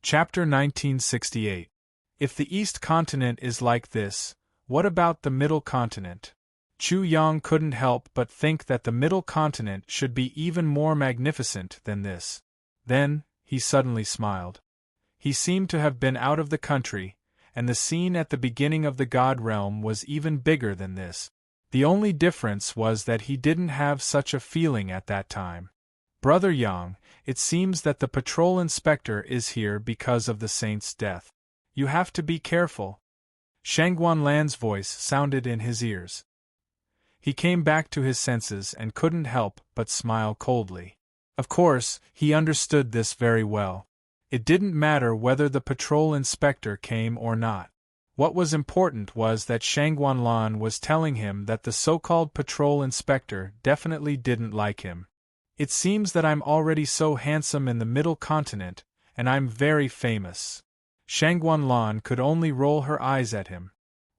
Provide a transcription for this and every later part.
Chapter 1968. If the East Continent is like this, what about the Middle Continent? Chu Yang couldn't help but think that the Middle Continent should be even more magnificent than this. Then, he suddenly smiled. He seemed to have been out of the country, and the scene at the beginning of the God Realm was even bigger than this. The only difference was that he didn't have such a feeling at that time. Brother Yang, it seems that the patrol inspector is here because of the saint's death. You have to be careful. Shangguan Lan's voice sounded in his ears. He came back to his senses and couldn't help but smile coldly. Of course, he understood this very well. It didn't matter whether the patrol inspector came or not. What was important was that Shangguan Lan was telling him that the so-called patrol inspector definitely didn't like him. It seems that I'm already so handsome in the Middle Continent, and I'm very famous. Shangguan Lan could only roll her eyes at him.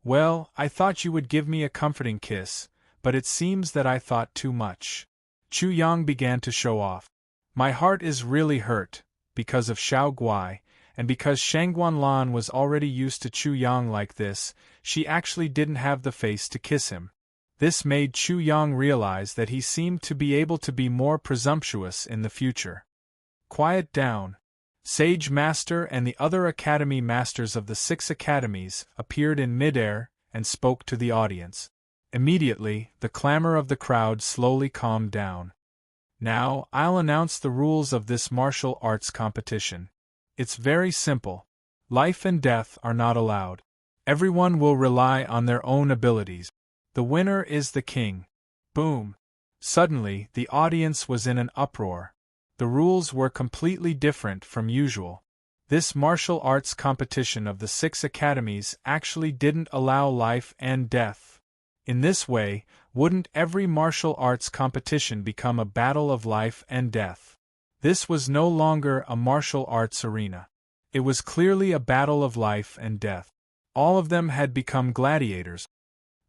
Well, I thought you would give me a comforting kiss, but it seems that I thought too much. Chu Yang began to show off. My heart is really hurt, because of Xiao Guai, and because Shangguan Lan was already used to Chu Yang like this, she actually didn't have the face to kiss him. This made Chu Yang realize that he seemed to be able to be more presumptuous in the future. Quiet down. Sage Master and the other Academy Masters of the 6 Academies appeared in midair and spoke to the audience. Immediately, the clamor of the crowd slowly calmed down. Now, I'll announce the rules of this martial arts competition. It's very simple. Life and death are not allowed. Everyone will rely on their own abilities. The winner is the king. Boom! Suddenly, the audience was in an uproar. The rules were completely different from usual. This martial arts competition of the 6 academies actually didn't allow life and death. In this way, wouldn't every martial arts competition become a battle of life and death? This was no longer a martial arts arena. It was clearly a battle of life and death. All of them had become gladiators.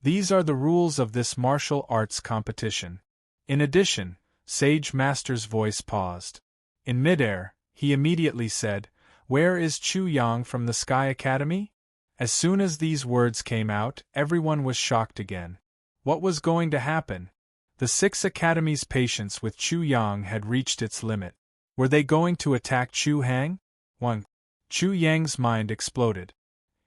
These are the rules of this martial arts competition. In addition, Sage Master's voice paused. In midair, he immediately said, "Where is Chu Yang from the Sky Academy?" As soon as these words came out, everyone was shocked again. What was going to happen? The 6 Academies' patience with Chu Yang had reached its limit. Were they going to attack Chu Hang? 1. Chu Yang's mind exploded.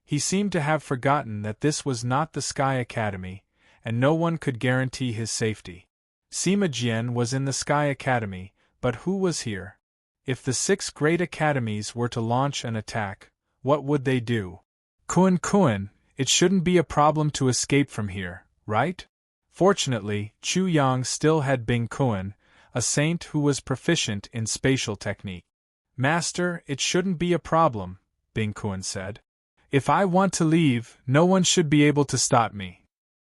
He seemed to have forgotten that this was not the Sky Academy, and no one could guarantee his safety. Sima Jian was in the Sky Academy, but who was here? If the 6 great academies were to launch an attack, what would they do? Kun, it shouldn't be a problem to escape from here, right? Fortunately, Chu Yang still had Bing Kun, a saint who was proficient in spatial technique. Master, it shouldn't be a problem, Bing Kun said. If I want to leave, no one should be able to stop me.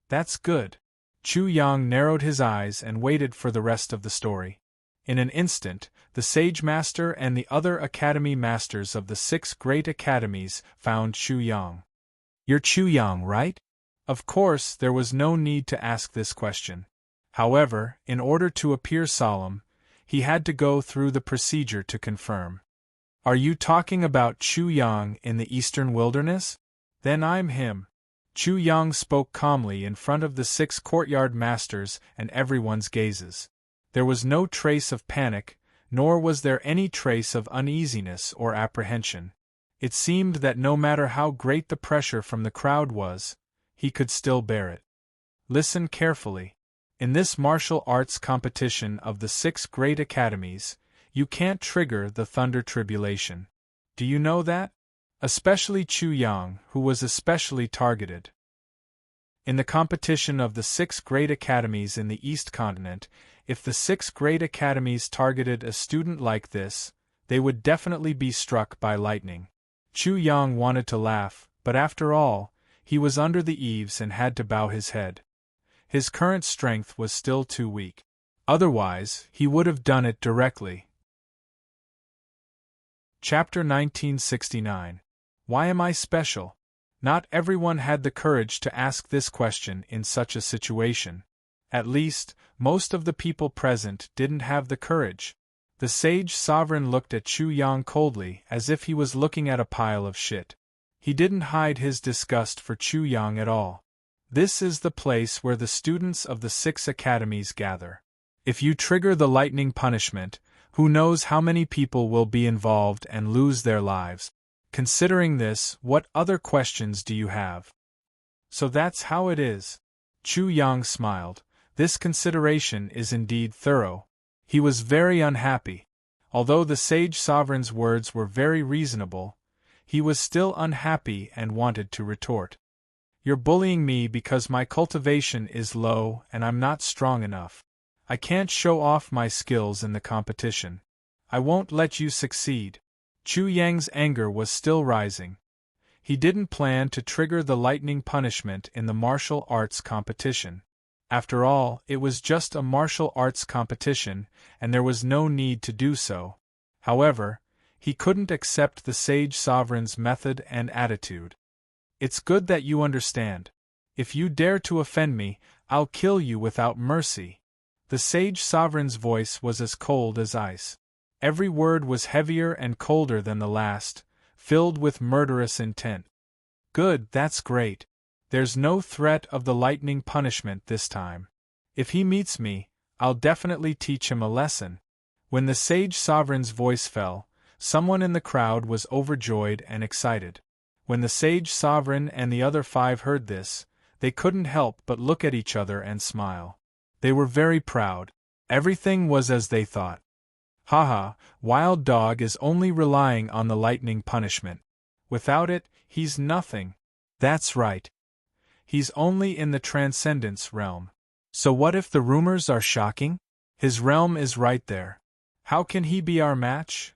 That's good. Chu Yang narrowed his eyes and waited for the rest of the story. In an instant, the Sage Master and the other Academy Masters of the 6 great academies found Chu Yang. You're Chu Yang, right? Of course, there was no need to ask this question. However, in order to appear solemn, he had to go through the procedure to confirm. Are you talking about Chu Yang in the Eastern Wilderness? Then I'm him. Chu Yang spoke calmly in front of the 6 courtyard masters and everyone's gazes. There was no trace of panic, nor was there any trace of uneasiness or apprehension. It seemed that no matter how great the pressure from the crowd was, he could still bear it. Listen carefully. In this martial arts competition of the 6 great academies, you can't trigger the Thunder Tribulation. Do you know that? Especially Chu Yang, who was especially targeted. In the competition of the 6 great academies in the East Continent, if the 6 great academies targeted a student like this, they would definitely be struck by lightning. Chu Yang wanted to laugh, but after all, he was under the eaves and had to bow his head. His current strength was still too weak. Otherwise, he would have done it directly. Chapter 1969. Why am I special? Not everyone had the courage to ask this question in such a situation. At least, most of the people present didn't have the courage. The sage sovereign looked at Chu Yang coldly, as if he was looking at a pile of shit. He didn't hide his disgust for Chu Yang at all. This is the place where the students of the 6 academies gather. If you trigger the lightning punishment, who knows how many people will be involved and lose their lives. Considering this, what other questions do you have? So that's how it is. Chu Yang smiled. This consideration is indeed thorough. He was very unhappy. Although the sage sovereign's words were very reasonable, he was still unhappy and wanted to retort. You're bullying me because my cultivation is low and I'm not strong enough. I can't show off my skills in the competition. I won't let you succeed. Chu Yang's anger was still rising. He didn't plan to trigger the lightning punishment in the martial arts competition. After all, it was just a martial arts competition, and there was no need to do so. However, he couldn't accept the sage sovereign's method and attitude. It's good that you understand. If you dare to offend me, I'll kill you without mercy. The sage sovereign's voice was as cold as ice. Every word was heavier and colder than the last, filled with murderous intent. Good, that's great. There's no threat of the lightning punishment this time. If he meets me, I'll definitely teach him a lesson. When the sage sovereign's voice fell, someone in the crowd was overjoyed and excited. When the sage sovereign and the other 5 heard this, they couldn't help but look at each other and smile. They were very proud. Everything was as they thought. Haha, Wild Dog is only relying on the lightning punishment. Without it, he's nothing. That's right. He's only in the transcendence realm. So what if the rumors are shocking? His realm is right there. How can he be our match?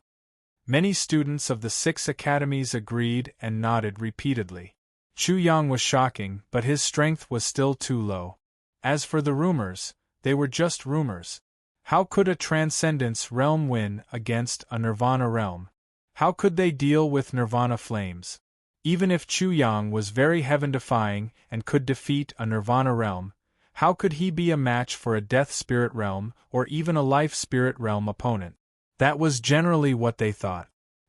Many students of the 6 academies agreed and nodded repeatedly. Chu Yang was shocking, but his strength was still too low. As for the rumors, they were just rumors. How could a transcendence realm win against a nirvana realm? How could they deal with nirvana flames? Even if Chu Yang was very heaven-defying and could defeat a nirvana realm, how could he be a match for a death spirit realm or even a life spirit realm opponent? That was generally what they thought.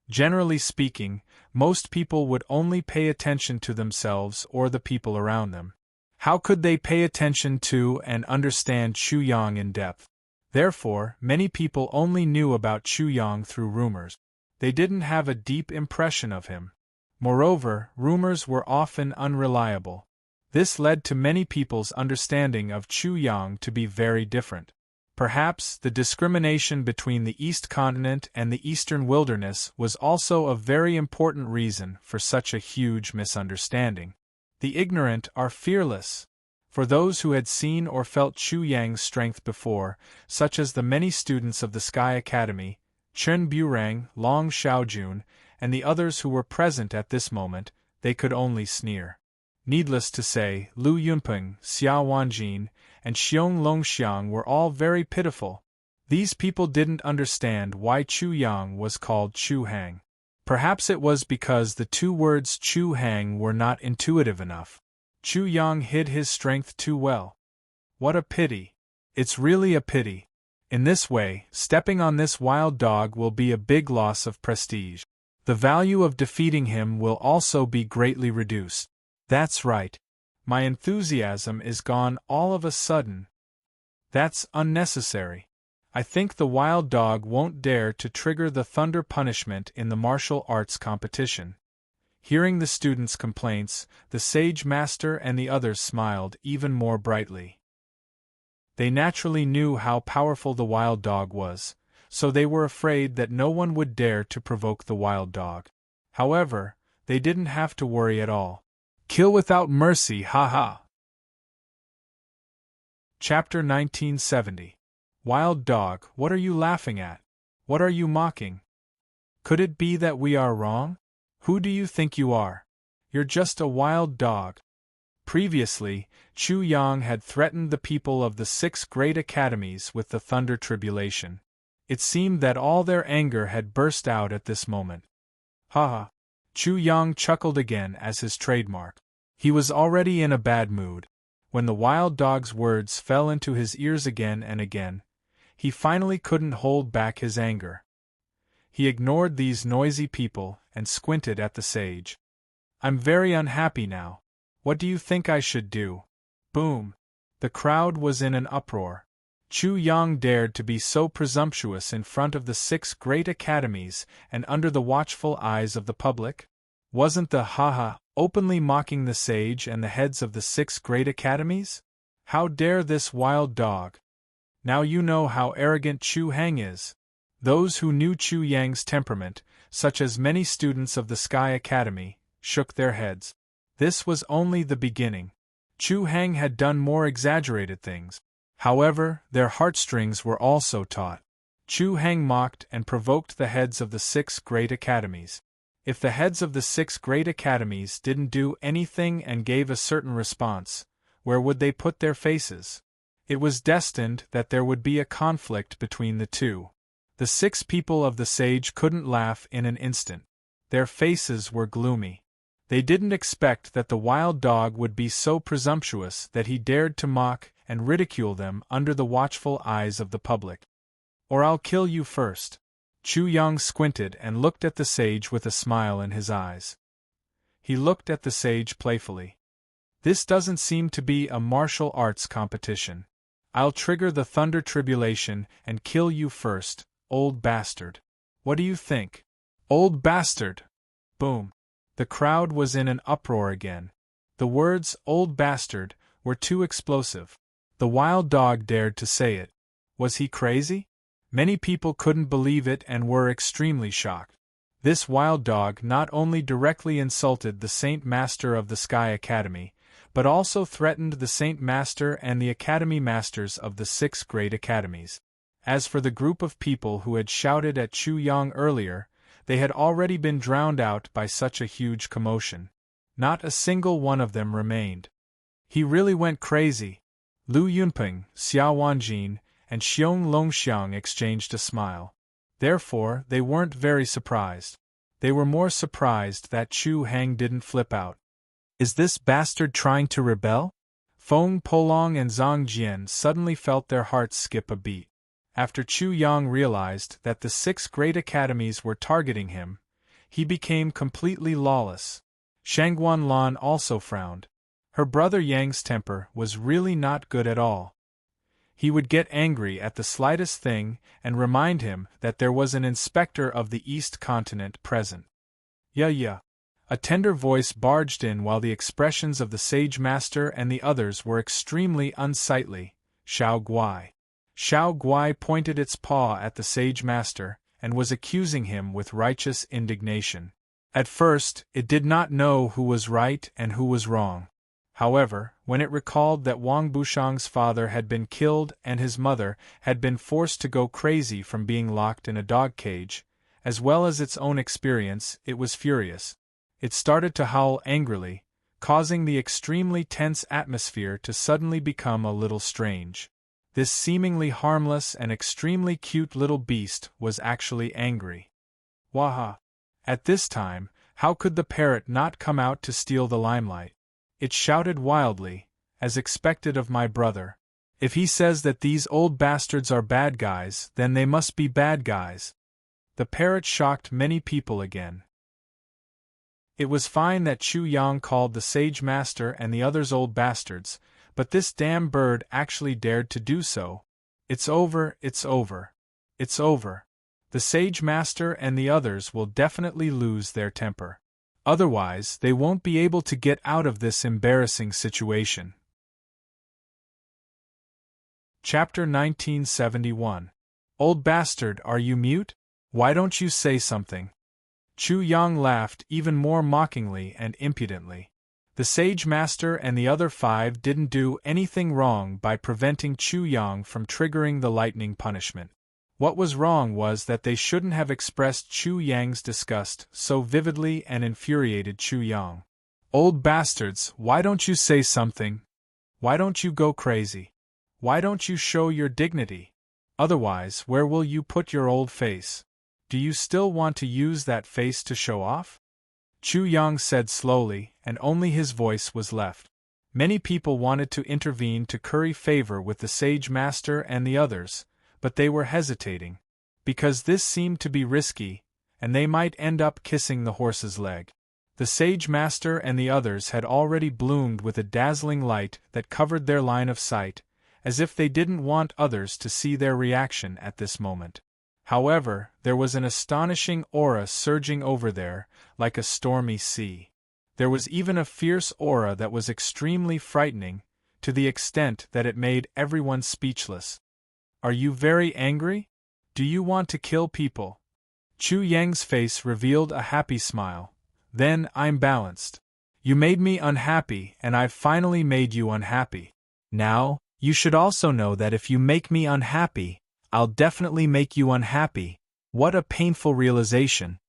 Generally speaking, most people would only pay attention to themselves or the people around them. How could they pay attention to and understand Chu Yang in depth? Therefore, many people only knew about Chu Yang through rumors. They didn't have a deep impression of him. Moreover, rumors were often unreliable. This led to many people's understanding of Chu Yang to be very different. Perhaps the discrimination between the East Continent and the Eastern Wilderness was also a very important reason for such a huge misunderstanding. The ignorant are fearless. For those who had seen or felt Chu Yang's strength before, such as the many students of the Sky Academy, Chen Burang, Long Xiaojun, and the others who were present at this moment, they could only sneer. Needless to say, Lu Yunpeng, Xia Wanjin, and Xiong Longxiang were all very pitiful. These people didn't understand why Chu Yang was called Chu Hang. Perhaps it was because the 2 words Chu Hang were not intuitive enough. Chu Yang hid his strength too well. What a pity. It's really a pity. In this way, stepping on this wild dog will be a big loss of prestige. The value of defeating him will also be greatly reduced. That's right. My enthusiasm is gone all of a sudden. That's unnecessary. I think the wild dog won't dare to trigger the thunder punishment in the martial arts competition. Hearing the students' complaints, the sage master and the others smiled even more brightly. They naturally knew how powerful the wild dog was, so they were afraid that no one would dare to provoke the wild dog. However, they didn't have to worry at all. Kill without mercy, haha. Chapter 1970. Wild dog, what are you laughing at? What are you mocking? Could it be that we are wrong? Who do you think you are? You're just a wild dog. Previously, Chu Yang had threatened the people of the 6 great academies with the thunder tribulation. It seemed that all their anger had burst out at this moment. Haha. Chu Yang chuckled again as his trademark. He was already in a bad mood. When the wild dog's words fell into his ears again and again, He finally couldn't hold back his anger. He ignored these noisy people and squinted at the sage. I'm very unhappy now. What do you think I should do? Boom! The crowd was in an uproar. Chu Yang dared to be so presumptuous in front of the 6 great academies and under the watchful eyes of the public? Wasn't the haha openly mocking the sage and the heads of the 6 great academies? How dare this wild dog? Now you know how arrogant Chu Hang is. Those who knew Chu Yang's temperament, such as many students of the Sky Academy, shook their heads. This was only the beginning. Chu Hang had done more exaggerated things. However, their heartstrings were also taut. Chu Hang mocked and provoked the heads of the 6 great academies. If the heads of the 6 great academies didn't do anything and gave a certain response, where would they put their faces? It was destined that there would be a conflict between the two. The 6 people of the sage couldn't laugh in an instant. Their faces were gloomy. They didn't expect that the wild dog would be so presumptuous that he dared to mock and ridicule them under the watchful eyes of the public. Or I'll kill you first. Chu Yang squinted and looked at the sage with a smile in his eyes. He looked at the sage playfully. This doesn't seem to be a martial arts competition. I'll trigger the thunder tribulation and kill you first, old bastard. What do you think? Old bastard! Boom! The crowd was in an uproar again. The words, old bastard, were too explosive. The wild dog dared to say it. Was he crazy? Many people couldn't believe it and were extremely shocked. This wild dog not only directly insulted the Saint Master of the Sky Academy, but also threatened the Saint Master and the Academy Masters of the 6 great academies. As for the group of people who had shouted at Chu Yang earlier, they had already been drowned out by such a huge commotion. Not a single one of them remained. He really went crazy. Lu Yunping, Xiao Wanjin, and Xiong Longxiang exchanged a smile. Therefore, they weren't very surprised. They were more surprised that Chu Hang didn't flip out. Is this bastard trying to rebel? Feng Polong and Zhang Jian suddenly felt their hearts skip a beat. After Chu Yang realized that the 6 great academies were targeting him, he became completely lawless. Shangguan Lan also frowned. Her brother Yang's temper was really not good at all. He would get angry at the slightest thing and remind him that there was an inspector of the East Continent present. Yeah. A tender voice barged in while the expressions of the Sage Master and the others were extremely unsightly. Xiao Guai. Xiao Guai pointed its paw at the Sage Master and was accusing him with righteous indignation. At first, it did not know who was right and who was wrong. However, when it recalled that Wang Bushang's father had been killed and his mother had been forced to go crazy from being locked in a dog cage, as well as its own experience, it was furious. It started to howl angrily, causing the extremely tense atmosphere to suddenly become a little strange. This seemingly harmless and extremely cute little beast was actually angry. Waha! At this time, how could the parrot not come out to steal the limelight? It shouted wildly, as expected of my brother. If he says that these old bastards are bad guys, then they must be bad guys. The parrot shocked many people again. It was fine that Chu Yang called the Sage Master and the others old bastards, but this damn bird actually dared to do so. It's over, it's over. It's over. The Sage Master and the others will definitely lose their temper. Otherwise, they won't be able to get out of this embarrassing situation. Chapter 1971. Old bastard, are you mute? Why don't you say something? Chu Yang laughed even more mockingly and impudently. The Sage Master and the other 5 didn't do anything wrong by preventing Chu Yang from triggering the lightning punishment. What was wrong was that they shouldn't have expressed Chu Yang's disgust so vividly and infuriated Chu Yang. Old bastards, why don't you say something? Why don't you go crazy? Why don't you show your dignity? Otherwise, where will you put your old face? Do you still want to use that face to show off? Chu Yang said slowly, and only his voice was left. Many people wanted to intervene to curry favor with the Sage Master and the others, but they were hesitating. Because this seemed to be risky, and they might end up kissing the horse's leg. The Sage Master and the others had already bloomed with a dazzling light that covered their line of sight, as if they didn't want others to see their reaction at this moment. However, there was an astonishing aura surging over there, like a stormy sea. There was even a fierce aura that was extremely frightening, to the extent that it made everyone speechless. Are you very angry? Do you want to kill people? Chu Yang's face revealed a happy smile. Then I'm balanced. You made me unhappy, and I've finally made you unhappy. Now, you should also know that if you make me unhappy, I'll definitely make you unhappy. What a painful realization.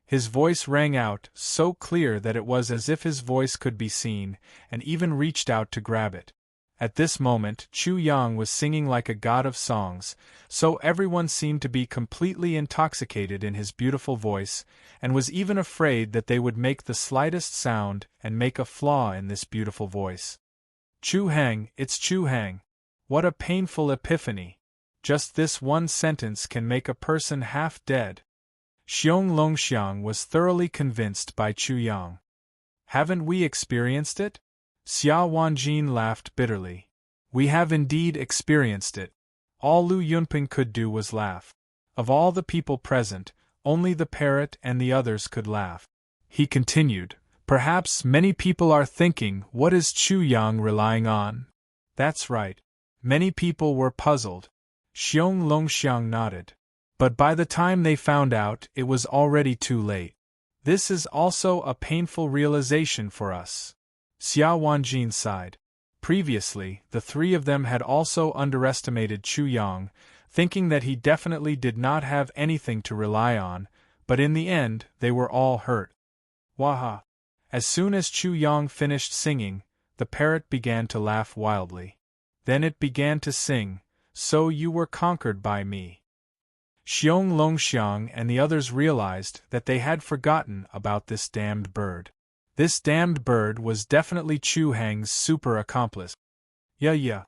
His voice rang out, so clear that it was as if his voice could be seen, and even reached out to grab it. At this moment, Chu Yang was singing like a god of songs, so everyone seemed to be completely intoxicated in his beautiful voice, and was even afraid that they would make the slightest sound and make a flaw in this beautiful voice. Chu Hang, it's Chu Hang. What a painful epiphany. Just this one sentence can make a person half dead. Xiong Longxiang was thoroughly convinced by Chu Yang. Haven't we experienced it? Xia Wanjin laughed bitterly. We have indeed experienced it. All Lu Yunping could do was laugh. Of all the people present, only the parrot and the others could laugh. He continued, perhaps many people are thinking, what is Chu Yang relying on? That's right. Many people were puzzled. Xiong Longxiang nodded. But by the time they found out, it was already too late. This is also a painful realization for us. Xia Wanjin sighed. Previously, the three of them had also underestimated Chu Yang, thinking that he definitely did not have anything to rely on, but in the end, they were all hurt. Waha! As soon as Chu Yang finished singing, the parrot began to laugh wildly. Then it began to sing, So you were conquered by me. Xiong Longxiang and the others realized that they had forgotten about this damned bird. This damned bird was definitely Chu Hang's super accomplice. Yeah.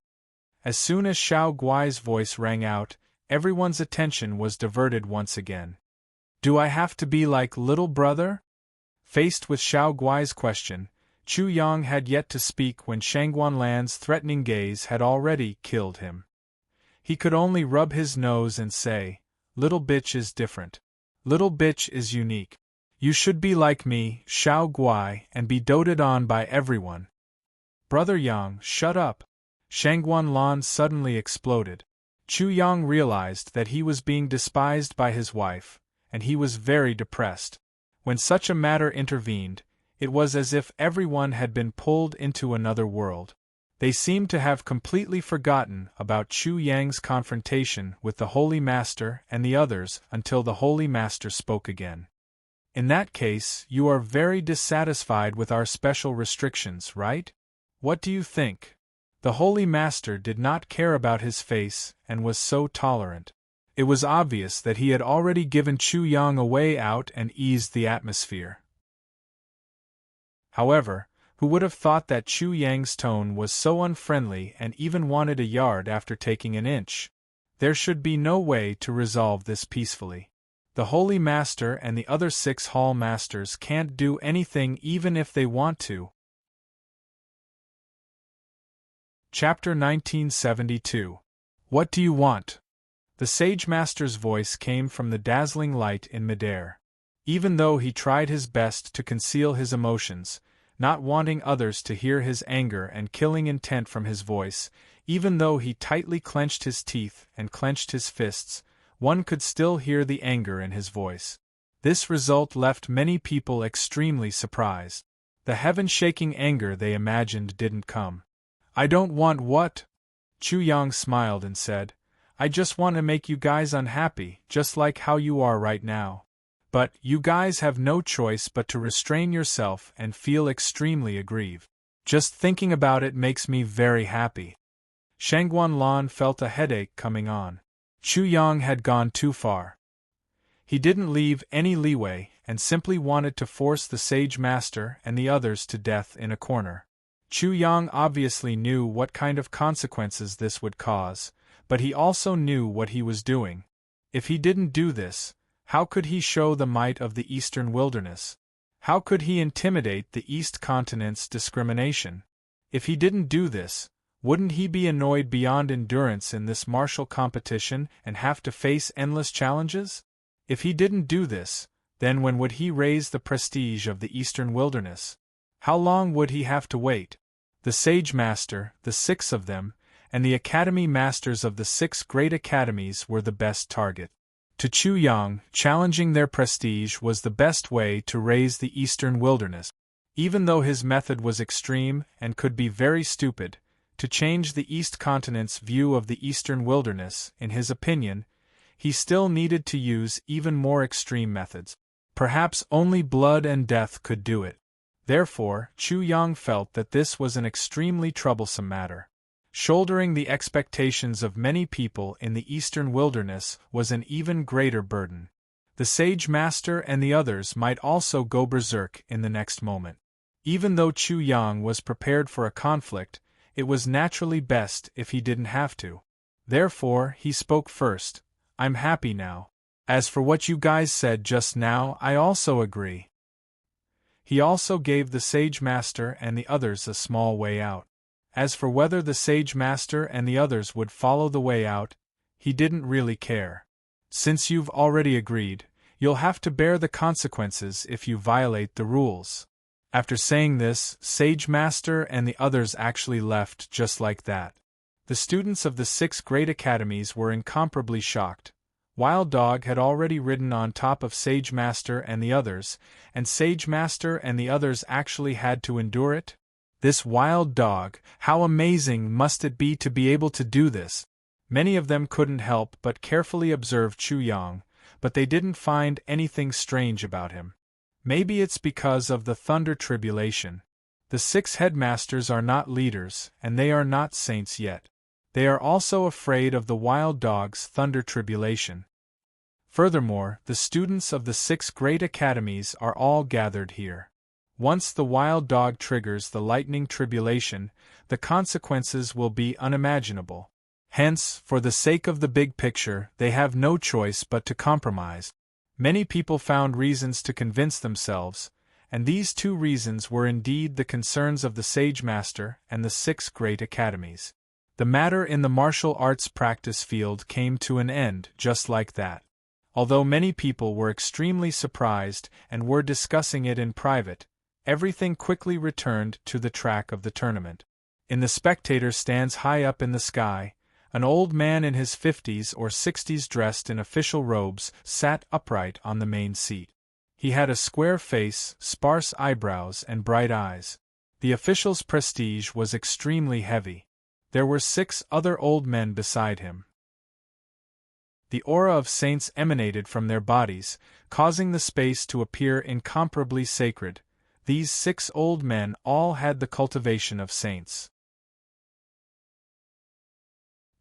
As soon as Xiao Guai's voice rang out, everyone's attention was diverted once again. Do I have to be like little brother? Faced with Xiao Guai's question, Chu Yang had yet to speak when Shangguanlan's threatening gaze had already killed him. He could only rub his nose and say, Little bitch is different. Little bitch is unique. You should be like me, Xiao Guai, and be doted on by everyone. Brother Yang, shut up. Shangguanlan suddenly exploded. Chu Yang realized that he was being despised by his wife, and he was very depressed. When such a matter intervened, it was as if everyone had been pulled into another world. They seemed to have completely forgotten about Chu Yang's confrontation with the Holy Master and the others until the Holy Master spoke again. In that case, you are very dissatisfied with our special restrictions, right? What do you think? The Holy Master did not care about his face and was so tolerant. It was obvious that he had already given Chu Yang a way out and eased the atmosphere. However, who would have thought that Chu Yang's tone was so unfriendly and even wanted a yard after taking an inch? There should be no way to resolve this peacefully. The Holy Master and the other 6 Hall Masters can't do anything even if they want to. Chapter 1972. What do you want? The Sage Master's voice came from the dazzling light in midair. Even though he tried his best to conceal his emotions, not wanting others to hear his anger and killing intent from his voice, even though he tightly clenched his teeth and clenched his fists, one could still hear the anger in his voice. This result left many people extremely surprised. The heaven-shaking anger they imagined didn't come. I don't want what? Chu Yang smiled and said, I just want to make you guys unhappy, just like how you are right now. But you guys have no choice but to restrain yourself and feel extremely aggrieved. Just thinking about it makes me very happy. Shangguanlan felt a headache coming on. Chu Yang had gone too far. He didn't leave any leeway and simply wanted to force the Sage Master and the others to death in a corner. Chu Yang obviously knew what kind of consequences this would cause, but he also knew what he was doing. If he didn't do this, how could he show the might of the eastern wilderness? How could he intimidate the East Continent's discrimination? If he didn't do this, wouldn't he be annoyed beyond endurance in this martial competition and have to face endless challenges? If he didn't do this, then when would he raise the prestige of the eastern wilderness? How long would he have to wait? The Sage Master, the 6 of them, and the Academy Masters of the 6 great academies were the best target. To Chu Yang, challenging their prestige was the best way to raise the eastern wilderness. Even though his method was extreme and could be very stupid, to change the East Continent's view of the eastern wilderness, in his opinion, he still needed to use even more extreme methods. Perhaps only blood and death could do it. Therefore, Chu Yang felt that this was an extremely troublesome matter. Shouldering the expectations of many people in the eastern wilderness was an even greater burden. The Sage Master and the others might also go berserk in the next moment. Even though Chu Yang was prepared for a conflict, it was naturally best if he didn't have to. Therefore, he spoke first. "I'm happy now. As for what you guys said just now, I also agree." He also gave the Sage Master and the others a small way out. As for whether the Sage Master and the others would follow the way out, he didn't really care. "Since you've already agreed, you'll have to bear the consequences if you violate the rules." After saying this, Sage Master and the others actually left just like that. The students of the 6 great academies were incomparably shocked. Wild Dog had already ridden on top of Sage Master and the others, and Sage Master and the others actually had to endure it? This Wild Dog, how amazing must it be to be able to do this? Many of them couldn't help but carefully observe Chu Yang, but they didn't find anything strange about him. Maybe it's because of the Thunder Tribulation. The 6 headmasters are not leaders, and they are not saints yet. They are also afraid of the Wild Dog's Thunder Tribulation. Furthermore, the students of the 6 great academies are all gathered here. Once the Wild Dog triggers the Lightning Tribulation, the consequences will be unimaginable. Hence, for the sake of the big picture, they have no choice but to compromise. Many people found reasons to convince themselves, and these 2 reasons were indeed the concerns of the Sage Master and the 6 great academies. The matter in the martial arts practice field came to an end just like that. Although many people were extremely surprised and were discussing it in private, everything quickly returned to the track of the tournament. In the spectator stands high up in the sky, an old man in his 50s or 60s dressed in official robes sat upright on the main seat. He had a square face, sparse eyebrows and bright eyes. The official's prestige was extremely heavy. There were 6 other old men beside him. The aura of saints emanated from their bodies, causing the space to appear incomparably sacred. These 6 old men all had the cultivation of saints.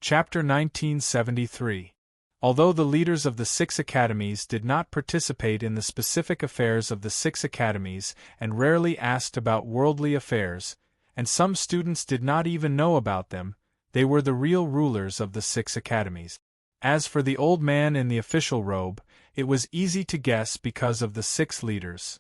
Chapter 1973. Although the leaders of the 6 academies did not participate in the specific affairs of the 6 academies and rarely asked about worldly affairs, and some students did not even know about them, they were the real rulers of the 6 academies. As for the old man in the official robe, it was easy to guess because of the 6 leaders.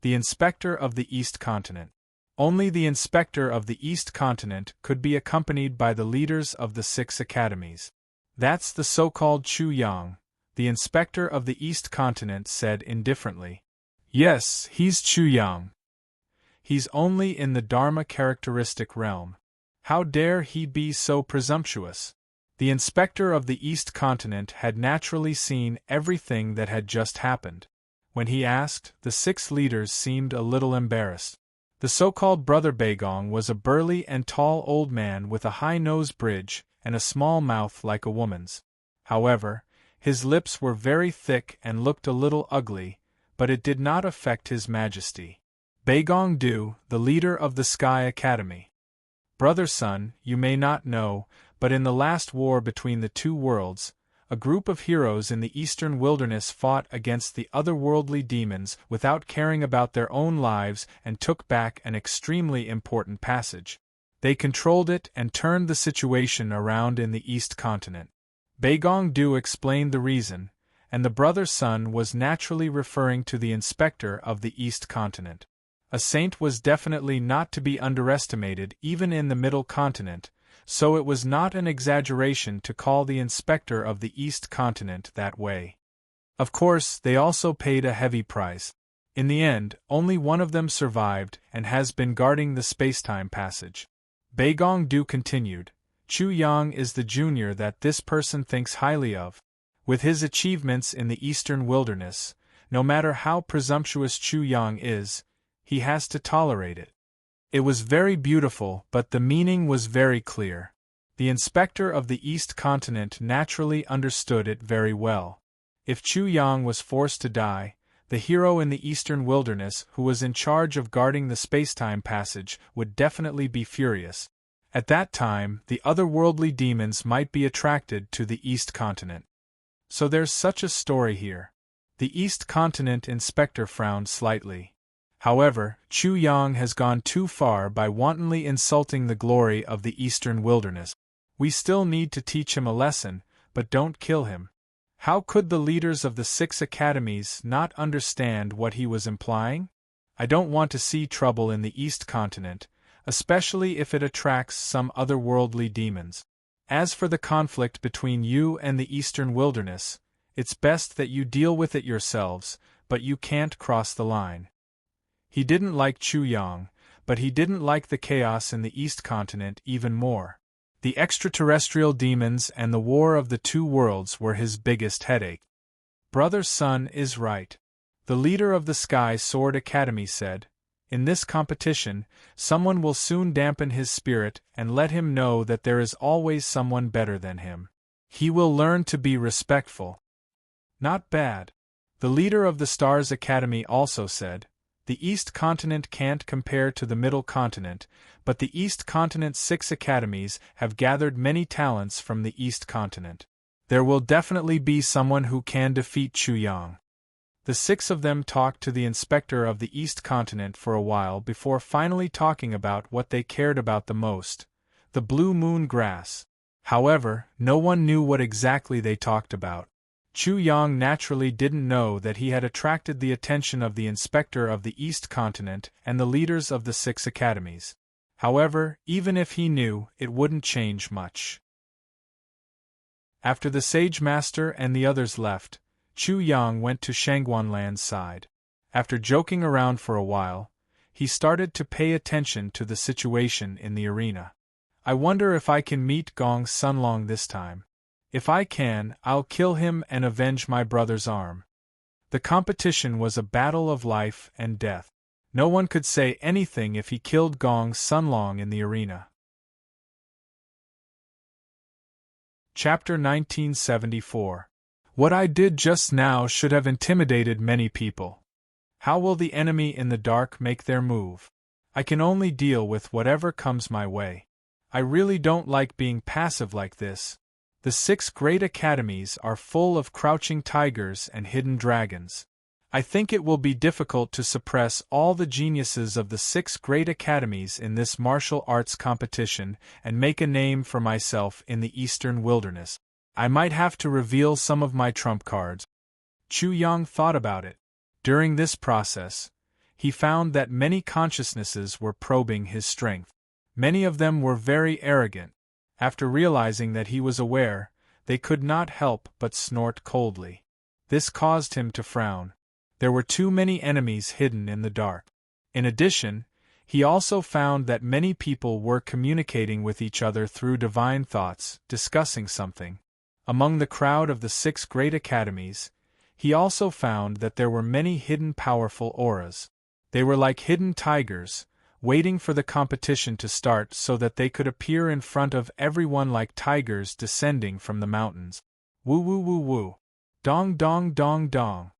The Inspector of the East Continent. Only the Inspector of the East Continent could be accompanied by the leaders of the 6 academies. "That's the so-called Chu Yang," the Inspector of the East Continent said indifferently. "Yes, he's Chu Yang. He's only in the Dharma characteristic realm. How dare he be so presumptuous?" The Inspector of the East Continent had naturally seen everything that had just happened. When he asked, the 6 leaders seemed a little embarrassed. The so-called Brother Baigong was a burly and tall old man with a high nose bridge and a small mouth like a woman's. However, his lips were very thick and looked a little ugly, but it did not affect his majesty. Baigong Du, the leader of the Sky Academy. "Brother Sun, you may not know, but in the last war between the 2 worlds, a group of heroes in the eastern wilderness fought against the otherworldly demons without caring about their own lives and took back an extremely important passage. They controlled it and turned the situation around in the East Continent. Baigong-du explained the reason, and the brother Sun was naturally referring to the inspector of the East Continent. A saint was definitely not to be underestimated even in the Middle Continent, so it was not an exaggeration to call the inspector of the East Continent that way. Of course, they also paid a heavy price. In the end, only one of them survived and has been guarding the spacetime passage. Baigong-du continued, Chu Yang is the junior that this person thinks highly of. With his achievements in the eastern wilderness, no matter how presumptuous Chu Yang is, he has to tolerate it. It was very beautiful, but the meaning was very clear. The inspector of the East Continent naturally understood it very well. If Chu Yang was forced to die, the hero in the eastern wilderness who was in charge of guarding the spacetime passage would definitely be furious. At that time, the otherworldly demons might be attracted to the East Continent. So there's such a story here. The East Continent inspector frowned slightly. However, Chu Yang has gone too far by wantonly insulting the glory of the eastern wilderness. We still need to teach him a lesson, but don't kill him. How could the leaders of the 6 academies not understand what he was implying? I don't want to see trouble in the East Continent, especially if it attracts some otherworldly demons. As for the conflict between you and the eastern wilderness, it's best that you deal with it yourselves, but you can't cross the line. He didn't like Chu Yang, but he didn't like the chaos in the East Continent even more. The extraterrestrial demons and the war of the 2 worlds were his biggest headache. Brother Sun is right. The leader of the Sky Sword Academy said, in this competition, someone will soon dampen his spirit and let him know that there is always someone better than him. He will learn to be respectful. Not bad. The leader of the Stars Academy also said, the East Continent can't compare to the Middle Continent, but the East Continent's 6 academies have gathered many talents from the East Continent. There will definitely be someone who can defeat Chu Yang. The 6 of them talked to the inspector of the East Continent for a while before finally talking about what they cared about the most, the blue moon grass. However, no one knew what exactly they talked about. Chu Yang naturally didn't know that he had attracted the attention of the inspector of the East Continent and the leaders of the 6 academies. However, even if he knew, it wouldn't change much. After the Sage Master and the others left, Chu Yang went to Shangguanlan's side. After joking around for a while, he started to pay attention to the situation in the arena. I wonder if I can meet Gong Sunlong this time. If I can, I'll kill him and avenge my brother's arm. The competition was a battle of life and death. No one could say anything if he killed Gong Sunlong in the arena. Chapter 1974. What I did just now should have intimidated many people. How will the enemy in the dark make their move? I can only deal with whatever comes my way. I really don't like being passive like this. The 6 great academies are full of crouching tigers and hidden dragons. I think it will be difficult to suppress all the geniuses of the 6 great academies in this martial arts competition and make a name for myself in the eastern wilderness. I might have to reveal some of my trump cards. Chu Yang thought about it. During this process, he found that many consciousnesses were probing his strength. Many of them were very arrogant. After realizing that he was aware, they could not help but snort coldly. This caused him to frown. There were too many enemies hidden in the dark. In addition, he also found that many people were communicating with each other through divine thoughts, discussing something. Among the crowd of the 6 great academies, he also found that there were many hidden powerful auras. They were like hidden tigers, waiting for the competition to start so that they could appear in front of everyone like tigers descending from the mountains. Woo woo woo woo. Dong dong dong dong.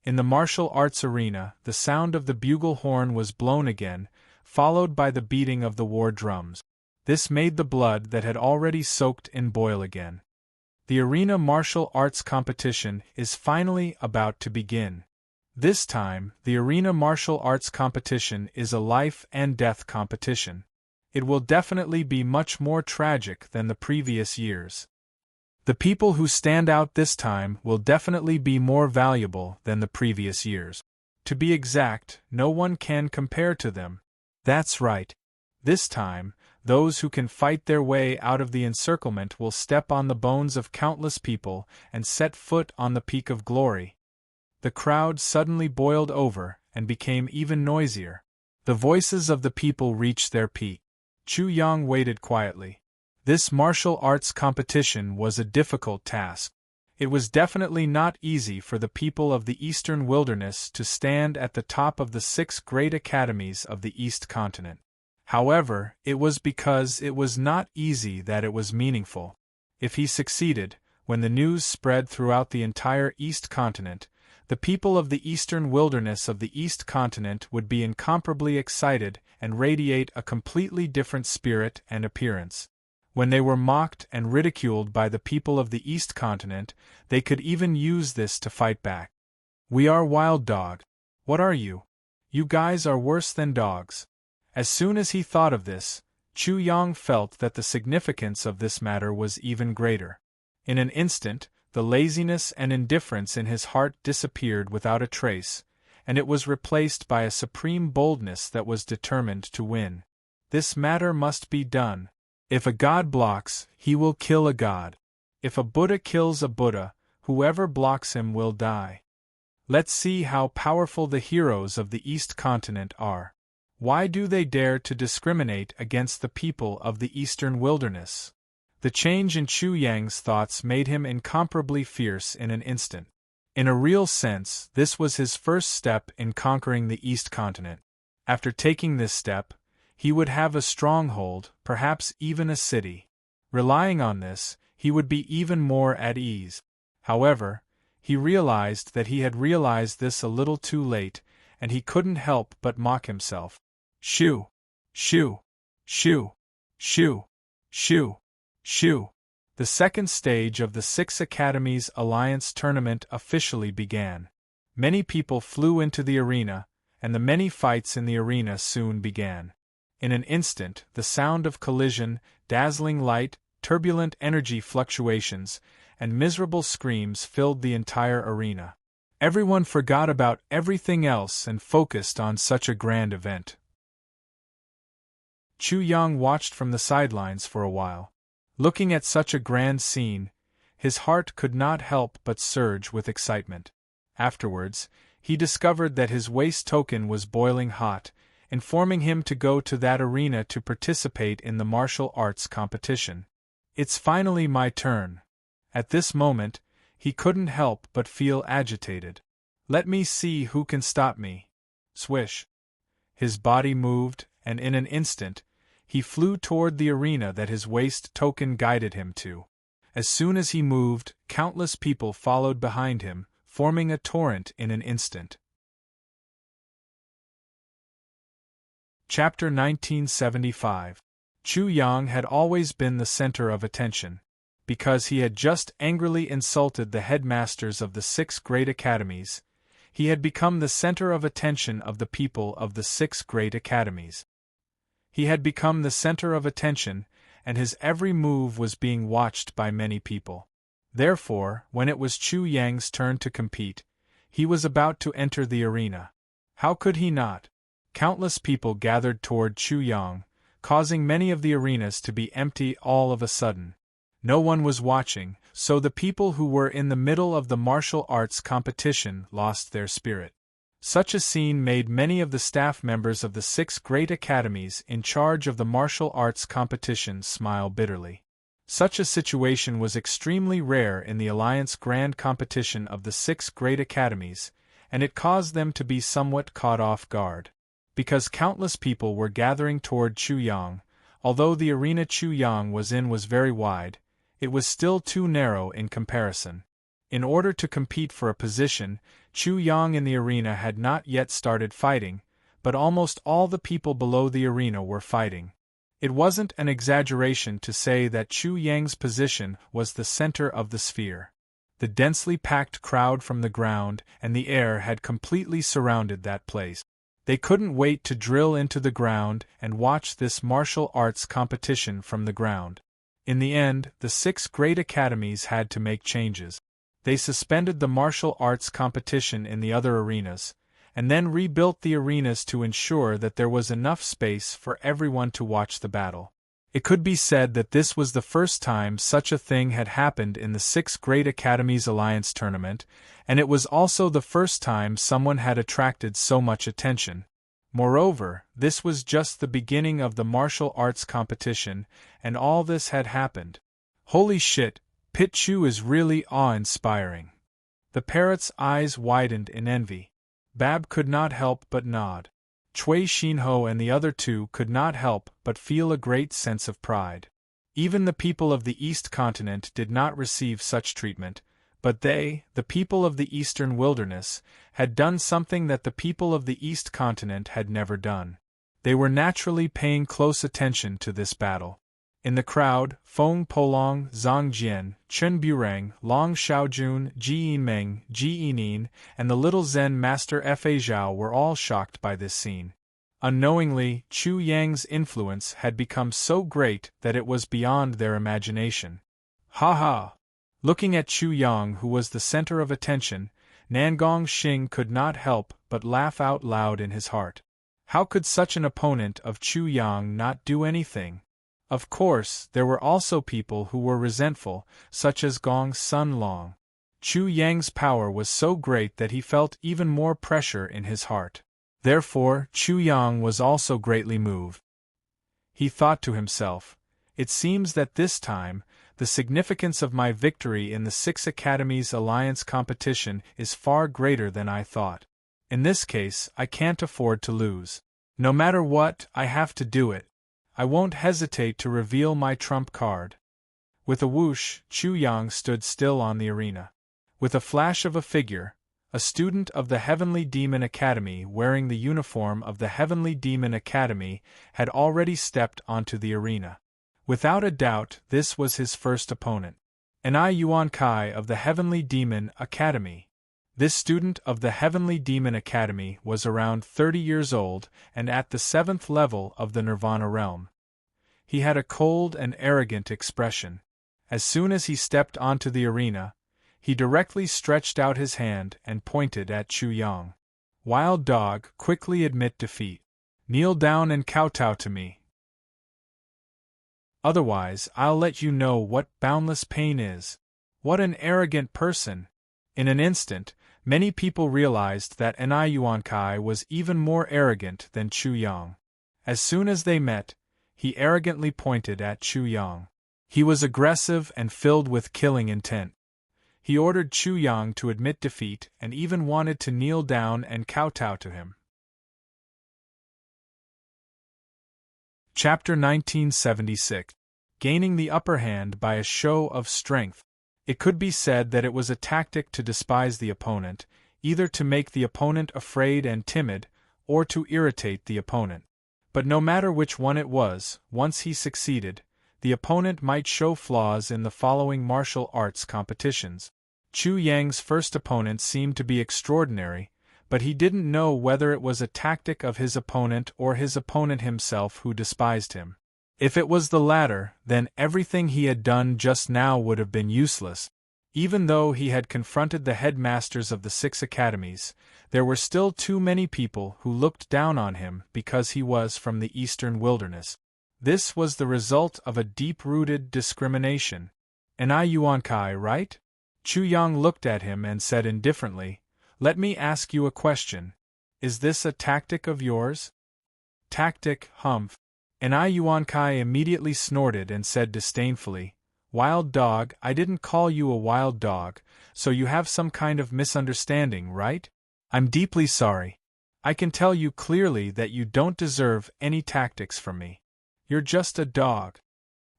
In the martial arts arena, the sound of the bugle horn was blown again, followed by the beating of the war drums. This made the blood that had already soaked in boil again. The arena martial arts competition is finally about to begin. This time, the arena martial arts competition is a life and death competition. It will definitely be much more tragic than the previous years. The people who stand out this time will definitely be more valuable than the previous years. To be exact, no one can compare to them. That's right. This time, those who can fight their way out of the encirclement will step on the bones of countless people and set foot on the peak of glory. The crowd suddenly boiled over and became even noisier. The voices of the people reached their peak. Chu Yang waited quietly. This martial arts competition was a difficult task. It was definitely not easy for the people of the Eastern Wilderness to stand at the top of the 6 great academies of the East Continent. However, it was because it was not easy that it was meaningful. If he succeeded, when the news spread throughout the entire East Continent, the people of the Eastern Wilderness of the East Continent would be incomparably excited and radiate a completely different spirit and appearance. When they were mocked and ridiculed by the people of the East Continent, they could even use this to fight back. "We are wild dog. What are you? You guys are worse than dogs." As soon as he thought of this, Chu Yang felt that the significance of this matter was even greater. In an instant, the laziness and indifference in his heart disappeared without a trace, and it was replaced by a supreme boldness that was determined to win. This matter must be done. If a god blocks, he will kill a god. If a Buddha kills a Buddha, whoever blocks him will die. Let's see how powerful the heroes of the East Continent are. Why do they dare to discriminate against the people of the Eastern Wilderness? The change in Chu Yang's thoughts made him incomparably fierce in an instant. In a real sense, this was his first step in conquering the East Continent. After taking this step, he would have a stronghold, perhaps even a city. Relying on this, he would be even more at ease. However, he realized that he had realized this a little too late, and he couldn't help but mock himself. Shoo! Shoo! Shoo! Shoo! Shoo! Shoo! The second stage of the 6 Academies Alliance tournament officially began. Many people flew into the arena, and the many fights in the arena soon began. In an instant, the sound of collision, dazzling light, turbulent energy fluctuations, and miserable screams filled the entire arena. Everyone forgot about everything else and focused on such a grand event. Chu Yang watched from the sidelines for a while. Looking at such a grand scene, his heart could not help but surge with excitement. Afterwards, he discovered that his waist token was boiling hot, informing him to go to that arena to participate in the martial arts competition. It's finally my turn. At this moment, he couldn't help but feel agitated. Let me see who can stop me. Swish. His body moved, and in an instant, he flew toward the arena that his waist token guided him to. As soon as he moved, countless people followed behind him, forming a torrent in an instant. Chapter 1975. Chu Yang had always been the center of attention. Because he had just angrily insulted the headmasters of the 6 great academies, he had become the center of attention of the people of the 6 great academies. He had become the center of attention, and his every move was being watched by many people. Therefore, when it was Chu Yang's turn to compete, he was about to enter the arena. How could he not? Countless people gathered toward Chu Yang, causing many of the arenas to be empty all of a sudden. No one was watching, so the people who were in the middle of the martial arts competition lost their spirit. Such a scene made many of the staff members of the 6 great academies in charge of the martial arts competition smile bitterly. Such a situation was extremely rare in the Alliance Grand Competition of the 6 great academies, and it caused them to be somewhat caught off guard. Because countless people were gathering toward Chu Yang, although the arena Chu Yang was in was very wide, it was still too narrow in comparison. In order to compete for a position, Chu Yang in the arena had not yet started fighting, but almost all the people below the arena were fighting. It wasn't an exaggeration to say that Chu Yang's position was the center of the sphere. The densely packed crowd from the ground and the air had completely surrounded that place. They couldn't wait to drill into the ground and watch this martial arts competition from the ground. In the end, the 6 great academies had to make changes. They suspended the martial arts competition in the other arenas, and then rebuilt the arenas to ensure that there was enough space for everyone to watch the battle. It could be said that this was the first time such a thing had happened in the 6 Great Academies Alliance tournament, and it was also the first time someone had attracted so much attention. Moreover, this was just the beginning of the martial arts competition, and all this had happened. Holy shit, Pit Chu is really awe-inspiring. The parrot's eyes widened in envy. Bab could not help but nod. Cui Xinho and the other 2 could not help but feel a great sense of pride. Even the people of the East Continent did not receive such treatment, but they, the people of the Eastern Wilderness, had done something that the people of the East Continent had never done. They were naturally paying close attention to this battle. In the crowd, Feng Polong, Zhang Jian, Chen Burang, Long Xiaojun, Ji Yinmeng, Ji Yinin, and the little Zen master Fa Zhao were all shocked by this scene. Unknowingly, Chu Yang's influence had become so great that it was beyond their imagination. Ha ha! Looking at Chu Yang, who was the center of attention, Nangong Xing could not help but laugh out loud in his heart. How could such an opponent of Chu Yang not do anything? Of course, there were also people who were resentful, such as Gong's son Long. Chu Yang's power was so great that he felt even more pressure in his heart. Therefore, Chu Yang was also greatly moved. He thought to himself, "It seems that this time, the significance of my victory in the 6 Academies Alliance competition is far greater than I thought. In this case, I can't afford to lose. No matter what, I have to do it. I won't hesitate to reveal my trump card." With a whoosh, Chu Yang stood still on the arena. With a flash of a figure, a student of the Heavenly Demon Academy wearing the uniform of the Heavenly Demon Academy had already stepped onto the arena. Without a doubt, this was his first opponent. Anai Yuan Kai of the Heavenly Demon Academy. This student of the Heavenly Demon Academy was around 30 years old and at the 7th level of the Nirvana realm. He had a cold and arrogant expression. As soon as he stepped onto the arena, he directly stretched out his hand and pointed at Chu Yang. "Wild dog, quickly admit defeat. Kneel down and kowtow to me. Otherwise, I'll let you know what boundless pain is." What an arrogant person! In an instant, many people realized that Anai Yuan Kai was even more arrogant than Chu Yang. As soon as they met, he arrogantly pointed at Chu Yang. He was aggressive and filled with killing intent. He ordered Chu Yang to admit defeat and even wanted to kneel down and kowtow to him. Chapter 1976. Gaining the upper hand by a show of strength. It could be said that it was a tactic to despise the opponent, either to make the opponent afraid and timid, or to irritate the opponent. But no matter which one it was, once he succeeded, the opponent might show flaws in the following martial arts competitions. Chu Yang's first opponent seemed to be extraordinary, but he didn't know whether it was a tactic of his opponent or his opponent himself who despised him. If it was the latter, then everything he had done just now would have been useless. Even though he had confronted the headmasters of the 6 academies, there were still too many people who looked down on him because he was from the Eastern Wilderness. This was the result of a deep-rooted discrimination. Anai Yuan Kai, right? Chu Yang looked at him and said indifferently, "Let me ask you a question. Is this a tactic of yours?" "Tactic, humph." Anai Yuan Kai immediately snorted and said disdainfully, "Wild dog, I didn't call you a wild dog, so you have some kind of misunderstanding, right? I'm deeply sorry. I can tell you clearly that you don't deserve any tactics from me. You're just a dog."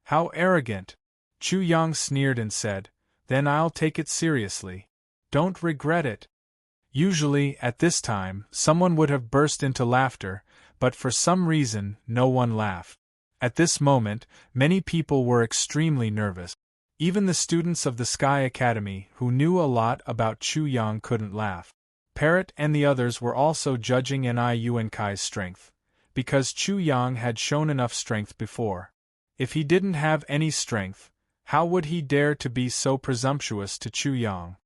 "How arrogant!" Chu Yang sneered and said, "Then I'll take it seriously. Don't regret it." Usually, at this time, someone would have burst into laughter, but for some reason, no one laughed. At this moment, many people were extremely nervous. Even the students of the Sky Academy, who knew a lot about Chu Yang, couldn't laugh. Parrot and the others were also judging Anai Yuan Kai's strength, because Chu Yang had shown enough strength before. If he didn't have any strength, how would he dare to be so presumptuous to Chu Yang?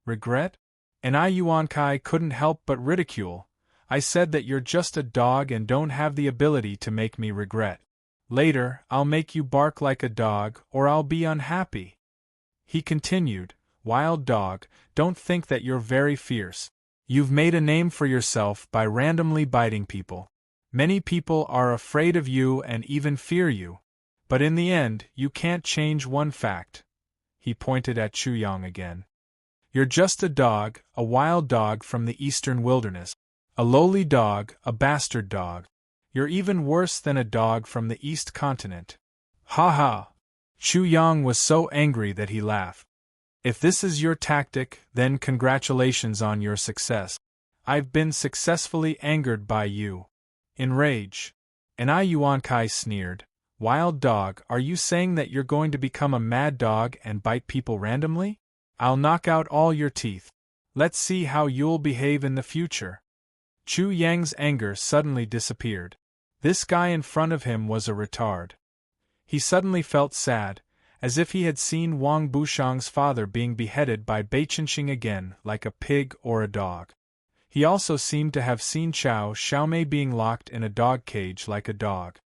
Regret? And Yuan Kai couldn't help but ridicule. I said that you're just a dog and don't have the ability to make me regret. Later, I'll make you bark like a dog, or I'll be unhappy. He continued, Wild dog, don't think that you're very fierce. You've made a name for yourself by randomly biting people. Many people are afraid of you and even fear you. But in the end, you can't change one fact. He pointed at Chu Yang again. You're just a dog, a wild dog from the eastern wilderness. A lowly dog, a bastard dog. You're even worse than a dog from the East Continent. Ha ha! Chu Yang was so angry that he laughed. If this is your tactic, then congratulations on your success. I've been successfully angered by you. In rage. And Yuan Kai sneered. Wild dog, are you saying that you're going to become a mad dog and bite people randomly? I'll knock out all your teeth. Let's see how you'll behave in the future. Chu Yang's anger suddenly disappeared. This guy in front of him was a retard. He suddenly felt sad, as if he had seen Wang Bushang's father being beheaded by Beiqingqing again, like a pig or a dog. He also seemed to have seen Chao Xiaomei being locked in a dog cage like a dog.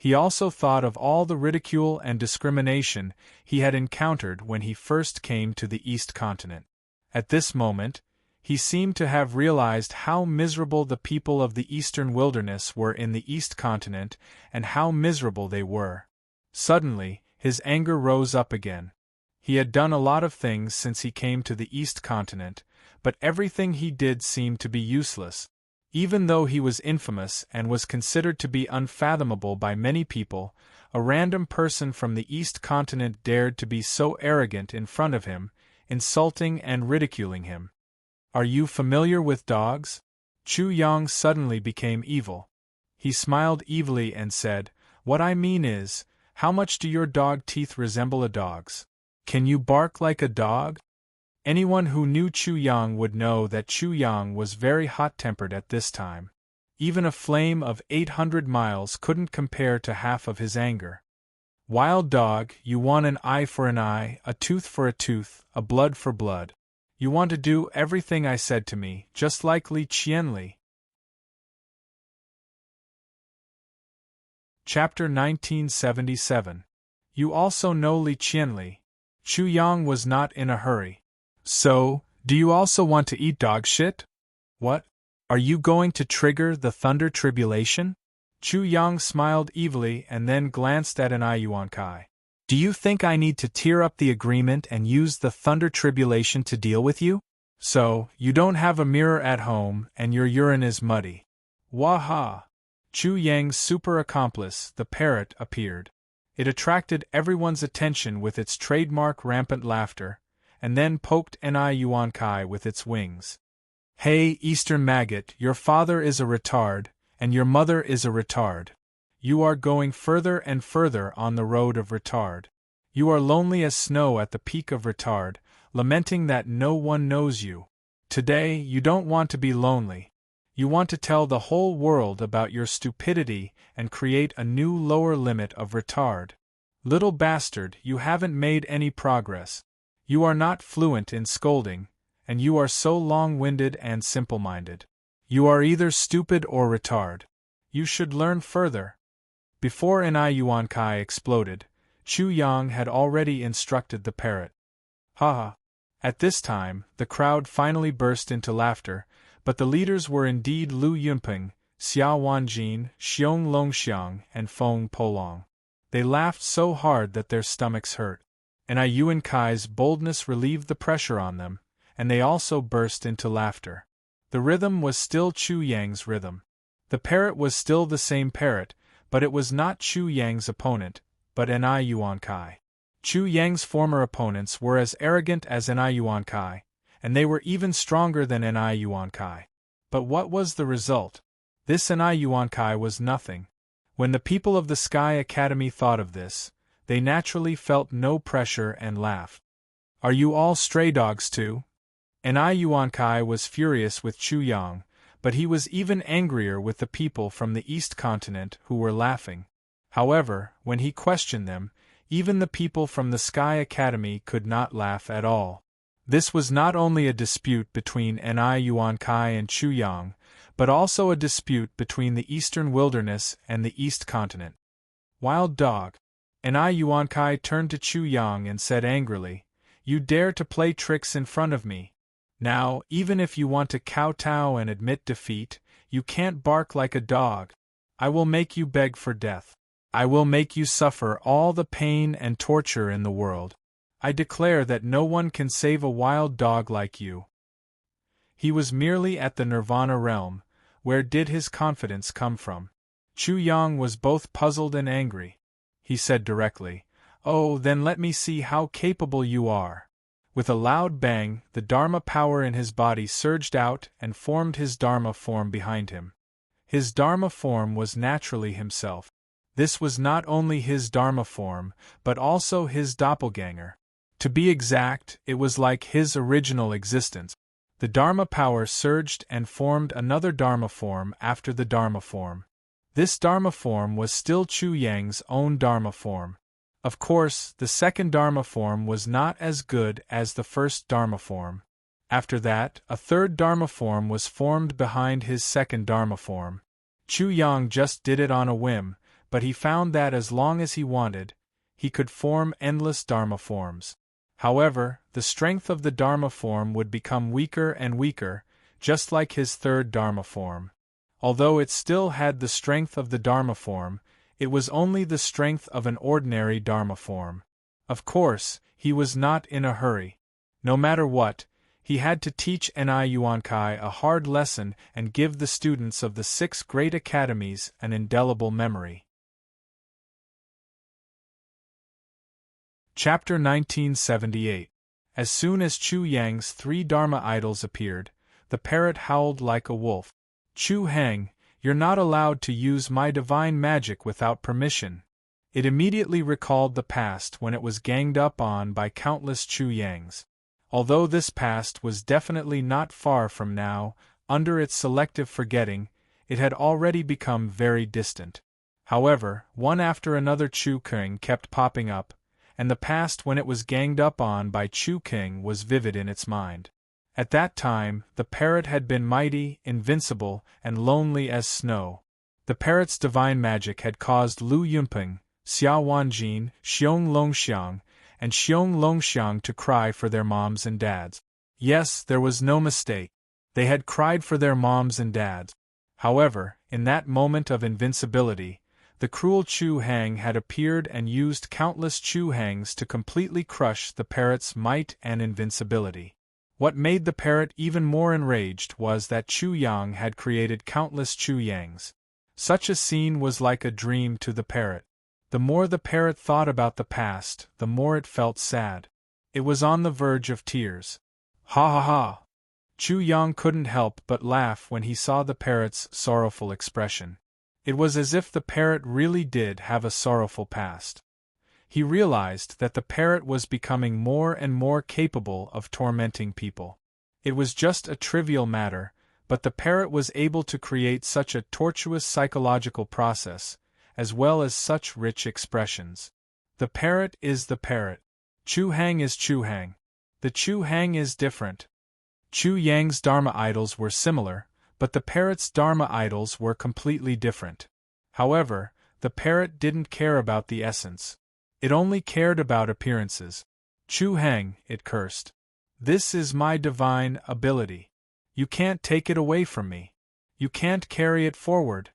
He also thought of all the ridicule and discrimination he had encountered when he first came to the East Continent. At this moment, he seemed to have realized how miserable the people of the Eastern Wilderness were in the East Continent and how miserable they were. Suddenly, his anger rose up again. He had done a lot of things since he came to the East Continent, but everything he did seemed to be useless. Even though he was infamous and was considered to be unfathomable by many people, a random person from the East Continent dared to be so arrogant in front of him, insulting and ridiculing him. Are you familiar with dogs? Chu Yang suddenly became evil. He smiled evilly and said, What I mean is, how much do your dog teeth resemble a dog's? Can you bark like a dog? Anyone who knew Chu Yang would know that Chu Yang was very hot-tempered at this time. Even a flame of 800 miles couldn't compare to half of his anger. Wild dog, you want an eye for an eye, a tooth for a tooth, a blood for blood. You want to do everything I said to me, just like Li Qianli. Chapter 1977. You also know Li Qianli. Chu Yang was not in a hurry. So, do you also want to eat dog shit? What? Are you going to trigger the thunder tribulation? Chu Yang smiled evilly and then glanced at Yuan Kai. Do you think I need to tear up the agreement and use the thunder tribulation to deal with you? So, you don't have a mirror at home and your urine is muddy. Waha! Chu Yang's super accomplice, the parrot, appeared. It attracted everyone's attention with its trademark rampant laughter, and then poked Yuan Kai with its wings. Hey, Eastern maggot, your father is a retard, and your mother is a retard. You are going further and further on the road of retard. You are lonely as snow at the peak of retard, lamenting that no one knows you. Today, you don't want to be lonely. You want to tell the whole world about your stupidity and create a new lower limit of retard. Little bastard, you haven't made any progress. You are not fluent in scolding, and you are so long-winded and simple-minded. You are either stupid or retard. You should learn further. Before Yuan Kai exploded, Chu Yang had already instructed the parrot. Ha ha! At this time, the crowd finally burst into laughter, but the leaders were indeed Lu Yunping, Xia Wanjin, Xiong Longxiang, and Feng Polong. They laughed so hard that their stomachs hurt. And Yuan Kai's boldness relieved the pressure on them, and they also burst into laughter. The rhythm was still Chu Yang's rhythm. The parrot was still the same parrot, but it was not Chu Yang's opponent, but Yuan Kai. Chu Yang's former opponents were as arrogant as Yuan Kai, and they were even stronger than Yuan Kai. But what was the result? This Yuan Kai was nothing. When the people of the Sky Academy thought of this, they naturally felt no pressure and laughed. Are you all stray dogs too? Yuan Kai was furious with Chu Yang, but he was even angrier with the people from the East Continent who were laughing. However, when he questioned them, even the people from the Sky Academy could not laugh at all. This was not only a dispute between Ni Yuankai and Chu Yang, but also a dispute between the Eastern Wilderness and the East Continent. Wild dog! Ni Yuankai turned to Chu Yang and said angrily, "You dare to play tricks in front of me. Now, even if you want to kowtow and admit defeat, you can't bark like a dog. I will make you beg for death. I will make you suffer all the pain and torture in the world. I declare that no one can save a wild dog like you." He was merely at the Nirvana realm. Where did his confidence come from? Chu Yang was both puzzled and angry. He said directly, "Oh, then let me see how capable you are." With a loud bang, the Dharma power in his body surged out and formed his Dharma form behind him. His Dharma form was naturally himself. This was not only his Dharma form, but also his doppelganger. To be exact, it was like his original existence. The Dharma power surged and formed another Dharma form after the Dharma form. This Dharma form was still Chu Yang's own Dharma form. Of course, the second Dharma form was not as good as the first Dharma form. After that, a third Dharma form was formed behind his second Dharma form. Chu Yang just did it on a whim, but he found that as long as he wanted, he could form endless Dharma forms. However, the strength of the Dharma form would become weaker and weaker, just like his third Dharma form. Although it still had the strength of the Dharma form, it was only the strength of an ordinary Dharma form. Of course, he was not in a hurry. No matter what, he had to teach Ni Yuankai a hard lesson and give the students of the 6 great academies an indelible memory. Chapter 1978. As soon as Chu Yang's 3 Dharma idols appeared, the parrot howled like a wolf. "Chu Heng, you're not allowed to use my divine magic without permission." It immediately recalled the past when it was ganged up on by countless Chu Yangs. Although this past was definitely not far from now, under its selective forgetting, it had already become very distant. However, one after another Chu King kept popping up, and the past when it was ganged up on by Chu King was vivid in its mind. At that time, the parrot had been mighty, invincible, and lonely as snow. The parrot's divine magic had caused Lu Yunping, Xia Wanjin, Xiong Longxiang, and Xiong Longxiang to cry for their moms and dads. Yes, there was no mistake. They had cried for their moms and dads. However, in that moment of invincibility, the cruel Chu Hang had appeared and used countless Chu Hangs to completely crush the parrot's might and invincibility. What made the parrot even more enraged was that Chu Yang had created countless Chu Yangs. Such a scene was like a dream to the parrot. The more the parrot thought about the past, the more it felt sad. It was on the verge of tears. Ha ha ha! Chu Yang couldn't help but laugh when he saw the parrot's sorrowful expression. It was as if the parrot really did have a sorrowful past. He realized that the parrot was becoming more and more capable of tormenting people. It was just a trivial matter, but the parrot was able to create such a tortuous psychological process, as well as such rich expressions. The parrot is the parrot. Chu Hang is Chu Hang. The Chu Hang is different. Chu Yang's Dharma idols were similar, but the parrot's Dharma idols were completely different. However, the parrot didn't care about the essence. It only cared about appearances. "Chu Hang," it cursed. "This is my divine ability. You can't take it away from me. You can't carry it forward."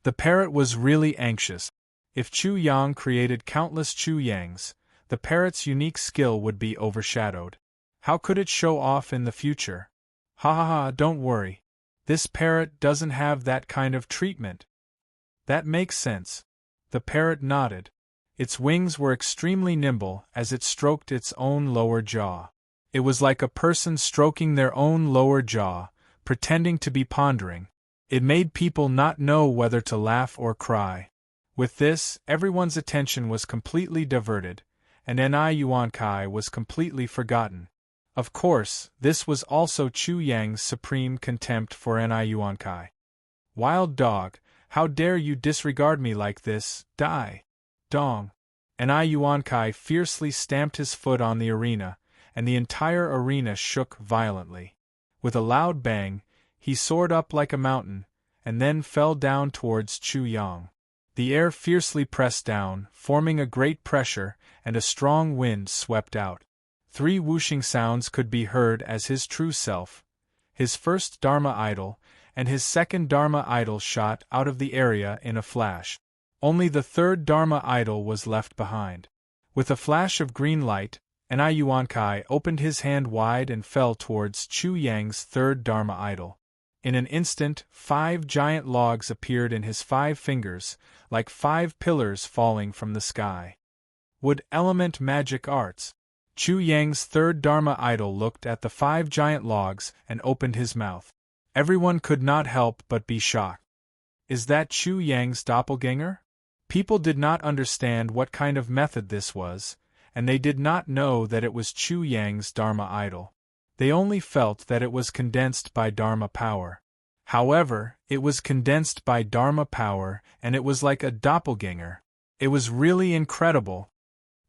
The parrot was really anxious. If Chu Yang created countless Chu Yangs, the parrot's unique skill would be overshadowed. How could it show off in the future? Ha ha ha, don't worry. This parrot doesn't have that kind of treatment. That makes sense. The parrot nodded. Its wings were extremely nimble as it stroked its own lower jaw. It was like a person stroking their own lower jaw, pretending to be pondering. It made people not know whether to laugh or cry. With this, everyone's attention was completely diverted, and Ni Yuankai was completely forgotten. Of course, this was also Chu Yang's supreme contempt for Ni Yuankai. "Wild dog, How dare you disregard me like this? Die! Dong! And Yuankai fiercely stamped his foot on the arena, and the entire arena shook violently. With a loud bang, he soared up like a mountain, and then fell down towards Chu Yang. The air fiercely pressed down, forming a great pressure, and a strong wind swept out. 3 whooshing sounds could be heard as his true self, his first Dharma idol, and his second Dharma idol shot out of the area in a flash. Only the third Dharma idol was left behind. With a flash of green light, Yuankai opened his hand wide and fell towards Chu Yang's third Dharma idol. In an instant, 5 giant logs appeared in his 5 fingers, like 5 pillars falling from the sky. Wood element magic arts. Chu Yang's third Dharma idol looked at the 5 giant logs and opened his mouth. Everyone could not help but be shocked. Is that Chu Yang's doppelganger? People did not understand what kind of method this was, and they did not know that it was Chu Yang's Dharma idol. They only felt that it was condensed by Dharma power. However, it was condensed by Dharma power, and it was like a doppelganger. It was really incredible.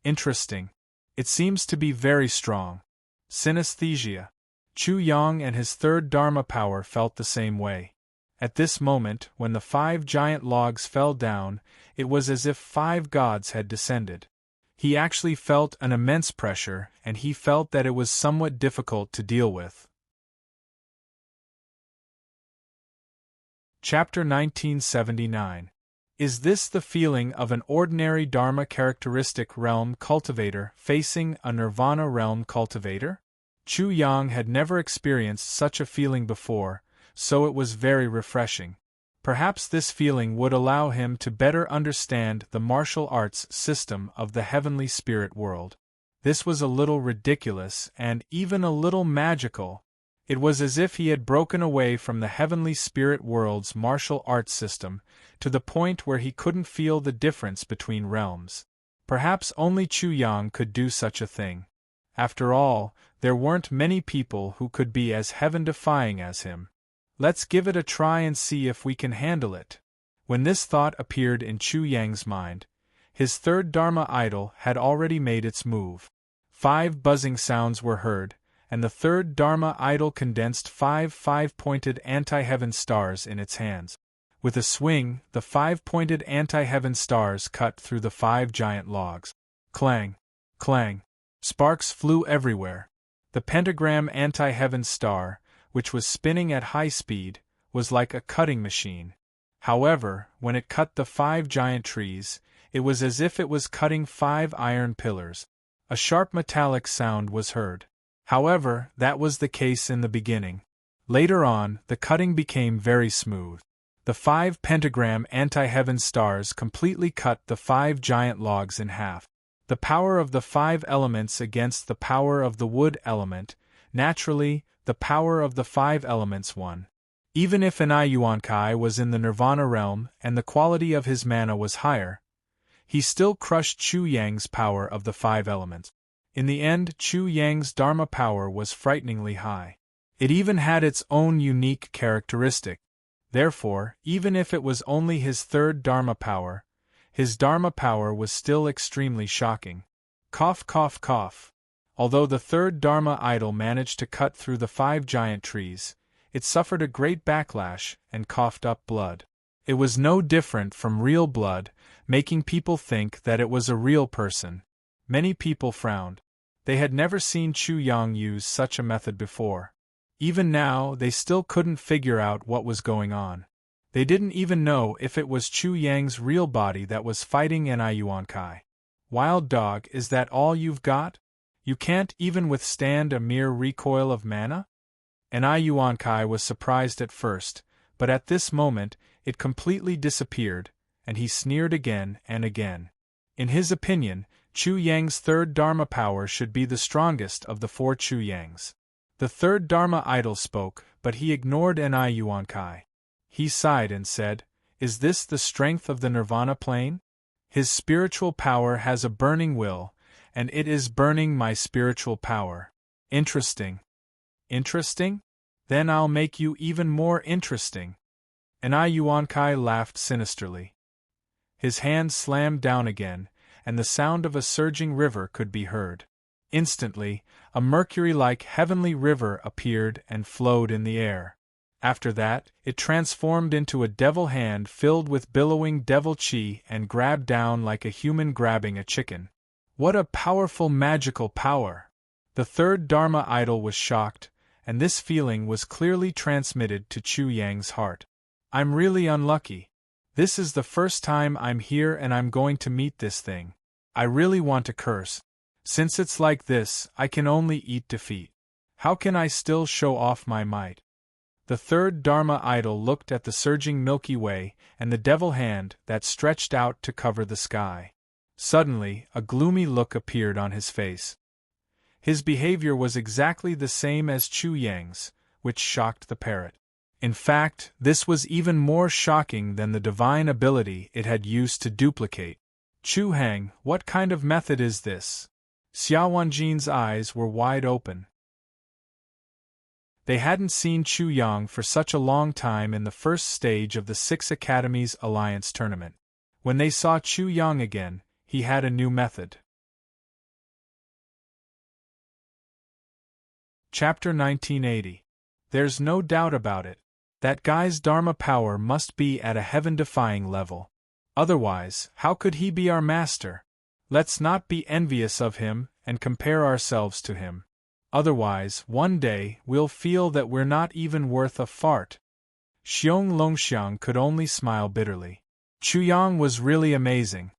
Interesting. It seems to be very strong. Synesthesia. Chu Yang and his third Dharma power felt the same way. At this moment, when the 5 giant logs fell down, it was as if 5 gods had descended. He actually felt an immense pressure, and he felt that it was somewhat difficult to deal with. Chapter 1979. Is this the feeling of an ordinary Dharma characteristic realm cultivator facing a Nirvana realm cultivator? Chu Yang had never experienced such a feeling before, so it was very refreshing. Perhaps this feeling would allow him to better understand the martial arts system of the heavenly spirit world. This was a little ridiculous and even a little magical. It was as if he had broken away from the heavenly spirit world's martial arts system, to the point where he couldn't feel the difference between realms. Perhaps only Chu Yang could do such a thing. After all, there weren't many people who could be as heaven-defying as him. Let's give it a try and see if we can handle it. When this thought appeared in Chu Yang's mind, his third Dharma idol had already made its move. 5 buzzing sounds were heard, and the third Dharma idol condensed 5 5-pointed anti-heaven stars in its hands. With a swing, the 5-pointed anti-heaven stars cut through the 5 giant logs. Clang! Clang! Sparks flew everywhere. The pentagram anti-heaven star, which was spinning at high speed, was like a cutting machine. However, when it cut the 5 giant trees, it was as if it was cutting 5 iron pillars. A sharp metallic sound was heard. However, that was the case in the beginning. Later on, the cutting became very smooth. The 5 pentagram anti-heaven stars completely cut the 5 giant logs in half. The power of the 5 elements against the power of the wood element, naturally, the power of the 5 elements won. Even if Yuankai was in the Nirvana realm and the quality of his mana was higher, he still crushed Chu Yang's power of the 5 elements. In the end, Chu Yang's Dharma power was frighteningly high. It even had its own unique characteristic. Therefore, even if it was only his third Dharma power, his Dharma power was still extremely shocking. Cough, cough, cough. Although the third Dharma idol managed to cut through the 5 giant trees, it suffered a great backlash and coughed up blood. It was no different from real blood, making people think that it was a real person. Many people frowned. They had never seen Chu Yang use such a method before. Even now, they still couldn't figure out what was going on. They didn't even know if it was Chu Yang's real body that was fighting Yuankai. Wild dog, is that all you've got? You can't even withstand a mere recoil of mana? Yuankai was surprised at first, but at this moment, it completely disappeared, and he sneered again and again. In his opinion, Chu Yang's third Dharma power should be the strongest of the 4 Chu Yangs. The third Dharma idol spoke, but he ignored Yuankai. He sighed and said, "Is this the strength of the Nirvana plane? His spiritual power has a burning will, and it is burning my spiritual power. Interesting. Interesting? Then I'll make you even more interesting." And I Yuan Kai laughed sinisterly. His hand slammed down again, and the sound of a surging river could be heard. Instantly, a mercury-like heavenly river appeared and flowed in the air. After that, it transformed into a devil hand filled with billowing devil chi and grabbed down like a human grabbing a chicken. What a powerful magical power! The third Dharma idol was shocked, and this feeling was clearly transmitted to Chu Yang's heart. I'm really unlucky. This is the first time I'm here and I'm going to meet this thing. I really want to curse. Since it's like this, I can only eat defeat. How can I still show off my might? The third Dharma idol looked at the surging Milky Way and the devil hand that stretched out to cover the sky. Suddenly, a gloomy look appeared on his face. His behavior was exactly the same as Chu Yang's, which shocked the parrot. In fact, this was even more shocking than the divine ability it had used to duplicate. Chu Hang, what kind of method is this? Xia Wanjin's eyes were wide open. They hadn't seen Chu Yang for such a long time in the first stage of the Six Academies Alliance tournament. When they saw Chu Yang again, he had a new method. Chapter 1980. There's no doubt about it. That guy's Dharma power must be at a heaven-defying level. Otherwise, how could he be our master? Let's not be envious of him and compare ourselves to him. Otherwise, one day, we'll feel that we're not even worth a fart. Xiong Longxiang could only smile bitterly. Chu Yang was really amazing.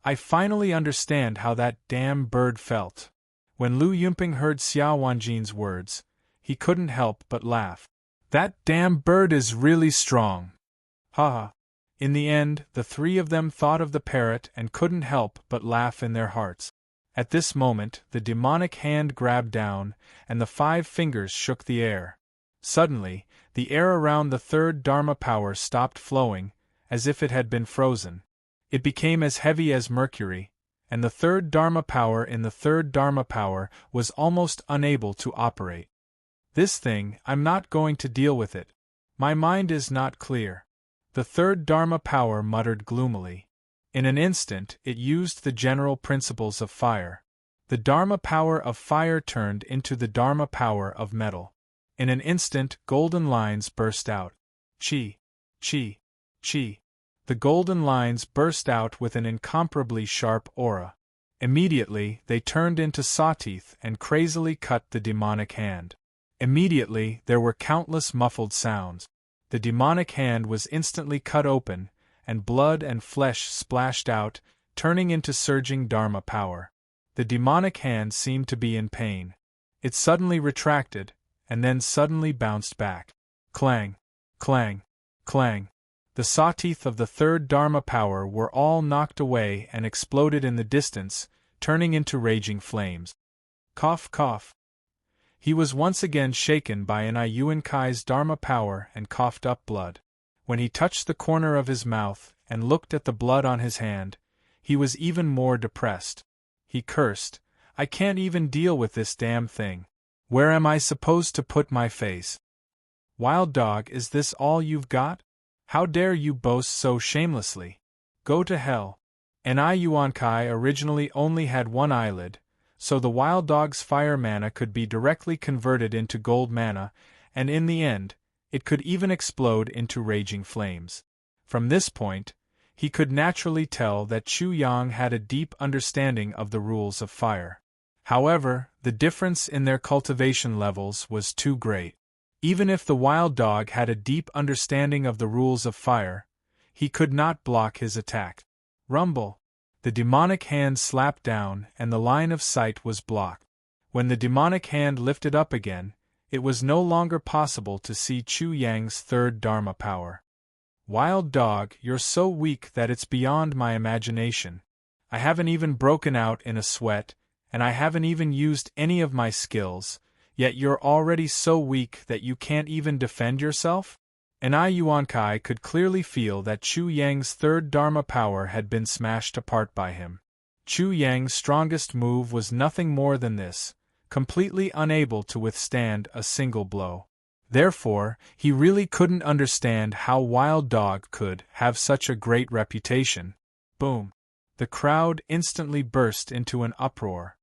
I finally understand how that damn bird felt. When Lu Yunping heard Xia Wanjin's words, he couldn't help but laugh. That damn bird is really strong. Ha ha. In the end, the three of them thought of the parrot and couldn't help but laugh in their hearts. At this moment, the demonic hand grabbed down, and the 5 fingers shook the air. Suddenly, the air around the third Dharma power stopped flowing, as if it had been frozen. It became as heavy as mercury, and the third Dharma power in the third Dharma power was almost unable to operate. This thing, I'm not going to deal with it. My mind is not clear. The third Dharma power muttered gloomily. In an instant, it used the general principles of fire. The Dharma power of fire turned into the Dharma power of metal. In an instant, golden lines burst out. Chi, chi, chi. The golden lines burst out with an incomparably sharp aura. Immediately, they turned into sawteeth and crazily cut the demonic hand. Immediately, there were countless muffled sounds. The demonic hand was instantly cut open, and blood and flesh splashed out, turning into surging Dharma power. The demonic hand seemed to be in pain. It suddenly retracted, and then suddenly bounced back. Clang, clang, clang. The sawteeth of the third Dharma power were all knocked away and exploded in the distance, turning into raging flames. Cough, cough. He was once again shaken by an Yuan Kai's Dharma power and coughed up blood. When he touched the corner of his mouth and looked at the blood on his hand, he was even more depressed. He cursed, I can't even deal with this damn thing. Where am I supposed to put my face? Wild dog, is this all you've got? How dare you boast so shamelessly? Go to hell. And Yuan Kai originally only had one eyelid, so the wild dog's fire mana could be directly converted into gold mana, and in the end, it could even explode into raging flames. From this point, he could naturally tell that Chu Yang had a deep understanding of the rules of fire. However, the difference in their cultivation levels was too great. Even if the wild dog had a deep understanding of the rules of fire, he could not block his attack. Rumble! The demonic hand slapped down and the line of sight was blocked. When the demonic hand lifted up again, it was no longer possible to see Chu Yang's third Dharma power. Wild dog, you're so weak that it's beyond my imagination. I haven't even broken out in a sweat, and I haven't even used any of my skills, yet you're already so weak that you can't even defend yourself? And Yuan Kai could clearly feel that Chu Yang's third Dharma power had been smashed apart by him. Chu Yang's strongest move was nothing more than this, completely unable to withstand a single blow. Therefore, he really couldn't understand how Wild Dog could have such a great reputation. Boom! The crowd instantly burst into an uproar.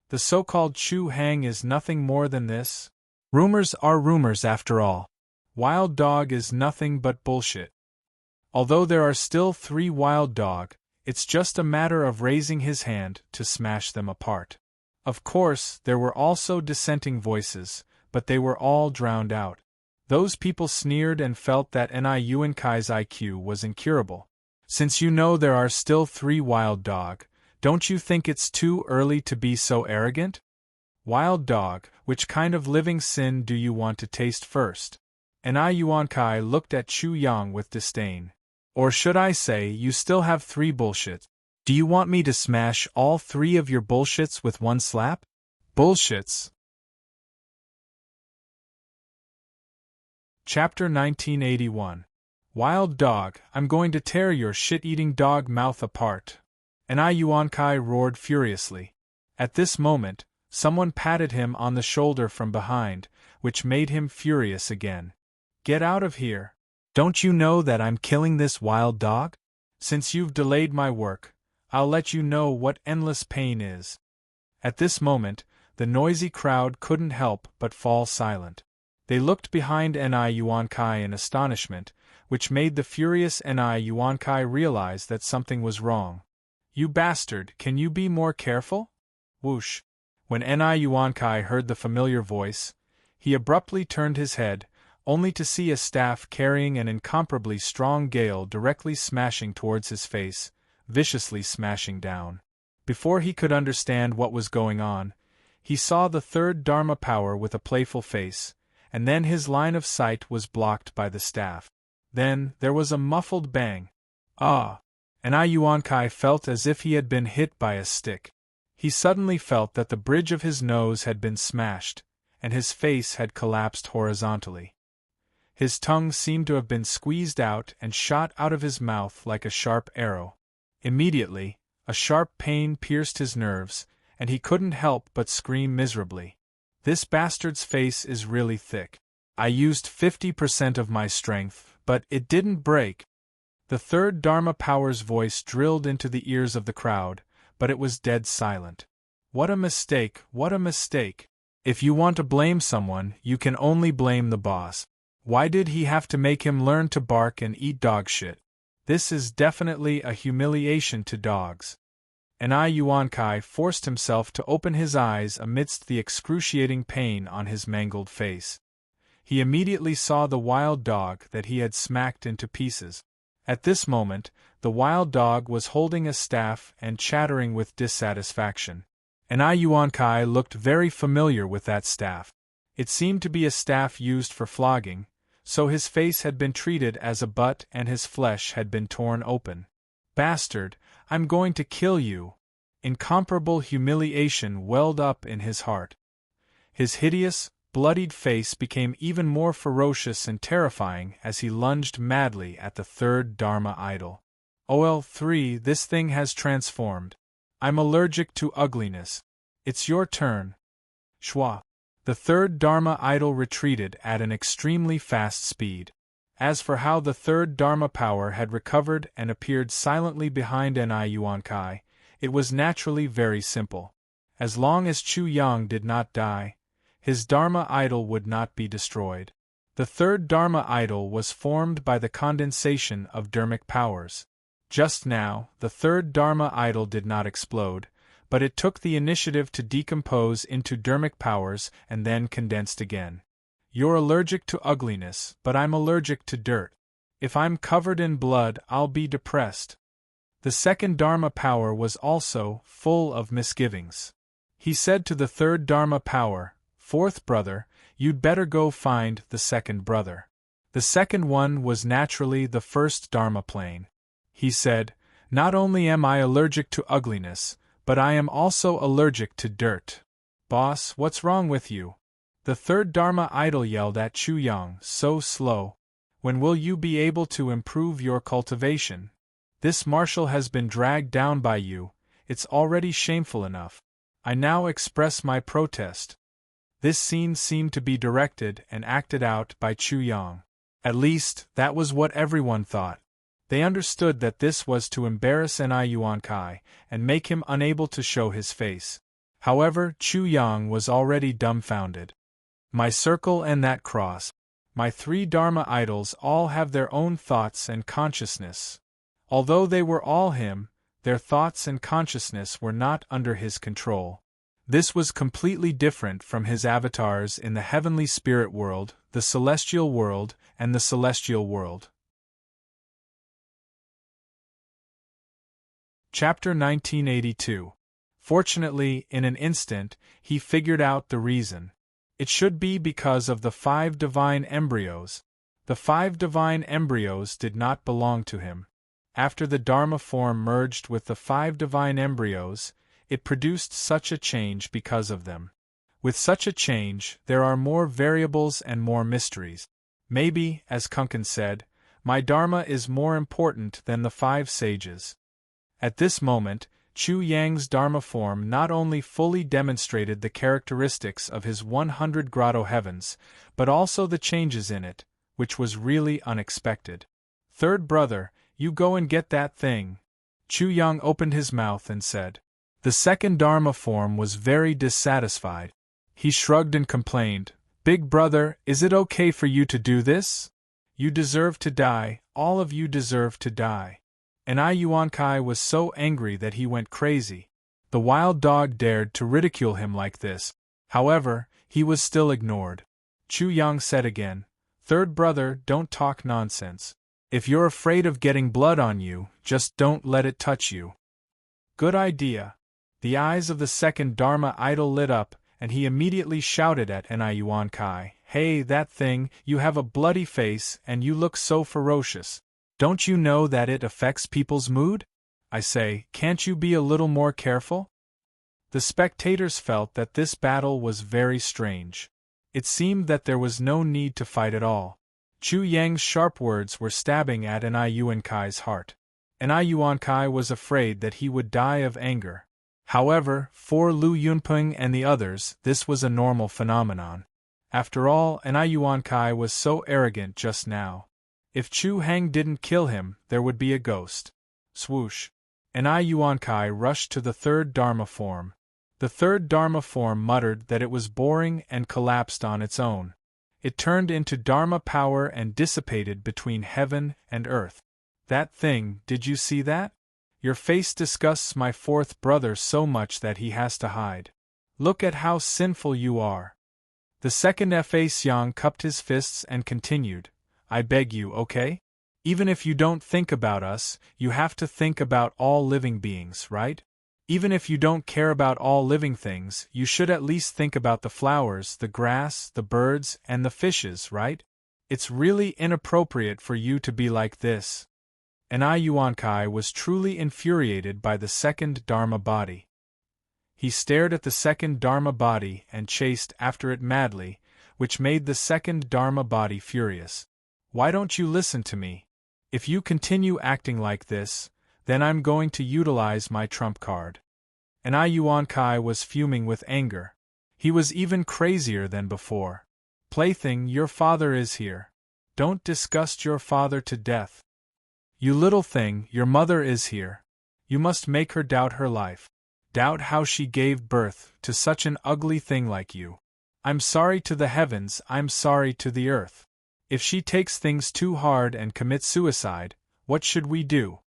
The so-called Chu Hang is nothing more than this? Rumors are rumors after all. Wild Dog is nothing but bullshit. Although there are still 3 Wild Dog, it's just a matter of raising his hand to smash them apart. Of course, there were also dissenting voices, but they were all drowned out. Those people sneered and felt that Yuankai's IQ was incurable. Since you know there are still 3 Wild Dog, don't you think it's too early to be so arrogant? Wild Dog, which kind of living sin do you want to taste first? Yuankai looked at Chu Yang with disdain. Or should I say, you still have 3 bullshits. Do you want me to smash all 3 of your bullshits with one slap? Bullshits. Chapter 1981. Wild Dog, I'm going to tear your shit-eating dog mouth apart. Yuankai roared furiously. At this moment, someone patted him on the shoulder from behind, which made him furious again. Get out of here. Don't you know that I'm killing this Wild Dog? Since you've delayed my work, I'll let you know what endless pain is. At this moment, the noisy crowd couldn't help but fall silent. They looked behind Yuankai in astonishment, which made the furious Yuankai realize that something was wrong. You bastard, can you be more careful? Whoosh. When Yuankai heard the familiar voice, he abruptly turned his head, only to see a staff carrying an incomparably strong gale directly smashing towards his face, viciously smashing down. Before he could understand what was going on, he saw the 3rd Dharma power with a playful face, and then his line of sight was blocked by the staff. Then, there was a muffled bang. Ah! Yuankai felt as if he had been hit by a stick. He suddenly felt that the bridge of his nose had been smashed, and his face had collapsed horizontally. His tongue seemed to have been squeezed out and shot out of his mouth like a sharp arrow. Immediately, a sharp pain pierced his nerves, and he couldn't help but scream miserably. This bastard's face is really thick. I used 50% of my strength, but it didn't break. The 3rd Dharma power's voice drilled into the ears of the crowd, but it was dead silent. What a mistake, what a mistake. If you want to blame someone, you can only blame the boss. Why did he have to make him learn to bark and eat dog shit? This is definitely a humiliation to dogs. Yuankai forced himself to open his eyes amidst the excruciating pain on his mangled face. He immediately saw the Wild Dog that he had smacked into pieces. At this moment, the Wild Dog was holding a staff and chattering with dissatisfaction. Yuankai looked very familiar with that staff. It seemed to be a staff used for flogging, so his face had been treated as a butt and his flesh had been torn open. Bastard, I'm going to kill you! Incomparable humiliation welled up in his heart. His hideous, bloodied face became even more ferocious and terrifying as he lunged madly at the 3rd Dharma idol. OL3, this thing has transformed. I'm allergic to ugliness. It's your turn. Shwa. The 3rd Dharma idol retreated at an extremely fast speed. As for how the 3rd Dharma power had recovered and appeared silently behind Yuankai, it was naturally very simple. As long as Chu Yang did not die, his Dharma idol would not be destroyed. The 3rd Dharma idol was formed by the condensation of dharmic powers. Just now, the 3rd Dharma idol did not explode, but it took the initiative to decompose into dharmic powers and then condensed again. You're allergic to ugliness, but I'm allergic to dirt. If I'm covered in blood, I'll be depressed. The 2nd Dharma power was also full of misgivings. He said to the 3rd Dharma power, 4th brother, you'd better go find the 2nd brother. The 2nd one was naturally the 1st Dharma plane. He said, not only am I allergic to ugliness, but I am also allergic to dirt. Boss, what's wrong with you? The 3rd Dharma idol yelled at Chu Yang, so slow. When will you be able to improve your cultivation? This marshal has been dragged down by you, it's already shameful enough. I now express my protest. This scene seemed to be directed and acted out by Chu Yang. At least, that was what everyone thought. They understood that this was to embarrass Ni Yuan Kai and make him unable to show his face. However, Chu Yang was already dumbfounded. My circle and that cross. My 3 Dharma idols all have their own thoughts and consciousness. Although they were all him, their thoughts and consciousness were not under his control. This was completely different from his avatars in the heavenly spirit world, the celestial world, and the celestial world. Chapter 1982. Fortunately, in an instant, he figured out the reason. It should be because of the 5 divine embryos. The 5 divine embryos did not belong to him. After the Dharma form merged with the 5 divine embryos, it produced such a change because of them. With such a change, there are more variables and more mysteries. Maybe, as Kunken said, my Dharma is more important than the 5 sages. At this moment, Chu Yang's Dharma form not only fully demonstrated the characteristics of his 100 grotto heavens, but also the changes in it, which was really unexpected. Third brother, you go and get that thing. Chu Yang opened his mouth and said. The second Dharma form was very dissatisfied. He shrugged and complained, Big brother, is it okay for you to do this? You deserve to die, all of you deserve to die. And Yuan Kai was so angry that he went crazy. The wild dog dared to ridicule him like this. However, he was still ignored. Chu Yang said again, Third brother, don't talk nonsense. If you're afraid of getting blood on you, just don't let it touch you. Good idea. The eyes of the second Dharma idol lit up, and he immediately shouted at Yuan Kai, Hey, that thing, you have a bloody face and you look so ferocious. Don't you know that it affects people's mood? I say, can't you be a little more careful? The spectators felt that this battle was very strange. It seemed that there was no need to fight at all. Chu Yang's sharp words were stabbing at Yuan Kai's heart. Yuan Kai was afraid that he would die of anger. However, for Lu Yunpeng and the others, this was a normal phenomenon. After all, Yuan Kai was so arrogant just now. If Chu Hang didn't kill him, there would be a ghost. Swoosh. Yuan Kai rushed to the third Dharma form. The third Dharma form muttered that it was boring and collapsed on its own. It turned into Dharma power and dissipated between heaven and earth. That thing, did you see that? Your face disgusts my fourth brother so much that he has to hide. Look at how sinful you are. The second Fa Xiang cupped his fists and continued. I beg you, okay? Even if you don't think about us, you have to think about all living beings, right? Even if you don't care about all living things, you should at least think about the flowers, the grass, the birds, and the fishes, right? It's really inappropriate for you to be like this. Yuan Kai was truly infuriated by the second Dharma body. He stared at the second Dharma body and chased after it madly, which made the second Dharma body furious. Why don't you listen to me? If you continue acting like this, then I'm going to utilize my trump card. Yuan Kai was fuming with anger. He was even crazier than before. Plaything, your father is here. Don't disgust your father to death. You little thing, your mother is here. You must make her doubt her life. Doubt how she gave birth to such an ugly thing like you. I'm sorry to the heavens, I'm sorry to the earth. If she takes things too hard and commits suicide, what should we do?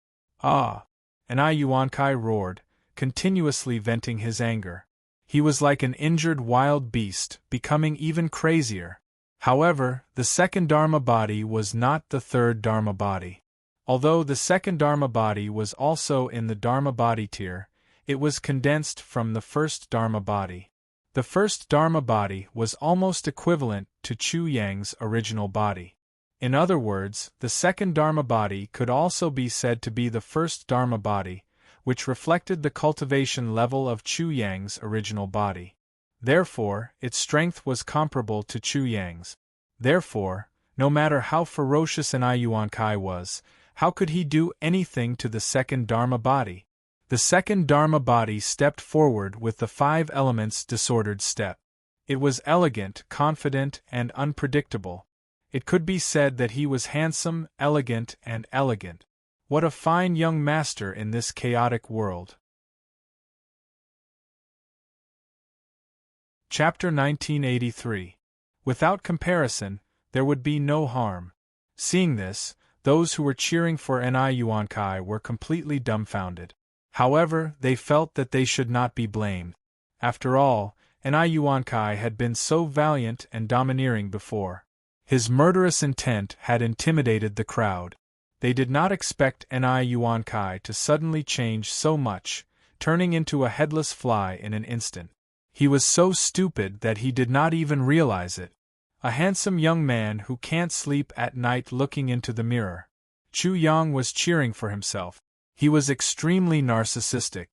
Ah! Yuan Kai roared, continuously venting his anger. He was like an injured wild beast, becoming even crazier. However, the second Dharma body was not the third Dharma body. Although the second Dharma body was also in the Dharma body tier, it was condensed from the first Dharma body. The first Dharma body was almost equivalent to Chu Yang's original body. In other words, the second Dharma body could also be said to be the first Dharma body, which reflected the cultivation level of Chu Yang's original body. Therefore, its strength was comparable to Chu Yang's. Therefore, no matter how ferocious Yuan Kai was, how could he do anything to the second Dharma body? The second Dharma body stepped forward with the 5 elements disordered step. It was elegant, confident, and unpredictable. It could be said that he was handsome, elegant, and elegant. What a fine young master in this chaotic world. Chapter 1983. Without comparison, there would be no harm. Seeing this, those who were cheering for Ni Yuankai were completely dumbfounded. However, they felt that they should not be blamed. After all, Ni Yuankai had been so valiant and domineering before. His murderous intent had intimidated the crowd. They did not expect Ni Yuankai to suddenly change so much, turning into a headless fly in an instant. He was so stupid that he did not even realize it. A handsome young man who can't sleep at night looking into the mirror. Chu Yang was cheering for himself. He was extremely narcissistic.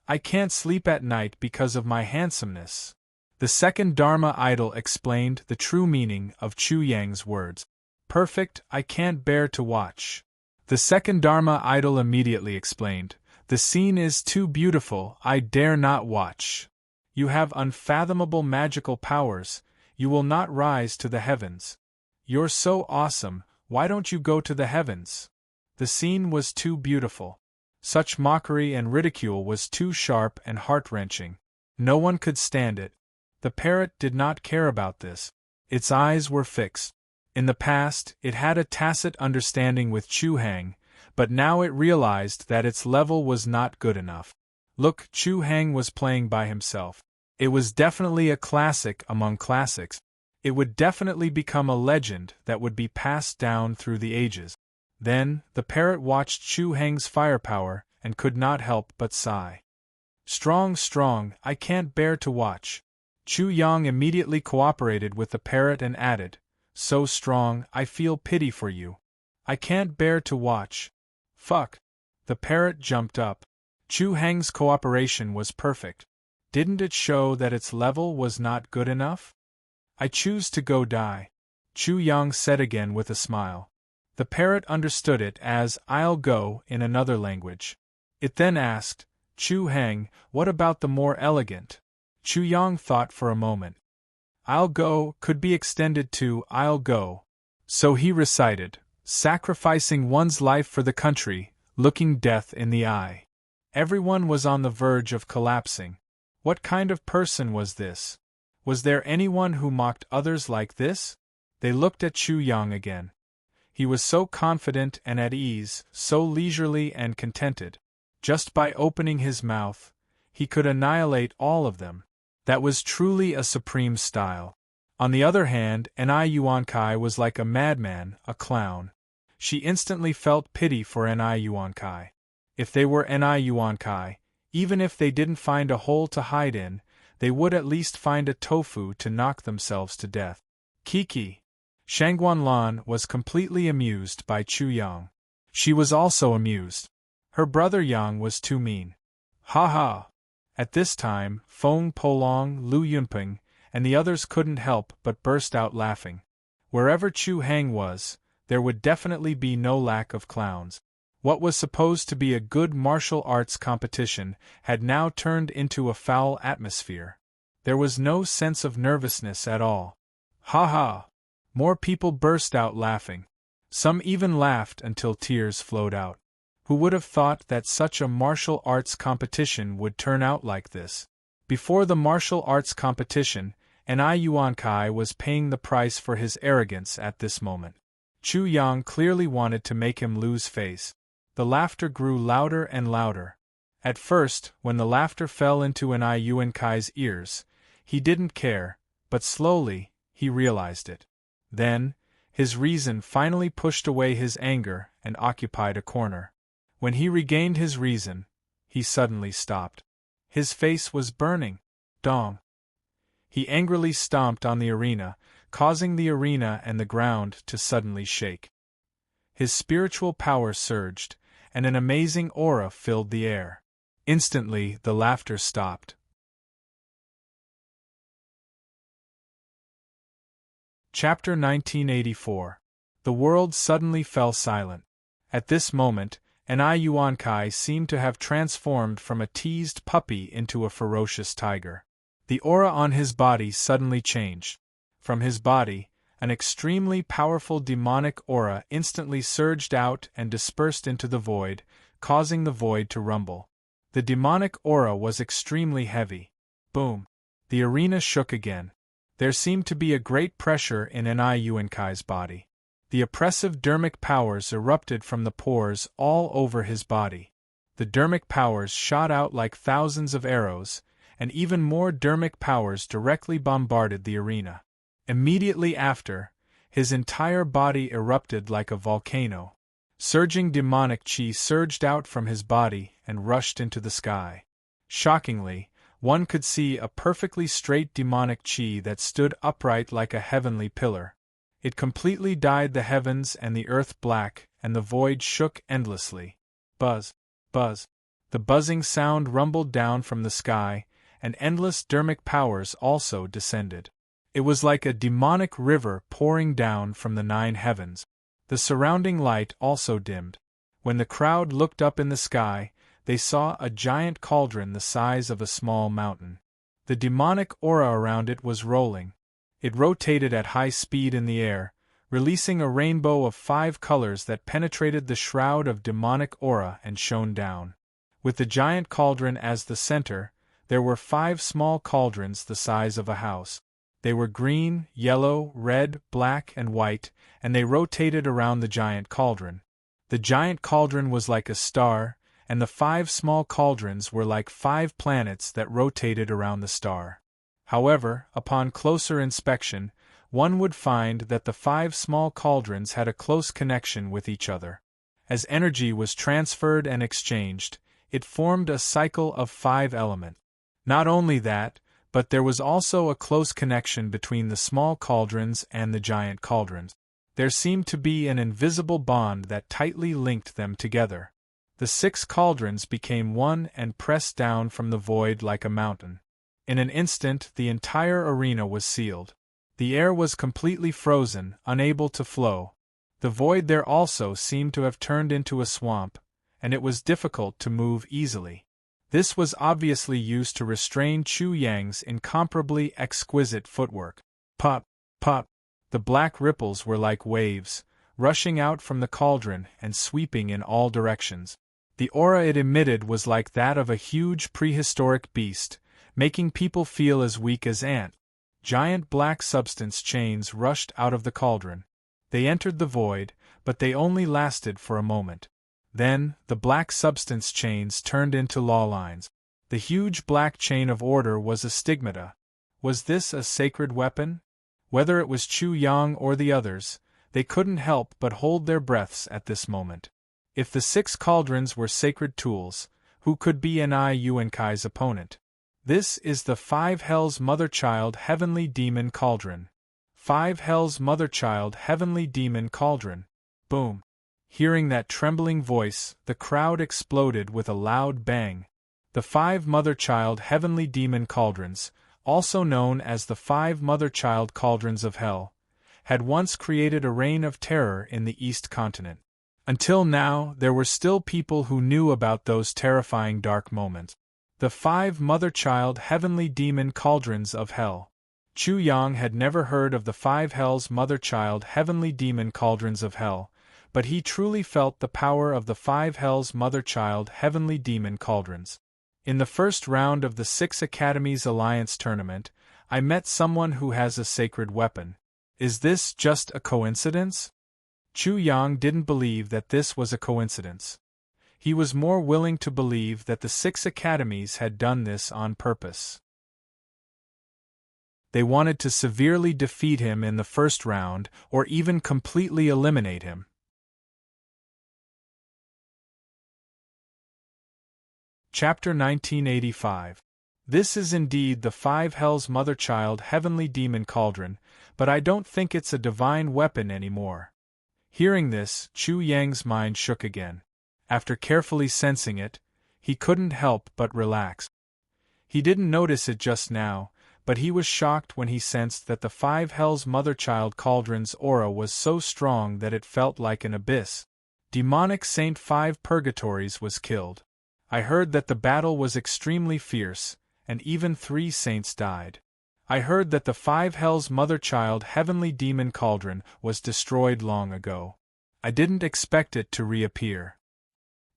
I can't sleep at night because of my handsomeness. The second Dharma idol explained the true meaning of Chu Yang's words. Perfect, I can't bear to watch. The second Dharma idol immediately explained, the scene is too beautiful, I dare not watch. You have unfathomable magical powers, you will not rise to the heavens. You're so awesome, why don't you go to the heavens? The scene was too beautiful. Such mockery and ridicule was too sharp and heart-wrenching. No one could stand it. The parrot did not care about this. Its eyes were fixed. In the past, it had a tacit understanding with Chu Hang, but now it realized that its level was not good enough. Look, Chu Hang was playing by himself. It was definitely a classic among classics. It would definitely become a legend that would be passed down through the ages. Then, the parrot watched Chu Hang's firepower and could not help but sigh. Strong, strong, I can't bear to watch. Chu Yang immediately cooperated with the parrot and added, so strong, I feel pity for you. I can't bear to watch. Fuck. The parrot jumped up. Chu Hang's cooperation was perfect. Didn't it show that its level was not good enough? I choose to go die. Chu Yang said again with a smile. The parrot understood it as, I'll go, in another language. It then asked, Chu Hang, what about the more elegant? Chu Yang thought for a moment. I'll go could be extended to I'll go. So he recited, sacrificing one's life for the country, looking death in the eye. Everyone was on the verge of collapsing. What kind of person was this? Was there anyone who mocked others like this? They looked at Chu Yang again. He was so confident and at ease, so leisurely and contented. Just by opening his mouth, he could annihilate all of them. That was truly a supreme style. On the other hand, Ni Yuankai was like a madman, a clown. She instantly felt pity for Ni Yuankai. If they were Ni Yuankai, even if they didn't find a hole to hide in, they would at least find a tofu to knock themselves to death. Kiki. Shangguan Lan was completely amused by Chu Yang. She was also amused. Her brother Yang was too mean. Ha ha! At this time, Feng Polong, Lu Yunping, and the others couldn't help but burst out laughing. Wherever Chu Hang was, there would definitely be no lack of clowns. What was supposed to be a good martial arts competition had now turned into a foul atmosphere. There was no sense of nervousness at all. Ha ha! More people burst out laughing. Some even laughed until tears flowed out. Who would have thought that such a martial arts competition would turn out like this? Before the martial arts competition, Ni Yuankai was paying the price for his arrogance at this moment. Chu Yang clearly wanted to make him lose face. The laughter grew louder and louder. At first, when the laughter fell into Ni Yuankai's ears, he didn't care, but slowly, he realized it. Then, his reason finally pushed away his anger and occupied a corner. When he regained his reason, he suddenly stopped. His face was burning. Dong. He angrily stomped on the arena, causing the arena and the ground to suddenly shake. His spiritual power surged, and an amazing aura filled the air. Instantly, the laughter stopped. Chapter 1984. The world suddenly fell silent. At this moment, Ni Yuankai seemed to have transformed from a teased puppy into a ferocious tiger. The aura on his body suddenly changed. From his body, an extremely powerful demonic aura instantly surged out and dispersed into the void, causing the void to rumble. The demonic aura was extremely heavy. Boom! The arena shook again. There seemed to be a great pressure in Yuankai's body. The oppressive dermic powers erupted from the pores all over his body. The dermic powers shot out like thousands of arrows, and even more dermic powers directly bombarded the arena. Immediately after, his entire body erupted like a volcano. Surging demonic chi surged out from his body and rushed into the sky. Shockingly, one could see a perfectly straight demonic chi that stood upright like a heavenly pillar. It completely dyed the heavens and the earth black, and the void shook endlessly. Buzz, buzz. The buzzing sound rumbled down from the sky, and endless dermic powers also descended. It was like a demonic river pouring down from the 9 heavens. The surrounding light also dimmed. When the crowd looked up in the sky, they saw a giant cauldron the size of a small mountain. The demonic aura around it was rolling. It rotated at high speed in the air, releasing a rainbow of 5 colors that penetrated the shroud of demonic aura and shone down. With the giant cauldron as the center, there were 5 small cauldrons the size of a house. They were green, yellow, red, black, and white, and they rotated around the giant cauldron. The giant cauldron was like a star, and the 5 small cauldrons were like 5 planets that rotated around the star. However, upon closer inspection, one would find that the 5 small cauldrons had a close connection with each other. As energy was transferred and exchanged, it formed a cycle of 5 elements. Not only that, but there was also a close connection between the small cauldrons and the giant cauldrons. There seemed to be an invisible bond that tightly linked them together. The 6 cauldrons became one and pressed down from the void like a mountain. In an instant, the entire arena was sealed. The air was completely frozen, unable to flow. The void there also seemed to have turned into a swamp, and it was difficult to move easily. This was obviously used to restrain Chu Yang's incomparably exquisite footwork. Pop, pop. The black ripples were like waves, rushing out from the cauldron and sweeping in all directions. The aura it emitted was like that of a huge prehistoric beast, making people feel as weak as ants. Giant black substance chains rushed out of the cauldron. They entered the void, but they only lasted for a moment. Then, the black substance chains turned into law lines. The huge black chain of order was a stigmata. Was this a sacred weapon? Whether it was Chu Yang or the others, they couldn't help but hold their breaths at this moment. If the 6 cauldrons were sacred tools, who could be Yuankai's opponent? This is the 5 Hells Mother-Child Heavenly Demon Cauldron. 5 Hells Mother-Child Heavenly Demon Cauldron. Boom. Hearing that trembling voice, the crowd exploded with a loud bang. The 5 Mother-Child Heavenly Demon Cauldrons, also known as the 5 Mother-Child Cauldrons of Hell, had once created a reign of terror in the East Continent. Until now, there were still people who knew about those terrifying dark moments. The 5 Mother-Child Heavenly Demon Cauldrons of Hell. Chu Yang had never heard of the 5 Hells Mother-Child Heavenly Demon Cauldrons of Hell, but he truly felt the power of the 5 Hells Mother-Child Heavenly Demon Cauldrons. In the first round of the 6 Academies Alliance tournament, I met someone who has a sacred weapon. Is this just a coincidence? Chu Yang didn't believe that this was a coincidence. He was more willing to believe that the 6 academies had done this on purpose. They wanted to severely defeat him in the first round, or even completely eliminate him. Chapter 1985. This is indeed the 5 Hells Mother-Child Heavenly Demon Cauldron, but I don't think it's a divine weapon anymore. Hearing this, Chu Yang's mind shook again. After carefully sensing it, he couldn't help but relax. He didn't notice it just now, but he was shocked when he sensed that the 5 Hells Mother-Child Cauldron's aura was so strong that it felt like an abyss. Demonic Saint 5 Purgatories was killed. I heard that the battle was extremely fierce, and even 3 saints died. I heard that the 5 hells mother-child heavenly demon cauldron was destroyed long ago. I didn't expect it to reappear.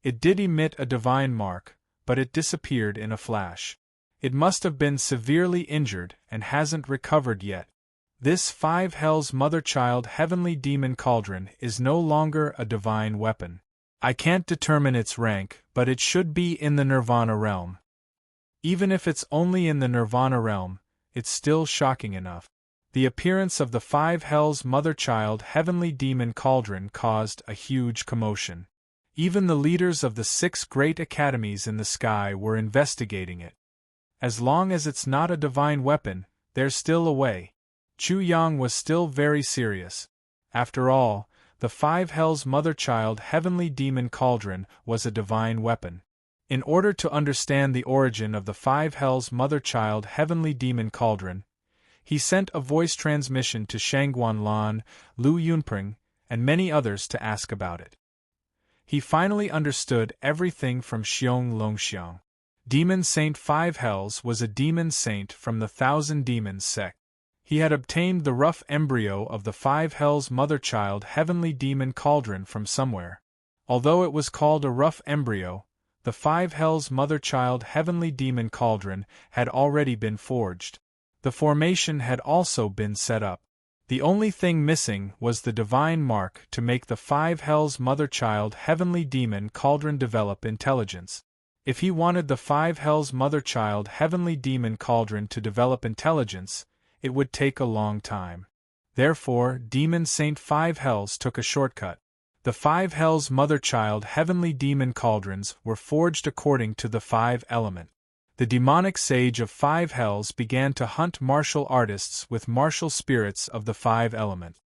It did emit a divine mark, but it disappeared in a flash. It must have been severely injured and hasn't recovered yet. This 5 hells mother-child heavenly demon cauldron is no longer a divine weapon. I can't determine its rank, but it should be in the Nirvana realm. Even if it's only in the Nirvana realm, it's still shocking enough. The appearance of the 5 hells mother-child heavenly demon cauldron caused a huge commotion. Even the leaders of the 6 great academies in the sky were investigating it. As long as it's not a divine weapon, there's still a way. Chu Yang was still very serious. After all, the 5 hells mother-child heavenly demon cauldron was a divine weapon. In order to understand the origin of the 5 hells mother-child heavenly demon cauldron, he sent a voice transmission to Shangguan Lan, Lu Yunpeng, and many others to ask about it. He finally understood everything from Xiong Longxiang. Demon Saint 5 Hells was a demon saint from the Thousand Demons sect. He had obtained the rough embryo of the 5 hells mother-child heavenly demon cauldron from somewhere. Although it was called a rough embryo, the 5 hells mother-child heavenly demon cauldron had already been forged. The formation had also been set up. The only thing missing was the divine mark to make the 5 hells mother-child heavenly demon cauldron develop intelligence. If he wanted the 5 hells mother-child heavenly demon cauldron to develop intelligence, it would take a long time. Therefore, Demon Saint 5 Hells took a shortcut. The 5 hells mother-child heavenly demon cauldrons were forged according to the 5 element. The demonic sage of 5 hells began to hunt martial artists with martial spirits of the 5 element.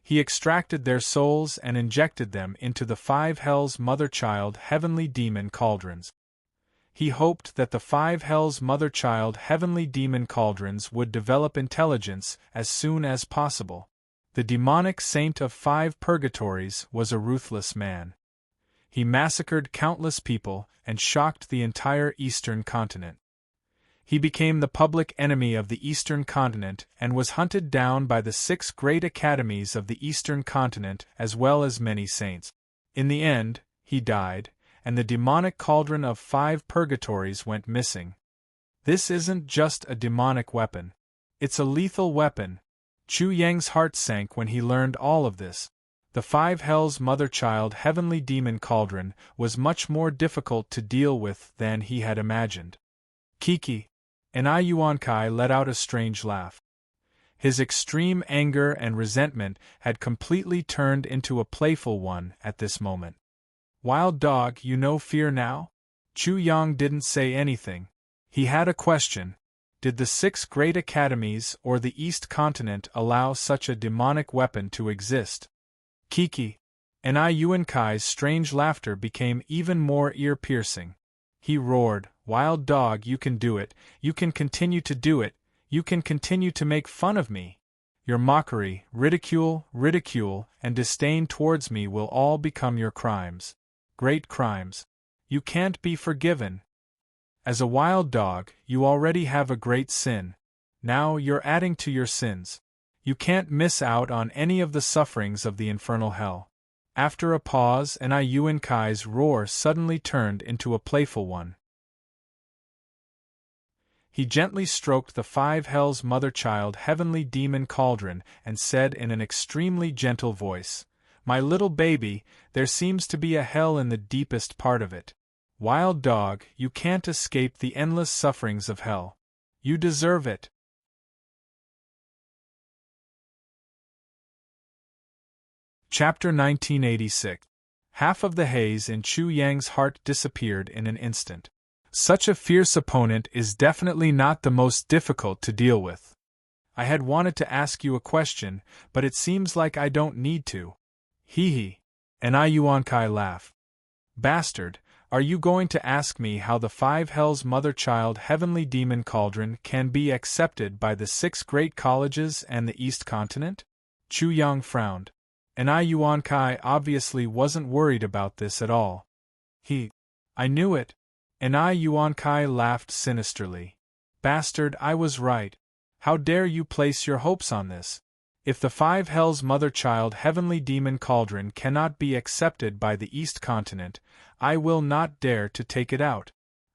He extracted their souls and injected them into the 5 hells mother-child heavenly demon cauldrons. He hoped that the 5 hells mother-child heavenly demon cauldrons would develop intelligence as soon as possible. The demonic saint of 5 purgatories was a ruthless man. He massacred countless people and shocked the entire Eastern continent. He became the public enemy of the Eastern continent and was hunted down by the 6 great academies of the Eastern continent as well as many saints. In the end, he died, and the demonic cauldron of 5 purgatories went missing. This isn't just a demonic weapon. It's a lethal weapon. Chu Yang's heart sank when he learned all of this. The 5 hells mother-child heavenly demon cauldron was much more difficult to deal with than he had imagined. Kiki, and I Yuan Kai let out a strange laugh. His extreme anger and resentment had completely turned into a playful one at this moment. Wild dog, you no fear now? Chu Yang didn't say anything. He had a question. Did the 6 great academies or the East continent allow such a demonic weapon to exist? Kiki, and I Yuan Kai's strange laughter became even more ear-piercing. He roared, "Wild dog, you can do it, you can continue to do it, you can continue to make fun of me. Your mockery, ridicule, and disdain towards me will all become your crimes. Great crimes. You can't be forgiven. As a wild dog, you already have a great sin. Now you're adding to your sins. You can't miss out on any of the sufferings of the infernal hell." After a pause, and I Yuan Kai's roar suddenly turned into a playful one. He gently stroked the 5 hells mother-child heavenly demon cauldron and said in an extremely gentle voice, "My little baby, there seems to be a hell in the deepest part of it. Wild dog, you can't escape the endless sufferings of hell. You deserve it." Chapter 1986. Half of the haze in Chu Yang's heart disappeared in an instant. Such a fierce opponent is definitely not the most difficult to deal with. I had wanted to ask you a question, but it seems like I don't need to. Hee. And I Yuan Kai laughed. Bastard, are you going to ask me how the 5 hells mother-child heavenly demon cauldron can be accepted by the 6 great colleges and the East continent? Chu Yang frowned. And I Yuan Kai obviously wasn't worried about this at all. I knew it. And I Yuan Kai laughed sinisterly. Bastard, I was right. How dare you place your hopes on this? If the five hells mother-child heavenly demon cauldron cannot be accepted by the East Continent, I will not dare to take it out.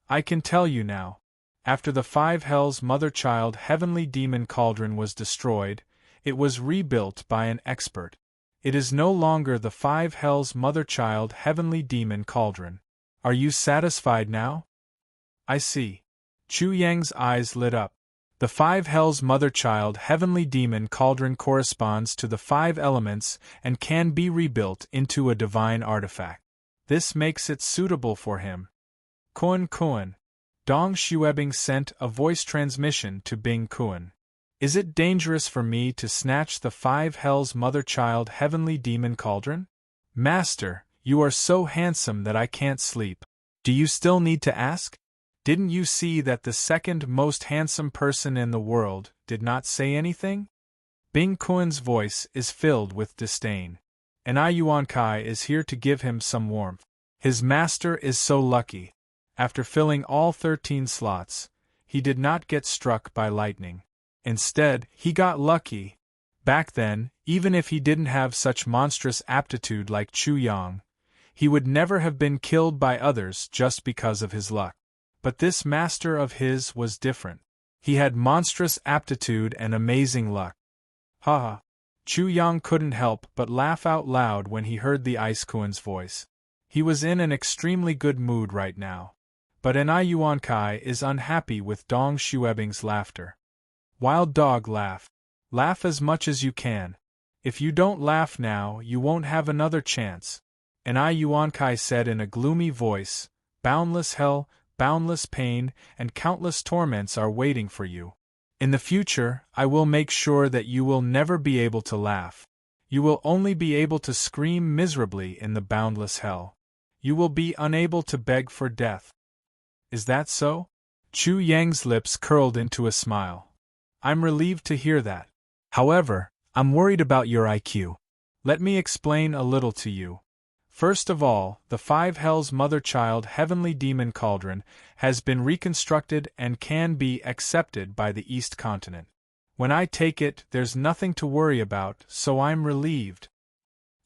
I can tell you now. After the five hells mother-child heavenly demon cauldron was destroyed, it was rebuilt by an expert. It is no longer the five hells mother-child heavenly demon cauldron. Are you satisfied now? I see. Chu Yang's eyes lit up. The five hells mother-child heavenly demon cauldron corresponds to the five elements and can be rebuilt into a divine artifact. This makes it suitable for him. Kuan Kuan. Dong Xuebing sent a voice transmission to Bing Kuan. Is it dangerous for me to snatch the five hells mother-child heavenly demon cauldron? Master, you are so handsome that I can't sleep. Do you still need to ask? Didn't you see that the second most handsome person in the world did not say anything? Bing Kuan's voice is filled with disdain. And I Yuan Kai is here to give him some warmth. His master is so lucky. After filling all 13 slots, he did not get struck by lightning. Instead, he got lucky. Back then, even if he didn't have such monstrous aptitude like Chu Yang, he would never have been killed by others just because of his luck. But this master of his was different. He had monstrous aptitude and amazing luck. Ha ha. Chu Yang couldn't help but laugh out loud when he heard the Ice Kuan's voice. He was in an extremely good mood right now. But Enai Yuan Kai is unhappy with Dong Xuebing's laughter. Wild dog, laugh. Laugh as much as you can. If you don't laugh now, you won't have another chance. Enai Yuan Kai said in a gloomy voice, boundless hell, boundless pain, and countless torments are waiting for you. In the future, I will make sure that you will never be able to laugh. You will only be able to scream miserably in the boundless hell. You will be unable to beg for death. Is that so? Chu Yang's lips curled into a smile. I'm relieved to hear that. However, I'm worried about your IQ. Let me explain a little to you. First of all, the five hells mother-child heavenly demon cauldron has been reconstructed and can be accepted by the East Continent. When I take it, there's nothing to worry about, so I'm relieved.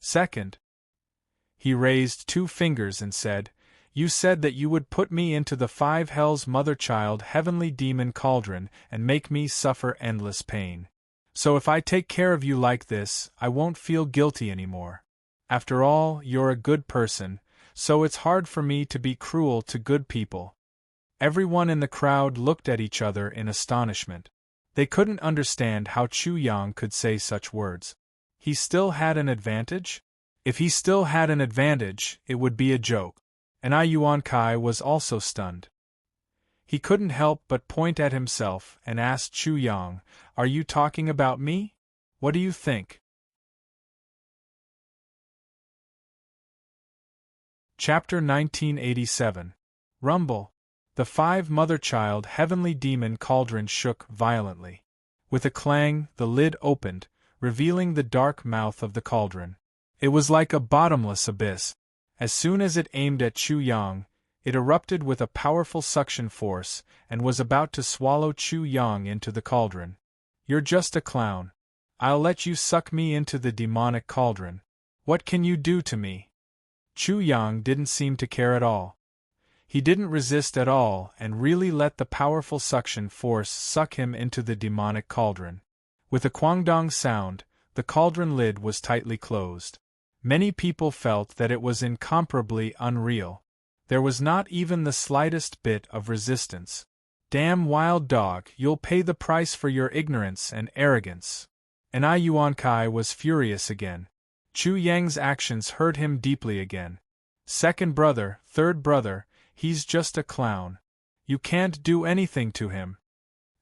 Second, he raised 2 fingers and said, you said that you would put me into the five hells mother-child heavenly demon cauldron and make me suffer endless pain. So if I take care of you like this, I won't feel guilty anymore. After all, you're a good person, so it's hard for me to be cruel to good people. Everyone in the crowd looked at each other in astonishment. They couldn't understand how Chu Yang could say such words. He still had an advantage? If he still had an advantage, it would be a joke. And Ai Yuan Kai was also stunned. He couldn't help but point at himself and asked Chu Yang, are you talking about me? What do you think? Chapter 1987. Rumble. The five mother-child heavenly demon cauldron shook violently. With a clang, the lid opened, revealing the dark mouth of the cauldron. It was like a bottomless abyss. As soon as it aimed at Chu Yang, it erupted with a powerful suction force and was about to swallow Chu Yang into the cauldron. You're just a clown. I'll let you suck me into the demonic cauldron. What can you do to me? Chu Yang didn't seem to care at all. He didn't resist at all and really let the powerful suction force suck him into the demonic cauldron. With a quangdong sound, the cauldron lid was tightly closed. Many people felt that it was incomparably unreal. There was not even the slightest bit of resistance. Damn wild dog, you'll pay the price for your ignorance and arrogance. And Ai Yuan Kai was furious again. Chu Yang's actions hurt him deeply again. Second brother, third brother, he's just a clown. You can't do anything to him.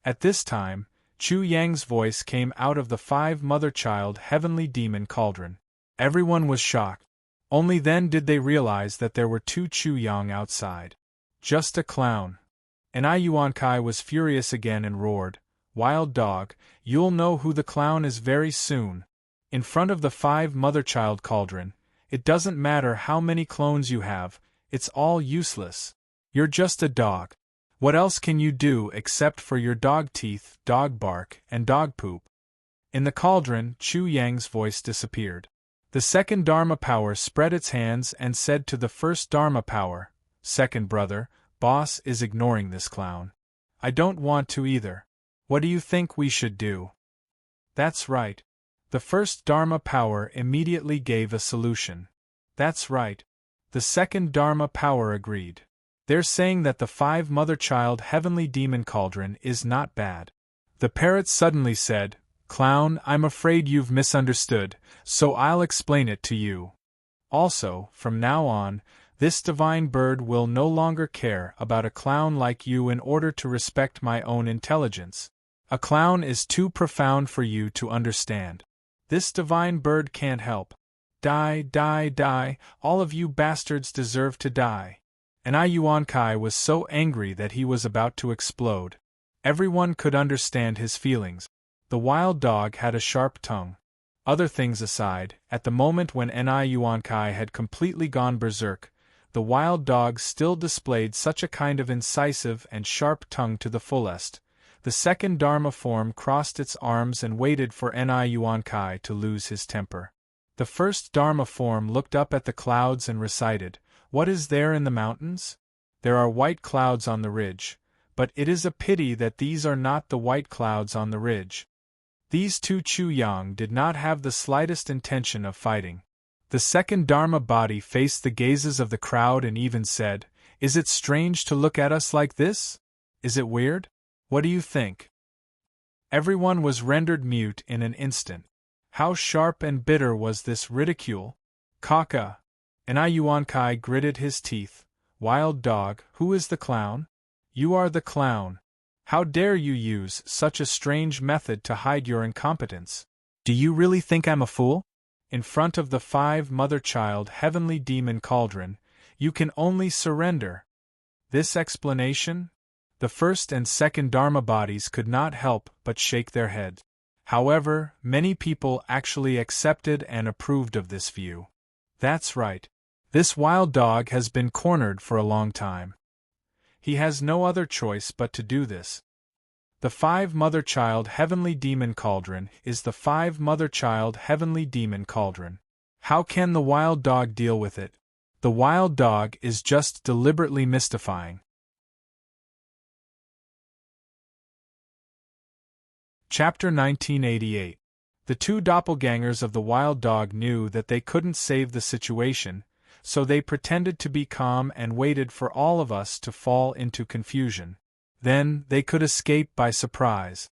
At this time, Chu Yang's voice came out of the five mother-child heavenly demon cauldron. Everyone was shocked. Only then did they realize that there were 2 Chu Yang outside. Just a clown. And Ai Yuan Kai was furious again and roared, wild dog, you'll know who the clown is very soon. In front of the five mother-child cauldron, it doesn't matter how many clones you have, it's all useless. You're just a dog. What else can you do except for your dog teeth, dog bark, and dog poop? In the cauldron, Chu Yang's voice disappeared. The second Dharma power spread its hands and said to the first Dharma power, "Second brother, boss is ignoring this clown. I don't want to either. What do you think we should do?" "That's right." The first Dharma power immediately gave a solution. "That's right." The second Dharma power agreed. "They're saying that the 5 mother-child heavenly demon cauldron is not bad." The parrot suddenly said, "Clown, I'm afraid you've misunderstood, so I'll explain it to you. Also, from now on, this divine bird will no longer care about a clown like you in order to respect my own intelligence. A clown is too profound for you to understand. This divine bird can't help. Die, die, die, all of you bastards deserve to die." And Yuan Kai was so angry that he was about to explode. Everyone could understand his feelings. The wild dog had a sharp tongue. Other things aside, at the moment when Yuan Kai had completely gone berserk, the wild dog still displayed such a kind of incisive and sharp tongue to the fullest. The second Dharma form crossed its arms and waited for Yuan Kai to lose his temper. The first Dharma form looked up at the clouds and recited, "What is there in the mountains? There are white clouds on the ridge, but it is a pity that these are not the white clouds on the ridge." These two Chu Yang did not have the slightest intention of fighting. The second Dharma body faced the gazes of the crowd and even said, "Is it strange to look at us like this? Is it weird? What do you think?" Everyone was rendered mute in an instant. How sharp and bitter was this ridicule? "Kaka!" And Yuan Kai gritted his teeth. "Wild dog, who is the clown? You are the clown. How dare you use such a strange method to hide your incompetence? Do you really think I'm a fool? In front of the 5 mother-child heavenly demon cauldron, you can only surrender." This explanation? The first and second Dharma bodies could not help but shake their heads. However, many people actually accepted and approved of this view. That's right. This wild dog has been cornered for a long time. He has no other choice but to do this. The 5 mother-child heavenly demon cauldron is the 5 mother-child heavenly demon cauldron. How can the wild dog deal with it? The wild dog is just deliberately mystifying. Chapter 1988. The 2 doppelgangers of the wild dog knew that they couldn't save the situation, so they pretended to be calm and waited for all of us to fall into confusion. Then they could escape by surprise.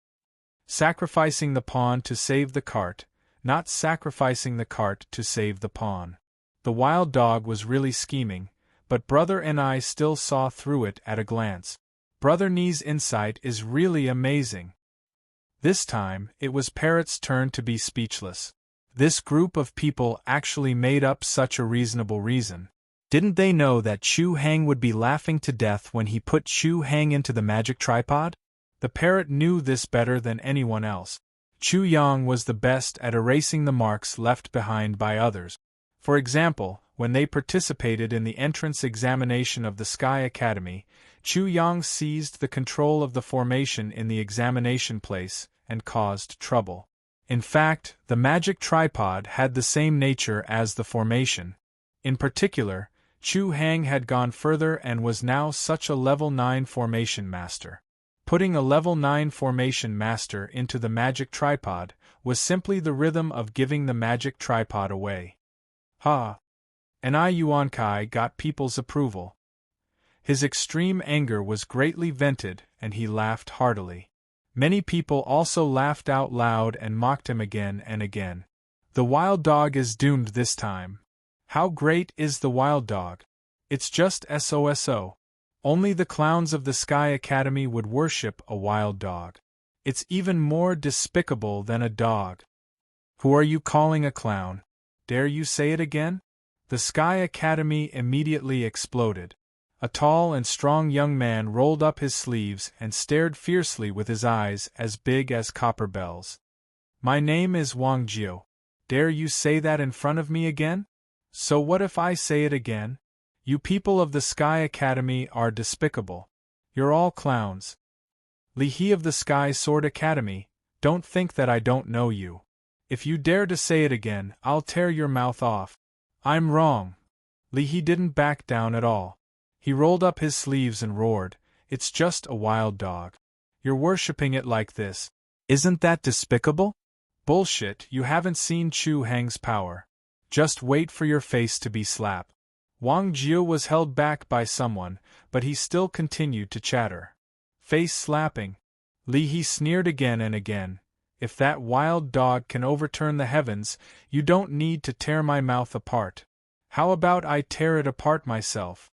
Sacrificing the pawn to save the cart, not sacrificing the cart to save the pawn. The wild dog was really scheming, but Brother and I still saw through it at a glance. Brother Ni's insight is really amazing. This time, it was Parrot's turn to be speechless. This group of people actually made up such a reasonable reason. Didn't they know that Chu Hang would be laughing to death when he put Chu Hang into the magic tripod? The parrot knew this better than anyone else. Chu Yang was the best at erasing the marks left behind by others. For example, when they participated in the entrance examination of the Sky Academy, Chu Yang seized the control of the formation in the examination place and caused trouble. In fact, the magic tripod had the same nature as the formation. In particular, Chu Hang had gone further and was now such a level 9 formation master. Putting a level 9 formation master into the magic tripod was simply the rhythm of giving the magic tripod away. Ha! And Yuan Kai got people's approval. His extreme anger was greatly vented, and he laughed heartily. Many people also laughed out loud and mocked him again and again. The wild dog is doomed this time. How great is the wild dog? It's just SOSO. Only the clowns of the Sky Academy would worship a wild dog. It's even more despicable than a dog. Who are you calling a clown? Dare you say it again? The Sky Academy immediately exploded. A tall and strong young man rolled up his sleeves and stared fiercely with his eyes as big as copper bells. My name is Wang Jiu. Dare you say that in front of me again? So what if I say it again? You people of the Sky Academy are despicable. You're all clowns. Li He of the Sky Sword Academy, don't think that I don't know you. If you dare to say it again, I'll tear your mouth off. I'm wrong. Li He didn't back down at all. He rolled up his sleeves and roared, "It's just a wild dog. You're worshipping it like this. Isn't that despicable? Bullshit, you haven't seen Chu Hang's power. Just wait for your face to be slapped." Wang Jiu was held back by someone, but he still continued to chatter. Face slapping. Li He sneered again and again. If that wild dog can overturn the heavens, you don't need to tear my mouth apart. How about I tear it apart myself?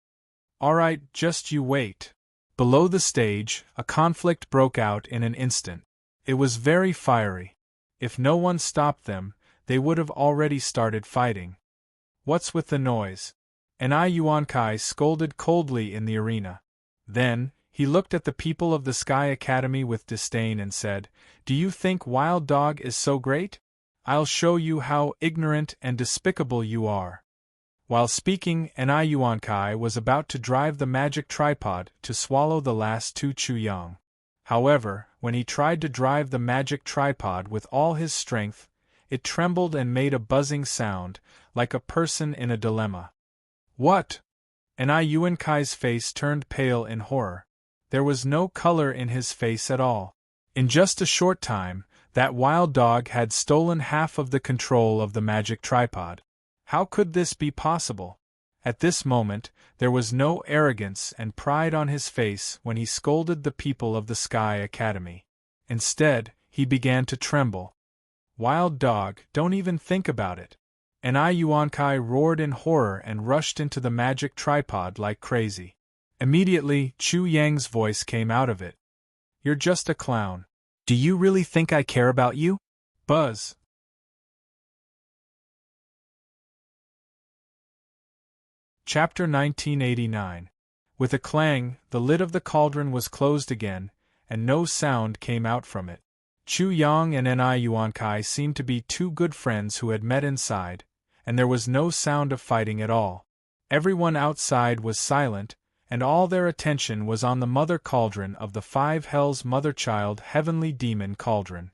Alright, just you wait. Below the stage, a conflict broke out in an instant. It was very fiery. If no one stopped them, they would have already started fighting. What's with the noise? An Ai Yuankai scolded coldly in the arena. Then, he looked at the people of the Sky Academy with disdain and said, "Do you think Wild Dog is so great? I'll show you how ignorant and despicable you are." While speaking, an Ai Yuankai was about to drive the magic tripod to swallow the last two Chuyang. However, when he tried to drive the magic tripod with all his strength, it trembled and made a buzzing sound, like a person in a dilemma. What? An Ai Yuankai's face turned pale in horror. There was no color in his face at all. In just a short time, that wild dog had stolen half of the control of the magic tripod. How could this be possible? At this moment, there was no arrogance and pride on his face when he scolded the people of the Sky Academy. Instead, he began to tremble. "Wild dog, don't even think about it." An Ai Yuankai roared in horror and rushed into the magic tripod like crazy. Immediately, Chu Yang's voice came out of it. "You're just a clown. Do you really think I care about you? Buzz." Chapter 1989. With a clang, the lid of the cauldron was closed again, and no sound came out from it. Chu Yang and an Ai Yuankai seemed to be two good friends who had met inside, and there was no sound of fighting at all. Everyone outside was silent, and all their attention was on the mother cauldron of the five hells mother-child heavenly demon cauldron.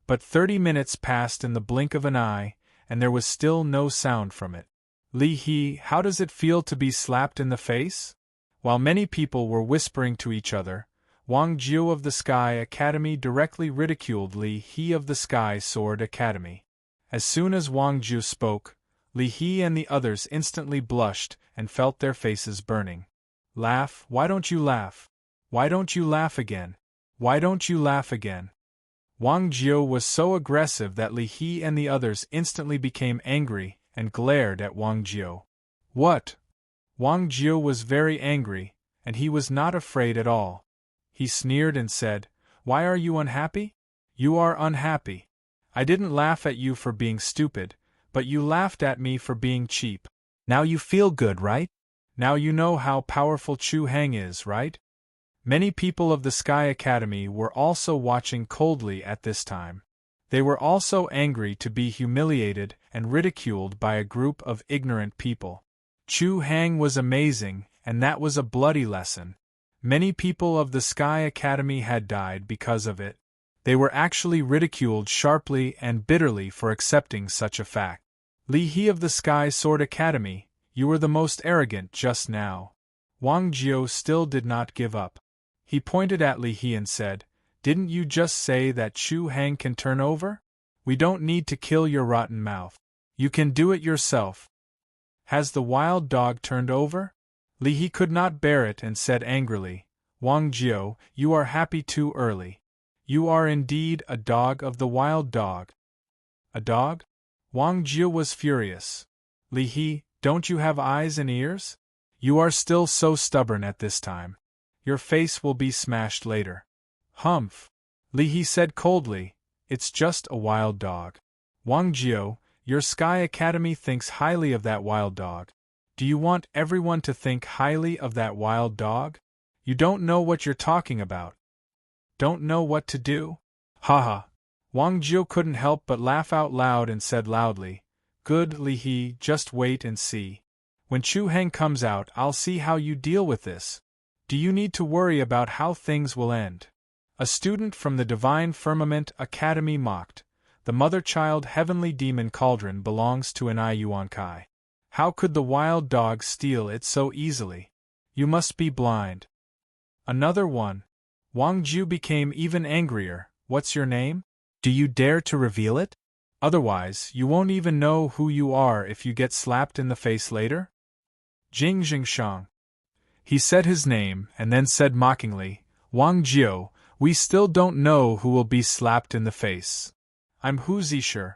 But 30 minutes passed in the blink of an eye, and there was still no sound from it. "Li He, how does it feel to be slapped in the face?" While many people were whispering to each other, Wang Jiu of the Sky Academy directly ridiculed Li He of the Sky Sword Academy. As soon as Wang Jiu spoke, Li He and the others instantly blushed and felt their faces burning. "Laugh, why don't you laugh? Why don't you laugh again? Why don't you laugh again?" Wang Jiu was so aggressive that Li He and the others instantly became angry and glared at Wang Jiu. "What?" Wang Jiu was very angry, and he was not afraid at all. He sneered and said, "Why are you unhappy? You are unhappy. I didn't laugh at you for being stupid, but you laughed at me for being cheap. Now you feel good, right? Now you know how powerful Chu Hang is, right?" Many people of the Sky Academy were also watching coldly at this time. They were also angry to be humiliated and ridiculed by a group of ignorant people. Chu Hang was amazing, and that was a bloody lesson. Many people of the Sky Academy had died because of it. They were actually ridiculed sharply and bitterly for accepting such a fact. "Li He of the Sky Sword Academy, you were the most arrogant just now." Wang Jiu still did not give up. He pointed at Li He and said, "Didn't you just say that Chu Hang can turn over? We don't need to kill your rotten mouth. You can do it yourself. Has the wild dog turned over?" Li He could not bear it and said angrily, "Wang Jiu, you are happy too early. You are indeed a dog of the wild dog." "A dog?" Wang Jiu was furious. "Li He, don't you have eyes and ears? You are still so stubborn at this time. Your face will be smashed later." "Humph," Li He said coldly, "it's just a wild dog. Wang Jiu, your Sky Academy thinks highly of that wild dog. Do you want everyone to think highly of that wild dog? You don't know what you're talking about. Don't know what to do? Haha." Wang Jiu couldn't help but laugh out loud and said loudly, "Good, Li He, just wait and see. When Chu Hang comes out, I'll see how you deal with this." Do you need to worry about how things will end? A student from the Divine Firmament Academy mocked. The mother-child heavenly demon cauldron belongs to an Yuankai. How could the wild dog steal it so easily? You must be blind. Another one. Wang Jiu became even angrier. What's your name? Do you dare to reveal it? Otherwise, you won't even know who you are if you get slapped in the face later? Jing Jingshang. He said his name and then said mockingly, Wang Jiu, we still don't know who will be slapped in the face. I'm Hu Zisher.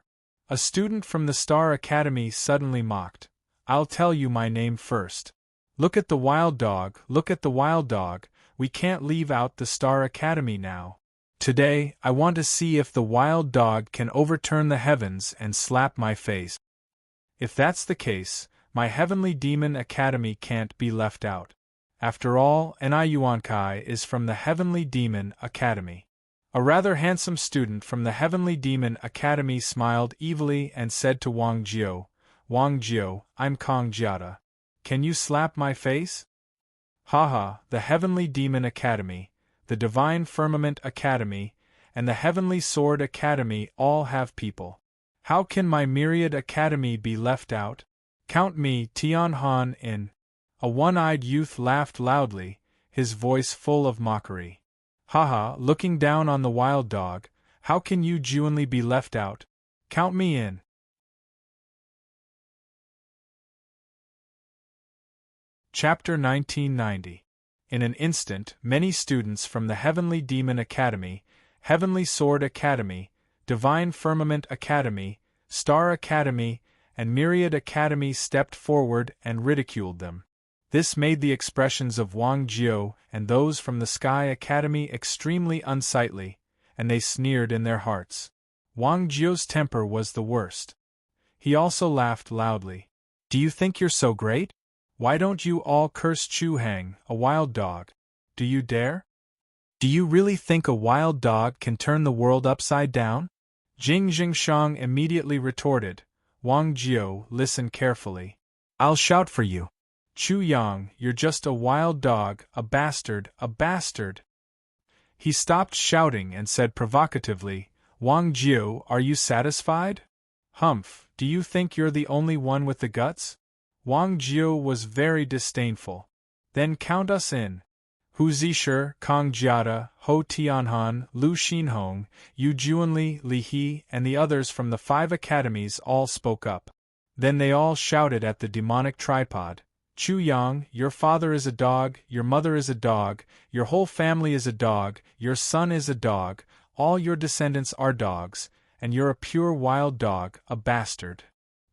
A student from the Star Academy suddenly mocked. I'll tell you my name first. Look at the wild dog, look at the wild dog, we can't leave out the Star Academy now. Today, I want to see if the wild dog can overturn the heavens and slap my face. If that's the case, my Heavenly Demon Academy can't be left out. After all, Ni Yuankai is from the Heavenly Demon Academy. A rather handsome student from the Heavenly Demon Academy smiled evilly and said to Wang Jiu, Wang Jiu, I'm Kong Jiata. Can you slap my face? Haha, the Heavenly Demon Academy, the Divine Firmament Academy, and the Heavenly Sword Academy all have people. How can my Myriad Academy be left out? Count me Tianhan in. A one-eyed youth laughed loudly, his voice full of mockery. Haha, looking down on the wild dog, how can you genuinely be left out? Count me in. Chapter 1990. In an instant, many students from the Heavenly Demon Academy, Heavenly Sword Academy, Divine Firmament Academy, Star Academy, and Myriad Academy stepped forward and ridiculed them. This made the expressions of Wang Jiu and those from the Sky Academy extremely unsightly, and they sneered in their hearts. Wang Jiu's temper was the worst. He also laughed loudly. Do you think you're so great? Why don't you all curse Chu Hang, a wild dog? Do you dare? Do you really think a wild dog can turn the world upside down? Jing Jingshang immediately retorted. Wang Jiu, listen carefully. I'll shout for you. Chu Yang, you're just a wild dog, a bastard, a bastard. He stopped shouting and said provocatively, Wang Jiu, are you satisfied? Humph, do you think you're the only one with the guts? Wang Jiu was very disdainful. Then count us in. Hu Zisher, Kong Jiata, Ho Tianhan, Lu Xinhong, Yu Juanli, Li He, and the others from the 5 academies all spoke up. Then they all shouted at the demonic tripod. Chu Yang, your father is a dog, your mother is a dog, your whole family is a dog, your son is a dog, all your descendants are dogs, and you're a pure wild dog, a bastard.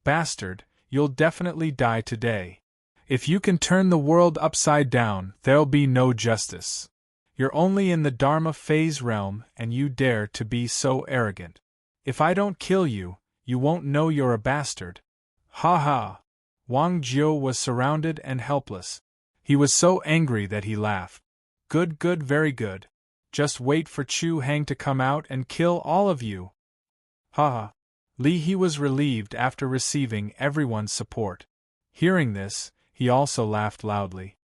Bastard, you'll definitely die today. If you can turn the world upside down, there'll be no justice. You're only in the Dharma phase realm, and you dare to be so arrogant. If I don't kill you, you won't know you're a bastard. Ha ha! Wang Jiu was surrounded and helpless. He was so angry that he laughed. Good, good, very good. Just wait for Chu Hang to come out and kill all of you. Ha ha! Li He was relieved after receiving everyone's support. Hearing this, he also laughed loudly.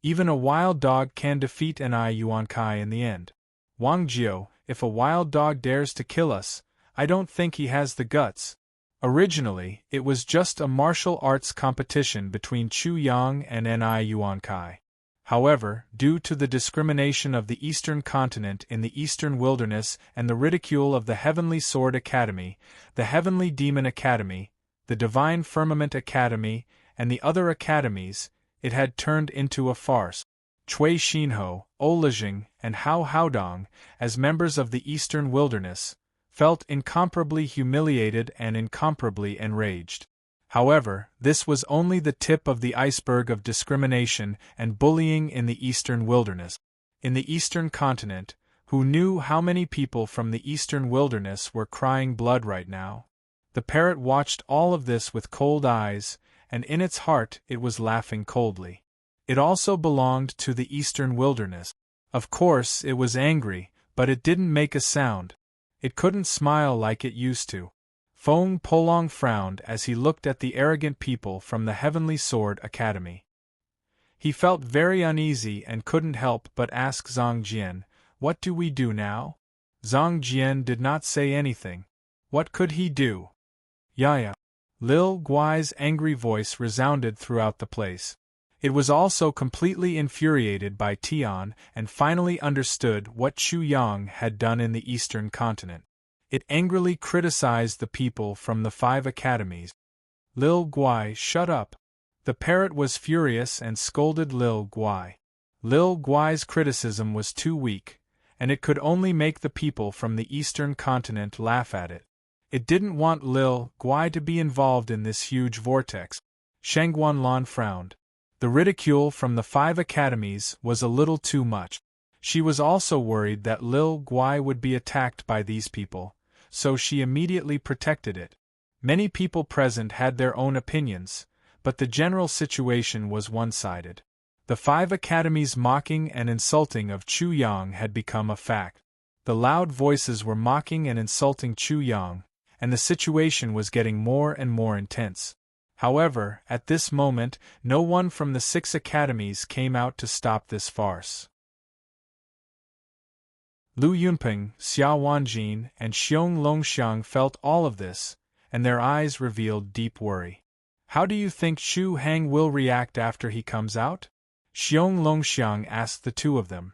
Even a wild dog can defeat an Yuankai in the end. Wang Jiu, if a wild dog dares to kill us, I don't think he has the guts. Originally, it was just a martial arts competition between Chu Yang and Ni Yuankai. However, due to the discrimination of the Eastern continent in the Eastern Wilderness and the ridicule of the Heavenly Sword Academy, the Heavenly Demon Academy, the Divine Firmament Academy, and the other academies, it had turned into a farce. Cui Xinho, Olajing, and Hao Haodong, as members of the Eastern Wilderness, felt incomparably humiliated and incomparably enraged. However, this was only the tip of the iceberg of discrimination and bullying in the Eastern Wilderness. In the Eastern continent, who knew how many people from the Eastern Wilderness were crying blood right now? The parrot watched all of this with cold eyes, and in its heart it was laughing coldly. It also belonged to the Eastern Wilderness. Of course, it was angry, but it didn't make a sound. It couldn't smile like it used to. Feng Polong frowned as he looked at the arrogant people from the Heavenly Sword Academy. He felt very uneasy and couldn't help but ask Zhang Jian, "What do we do now?" Zhang Jian did not say anything. What could he do? "Yaya." Lil Guai's angry voice resounded throughout the place. It was also completely infuriated by Tian and finally understood what Chu Yang had done in the eastern continent. It angrily criticized the people from the 5 academies. "Lil Guai, shut up." The parrot was furious and scolded Lil Guai. Lil Guai's criticism was too weak, and it could only make the people from the eastern continent laugh at it. It didn't want Lil Guai to be involved in this huge vortex. Shang Guanlan frowned. The ridicule from the 5 academies was a little too much. She was also worried that Lil Guai would be attacked by these people, so she immediately protected it. Many people present had their own opinions, but the general situation was one-sided. The 5 academies' mocking and insulting of Chu Yang had become a fact. The loud voices were mocking and insulting Chu Yang, and the situation was getting more and more intense. However, at this moment, no one from the 6 academies came out to stop this farce. Lu Yunping, Xia Wanjin, and Xiong Longxiang felt all of this, and their eyes revealed deep worry. "How do you think Xu Hang will react after he comes out?" Xiong Longxiang asked the 2 of them.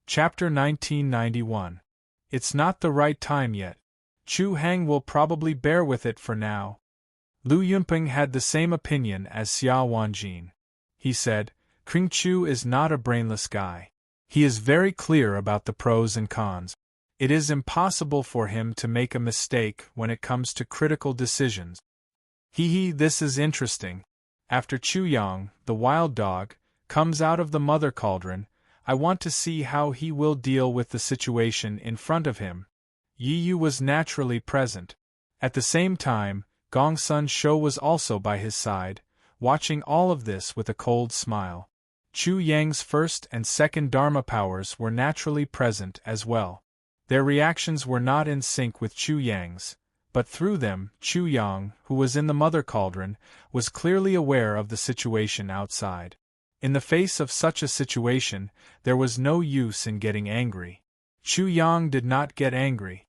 Chapter 1991. It's not the right time yet. Chu Hang will probably bear with it for now. Lu Yunping had the same opinion as Xia Wanjin. He said, "Kring Chu is not a brainless guy. He is very clear about the pros and cons. It is impossible for him to make a mistake when it comes to critical decisions." This is interesting. After Chu Yang, the wild dog, comes out of the mother cauldron, I want to see how he will deal with the situation in front of him. Yi Yu was naturally present. At the same time, Gong Sun Shou was also by his side, watching all of this with a cold smile. Chu Yang's first and second Dharma powers were naturally present as well. Their reactions were not in sync with Chu Yang's, but through them, Chu Yang, who was in the mother cauldron, was clearly aware of the situation outside. In the face of such a situation, there was no use in getting angry. Chu Yang did not get angry.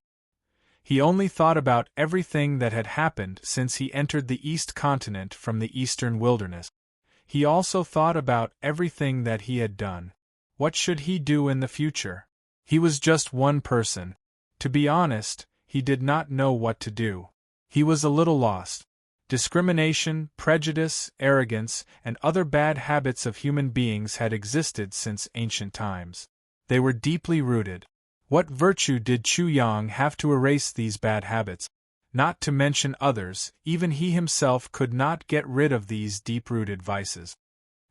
He only thought about everything that had happened since he entered the East Continent from the Eastern Wilderness. He also thought about everything that he had done. What should he do in the future? He was just one person. To be honest, he did not know what to do. He was a little lost. Discrimination, prejudice, arrogance, and other bad habits of human beings had existed since ancient times. They were deeply rooted. What virtue did Chu Yang have to erase these bad habits? Not to mention others, even he himself could not get rid of these deep-rooted vices.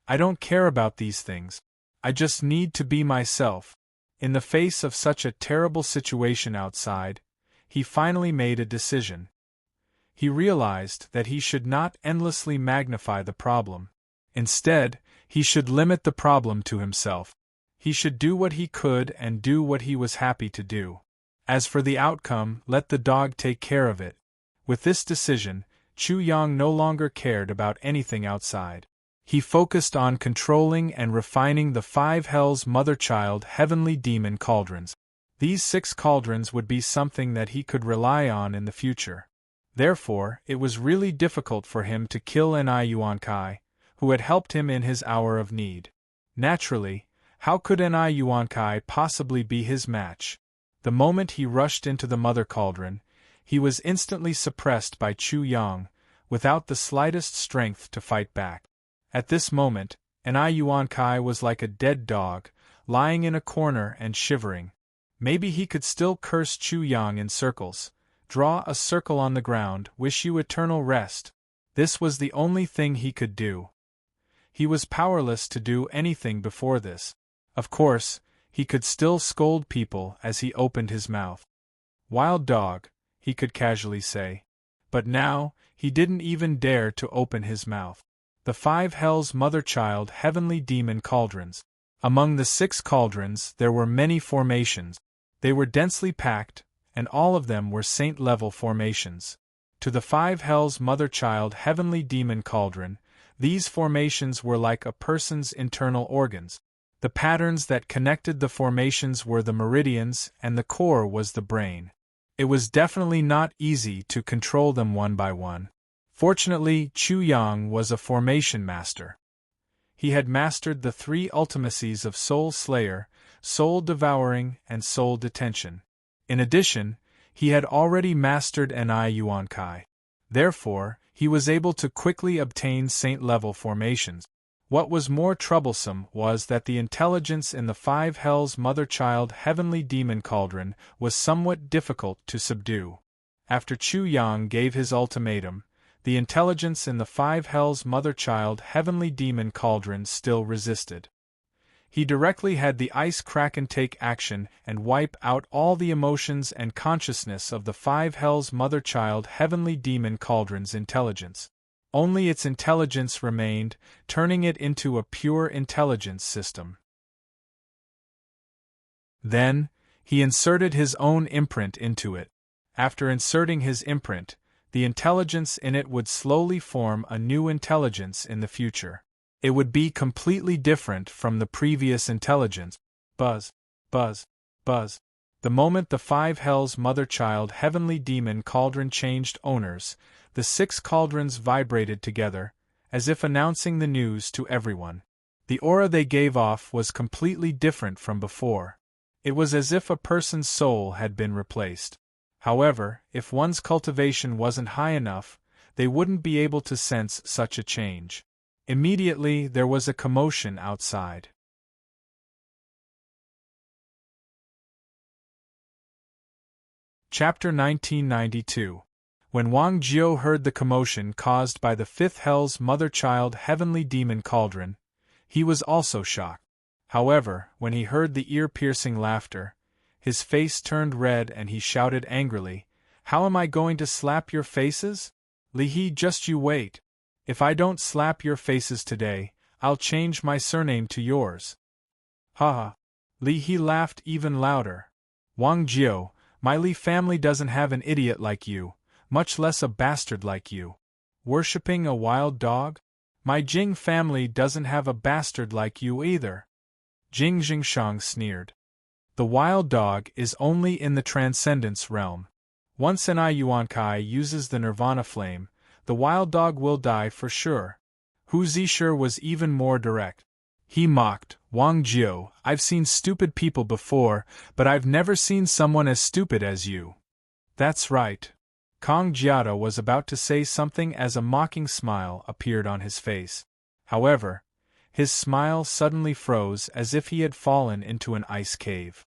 "I don't care about these things. I just need to be myself." In the face of such a terrible situation outside, he finally made a decision. He realized that he should not endlessly magnify the problem. Instead, he should limit the problem to himself. He should do what he could and do what he was happy to do. As for the outcome, let the dog take care of it. With this decision, Chu Yang no longer cared about anything outside. He focused on controlling and refining the 5 Hell's mother-child heavenly demon cauldrons. These 6 cauldrons would be something that he could rely on in the future. Therefore, it was really difficult for him to kill Ni Yuankai, who had helped him in his hour of need. Naturally, how could Ni Yuankai possibly be his match? The moment he rushed into the mother cauldron, he was instantly suppressed by Chu Yang, without the slightest strength to fight back. At this moment, Ni Yuankai was like a dead dog, lying in a corner and shivering. Maybe he could still curse Chu Yang in circles, draw a circle on the ground, wish you eternal rest. This was the only thing he could do. He was powerless to do anything before this. Of course, he could still scold people as he opened his mouth. "Wild dog," he could casually say. But now, he didn't even dare to open his mouth. The 5 Hell's mother-child heavenly demon cauldrons. Among the 6 cauldrons there were many formations. They were densely packed, and all of them were saint-level formations. To the five hells mother-child heavenly demon cauldron, these formations were like a person's internal organs. The patterns that connected the formations were the meridians, and the core was the brain. It was definitely not easy to control them one by one. Fortunately, Chu Yang was a formation master. He had mastered the three ultimacies of Soul Slayer, Soul Devouring, and Soul Detention. In addition, he had already mastered Ni Yuan Kai. Therefore, he was able to quickly obtain saint-level formations. What was more troublesome was that the intelligence in the five hells mother-child heavenly demon cauldron was somewhat difficult to subdue. After Chu Yang gave his ultimatum, the intelligence in the five hells mother-child heavenly demon cauldron still resisted. He directly had the ice kraken take action and wipe out all the emotions and consciousness of the five hells mother-child heavenly demon cauldron's intelligence. Only its intelligence remained, turning it into a pure intelligence system. Then, he inserted his own imprint into it. After inserting his imprint, the intelligence in it would slowly form a new intelligence in the future. It would be completely different from the previous intelligence. Buzz, buzz, buzz. The moment the five hells mother-child heavenly demon cauldron changed owners, the six cauldrons vibrated together, as if announcing the news to everyone. The aura they gave off was completely different from before. It was as if a person's soul had been replaced. However, if one's cultivation wasn't high enough, they wouldn't be able to sense such a change. Immediately, there was a commotion outside. Chapter 1992. When Wang Jiu heard the commotion caused by the fifth hell's mother-child heavenly demon cauldron, he was also shocked. However, when he heard the ear-piercing laughter, his face turned red and he shouted angrily, "How am I going to slap your faces? Li He, just you wait. If I don't slap your faces today, I'll change my surname to yours." Ha ha! Li He laughed even louder. "Wang Jiu, my Li family doesn't have an idiot like you, much less a bastard like you. Worshipping a wild dog? My Jing family doesn't have a bastard like you either." Jing Jingshang sneered. "The wild dog is only in the transcendence realm. Once Ni Yuan Kai uses the nirvana flame, the wild dog will die for sure." Hu Zishur was even more direct. He mocked, "Wang Jiu, I've seen stupid people before, but I've never seen someone as stupid as you." "That's right." Kong Jiata was about to say something as a mocking smile appeared on his face. However, his smile suddenly froze as if he had fallen into an ice cave.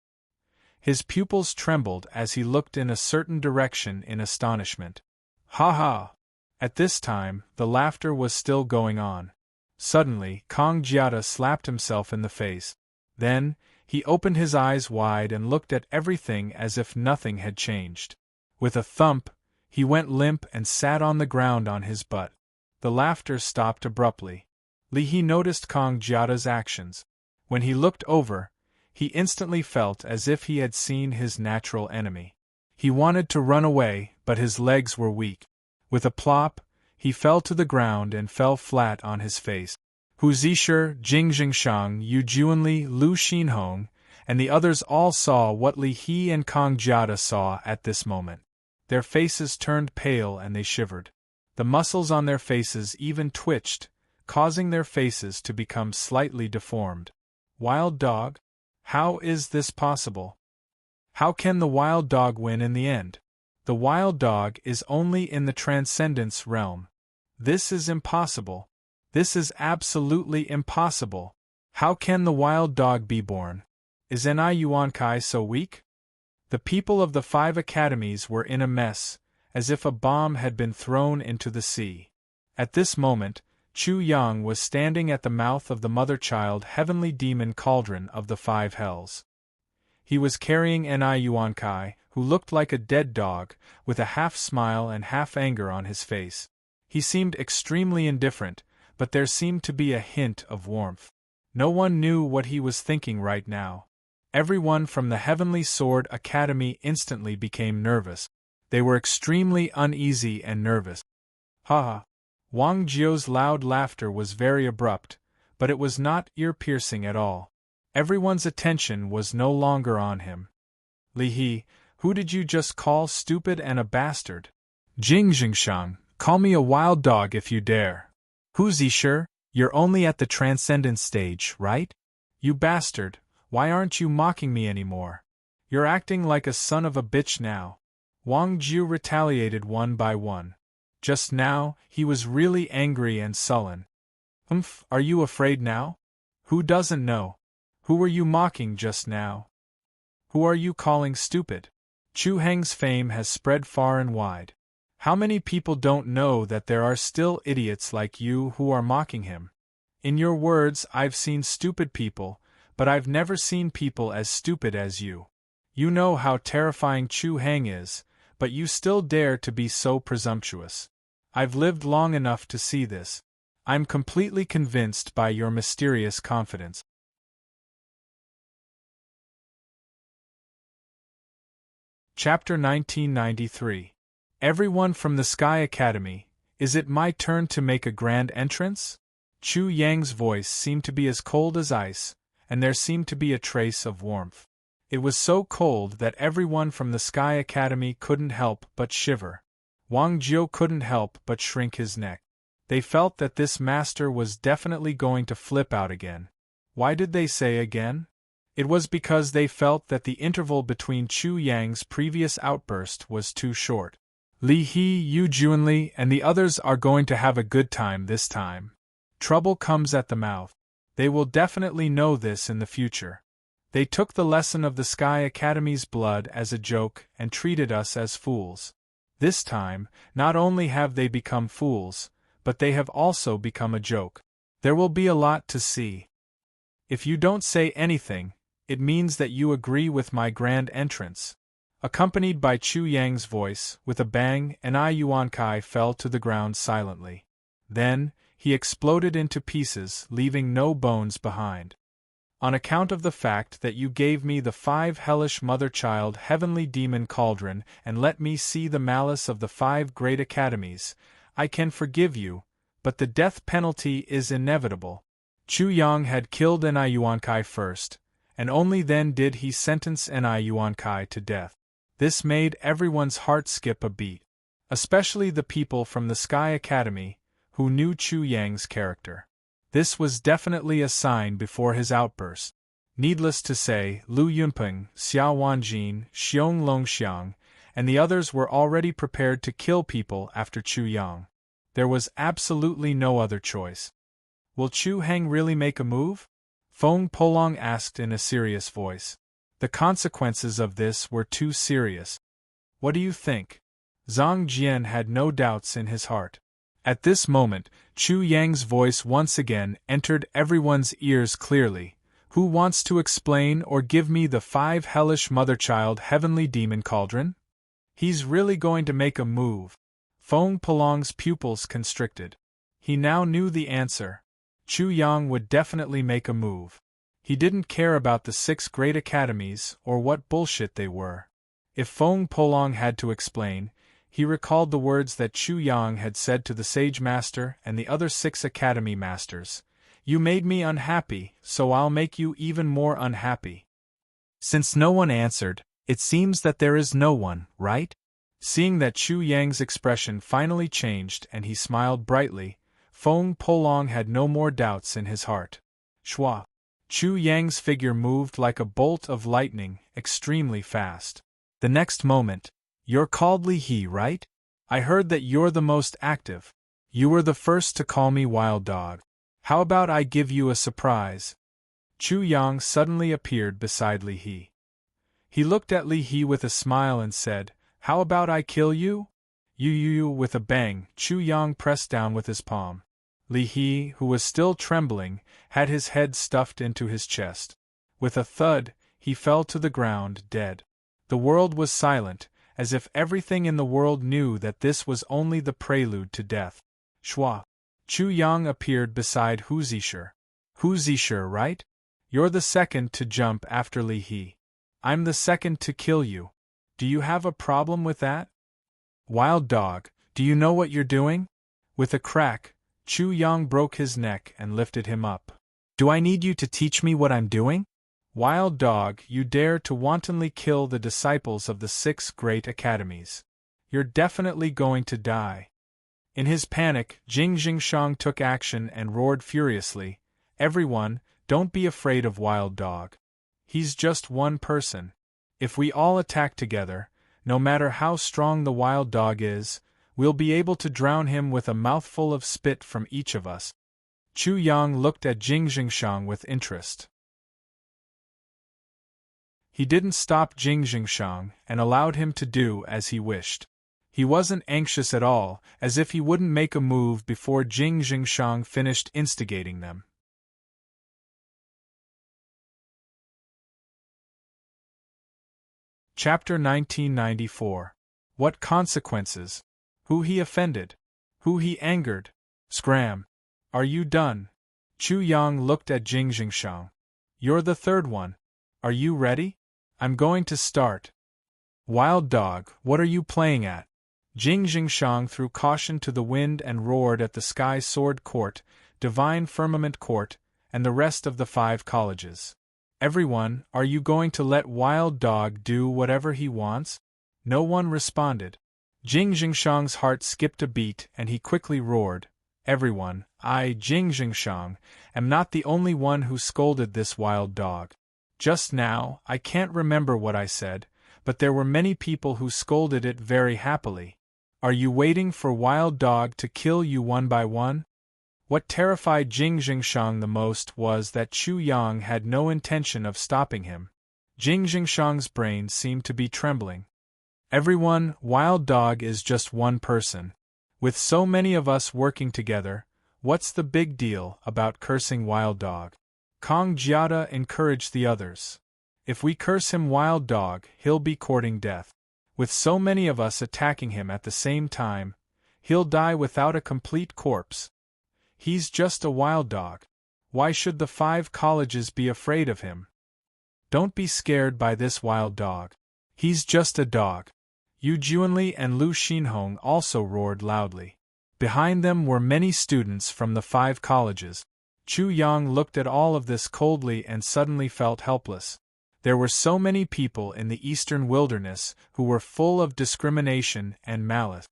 His pupils trembled as he looked in a certain direction in astonishment. "Ha ha!" At this time, the laughter was still going on. Suddenly, Kong Jiata slapped himself in the face. Then, he opened his eyes wide and looked at everything as if nothing had changed. With a thump, he went limp and sat on the ground on his butt. The laughter stopped abruptly. Li He noticed Kong Jiata's actions. When he looked over, he instantly felt as if he had seen his natural enemy. He wanted to run away, but his legs were weak. With a plop, he fell to the ground and fell flat on his face. Hu Zishur, Jing Jingshang, Yu Juanli, Lu Xinhong, and the others all saw what Li He and Kong Jiata saw at this moment. Their faces turned pale and they shivered. The muscles on their faces even twitched, causing their faces to become slightly deformed. Wild dog? How is this possible? How can the wild dog win in the end? The wild dog is only in the transcendence realm. This is impossible. This is absolutely impossible. How can the wild dog be born? Is Ni Yuan Kai so weak? The people of the 5 academies were in a mess, as if a bomb had been thrown into the sea. At this moment, Chu Yang was standing at the mouth of the mother-child heavenly demon cauldron of the 5 hells. He was carrying Ni Yuan Kai, who looked like a dead dog, with a half-smile and half-anger on his face. He seemed extremely indifferent, but there seemed to be a hint of warmth. No one knew what he was thinking right now. Everyone from the Heavenly Sword Academy instantly became nervous. They were extremely uneasy and nervous. Ha ha! Wang Jiu's loud laughter was very abrupt, but it was not ear-piercing at all. Everyone's attention was no longer on him. Li He, who did you just call stupid and a bastard? Jing Jingshang, call me a wild dog if you dare. Who's he sure? You're only at the transcendent stage, right? You bastard, why aren't you mocking me anymore? You're acting like a son of a bitch now. Wang Jiu retaliated one by one. Just now, he was really angry and sullen. Are you afraid now? Who doesn't know? Who were you mocking just now? Who are you calling stupid? Chu Heng's fame has spread far and wide. How many people don't know that there are still idiots like you who are mocking him? In your words, I've seen stupid people, but I've never seen people as stupid as you. You know how terrifying Chu Heng is, but you still dare to be so presumptuous. I've lived long enough to see this. I'm completely convinced by your mysterious confidence. Chapter 1993. Everyone from the Sky Academy, is it my turn to make a grand entrance? Chu Yang's voice seemed to be as cold as ice, and there seemed to be a trace of warmth. It was so cold that everyone from the Sky Academy couldn't help but shiver. Wang Jiu couldn't help but shrink his neck. They felt that this master was definitely going to flip out again. Why did they say again? It was because they felt that the interval between Chu Yang's previous outburst was too short. Li He, Yu Junli, and the others are going to have a good time this time. Trouble comes at the mouth. They will definitely know this in the future. They took the lesson of the Sky Academy's blood as a joke and treated us as fools. This time, not only have they become fools, but they have also become a joke. There will be a lot to see. If you don't say anything, it means that you agree with my grand entrance. Accompanied by Chu Yang's voice, with a bang, and Ai Yuan Kai fell to the ground silently. Then, he exploded into pieces, leaving no bones behind. On account of the fact that you gave me the 5 hellish mother-child heavenly demon cauldron and let me see the malice of the 5 great academies, I can forgive you, but the death penalty is inevitable. Chu Yang had killed Ai Yuan Kai first, and only then did he sentence Ai Yuan Kai to death. This made everyone's heart skip a beat, especially the people from the Sky Academy, who knew Chu Yang's character. This was definitely a sign before his outburst. Needless to say, Lu Yunpeng, Xiao Wanjin, Xiong Longxiang, and the others were already prepared to kill people after Chu Yang. There was absolutely no other choice. Will Chu Heng really make a move? Feng Polong asked in a serious voice. The consequences of this were too serious. What do you think? Zhang Jian had no doubts in his heart. At this moment, Chu Yang's voice once again entered everyone's ears clearly. Who wants to explain or give me the 5 hellish mother-child heavenly demon cauldron? He's really going to make a move. Feng Polong's pupils constricted. He now knew the answer. Chu Yang would definitely make a move. He didn't care about the 6 great academies or what bullshit they were. If Feng Polong had to explain, he recalled the words that Chu Yang had said to the Sage Master and the other 6 Academy Masters. You made me unhappy, so I'll make you even more unhappy. Since no one answered, it seems that there is no one, right? Seeing that Chu Yang's expression finally changed and he smiled brightly, Feng Polong had no more doubts in his heart. Shua. Chu Yang's figure moved like a bolt of lightning, extremely fast. The next moment, you're called Li He, right? I heard that you're the most active. You were the first to call me Wild Dog. How about I give you a surprise? Chu Yang suddenly appeared beside Li He. He looked at Li He with a smile and said, How about I kill you? You with a bang, Chu Yang pressed down with his palm. Li He, who was still trembling, had his head stuffed into his chest. With a thud, he fell to the ground, dead. The world was silent, as if everything in the world knew that this was only the prelude to death. Shua. Chu Yang appeared beside Hu Zisher. Hu Zisher, right? You're the second to jump after Li He. I'm the second to kill you. Do you have a problem with that? Wild dog, do you know what you're doing? With a crack, Chu Yang broke his neck and lifted him up. Do I need you to teach me what I'm doing? Wild dog, you dare to wantonly kill the disciples of the 6 great academies. You're definitely going to die. In his panic, Jing Jingshang took action and roared furiously, Everyone, don't be afraid of Wild Dog. He's just one person. If we all attack together, no matter how strong the Wild Dog is, we'll be able to drown him with a mouthful of spit from each of us. Chu Yang looked at Jing Jingshang with interest. He didn't stop Jing Jingshang and allowed him to do as he wished. He wasn't anxious at all, as if he wouldn't make a move before Jing Jingshang finished instigating them. Chapter 1994. What consequences? Who he offended? Who he angered? Scram! Are you done? Chu Yang looked at Jing Jingshang. You're the third one. Are you ready? I'm going to start. Wild Dog, what are you playing at? Jing Jingshang threw caution to the wind and roared at the Sky Sword Court, Divine Firmament Court, and the rest of the 5 colleges. Everyone, are you going to let Wild Dog do whatever he wants? No one responded. Jing Jingshang's heart skipped a beat and he quickly roared, Everyone, I, Jing Jingshang, am not the only one who scolded this Wild Dog. Just now, I can't remember what I said, but there were many people who scolded it very happily. Are you waiting for Wild Dog to kill you one by one? What terrified Jing Jingshang the most was that Chu Yang had no intention of stopping him. Jing Jingshang's brain seemed to be trembling. Everyone, Wild Dog is just one person. With so many of us working together, what's the big deal about cursing Wild Dog? Kong Jiada encouraged the others. If we curse him Wild Dog, he'll be courting death. With so many of us attacking him at the same time, he'll die without a complete corpse. He's just a wild dog. Why should the 5 colleges be afraid of him? Don't be scared by this Wild Dog. He's just a dog. Yu Juanli and Lu Xinhong also roared loudly. Behind them were many students from the 5 colleges. Chu Yang looked at all of this coldly and suddenly felt helpless. There were so many people in the eastern wilderness who were full of discrimination and malice.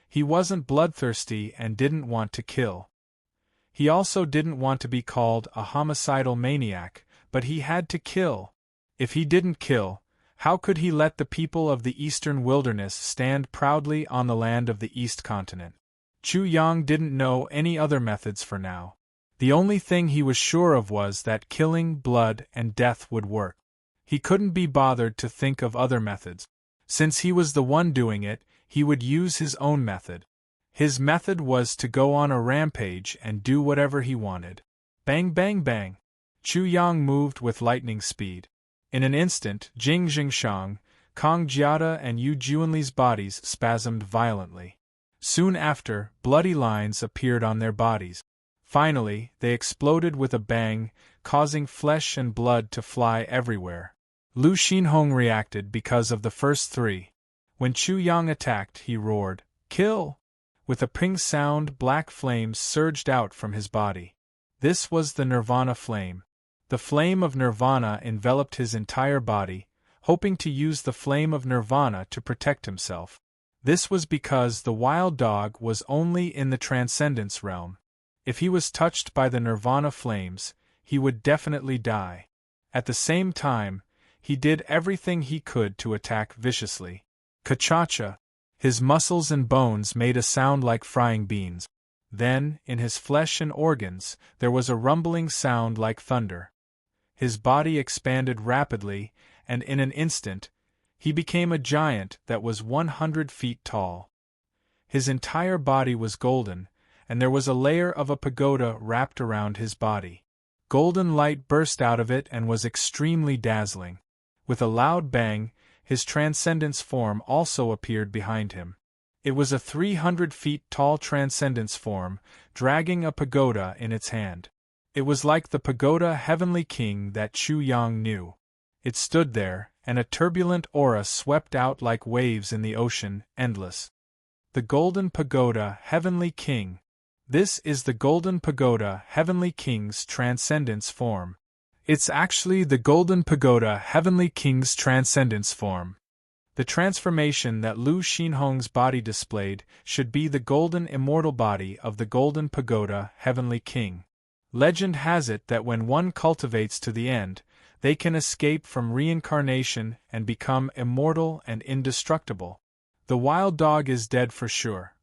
He wasn't bloodthirsty and didn't want to kill. He also didn't want to be called a homicidal maniac, but he had to kill. If he didn't kill, how could he let the people of the eastern wilderness stand proudly on the land of the East Continent? Chu Yang didn't know any other methods for now. The only thing he was sure of was that killing, blood, and death would work. He couldn't be bothered to think of other methods. Since he was the one doing it, he would use his own method. His method was to go on a rampage and do whatever he wanted. Bang bang bang! Chu Yang moved with lightning speed. In an instant, Jing Jingshang, Kong Jiada and Yu Juanli's bodies spasmed violently. Soon after, bloody lines appeared on their bodies. Finally, they exploded with a bang, causing flesh and blood to fly everywhere. Lu Xinhong reacted because of the first 3. When Chu Yang attacked, he roared, Kill! With a ping sound, black flames surged out from his body. This was the Nirvana flame. The flame of Nirvana enveloped his entire body, hoping to use the flame of Nirvana to protect himself. This was because the Wild Dog was only in the Transcendence realm. If he was touched by the Nirvana flames, he would definitely die. At the same time, he did everything he could to attack viciously. Ka-cha-cha! His muscles and bones made a sound like frying beans. Then, in his flesh and organs, there was a rumbling sound like thunder. His body expanded rapidly, and in an instant, he became a giant that was 100 feet tall. His entire body was golden, and there was a layer of a pagoda wrapped around his body. Golden light burst out of it and was extremely dazzling. With a loud bang, his transcendence form also appeared behind him. It was a 300 feet tall transcendence form, dragging a pagoda in its hand. It was like the pagoda Heavenly King that Chu Yang knew. It stood there, and a turbulent aura swept out like waves in the ocean, endless. The Golden Pagoda Heavenly King. This is the Golden Pagoda Heavenly King's transcendence form. It's actually the Golden Pagoda Heavenly King's transcendence form. The transformation that Lu Xinhong's body displayed should be the golden immortal body of the Golden Pagoda Heavenly King. Legend has it that when one cultivates to the end, they can escape from reincarnation and become immortal and indestructible. The wild dog is dead for sure.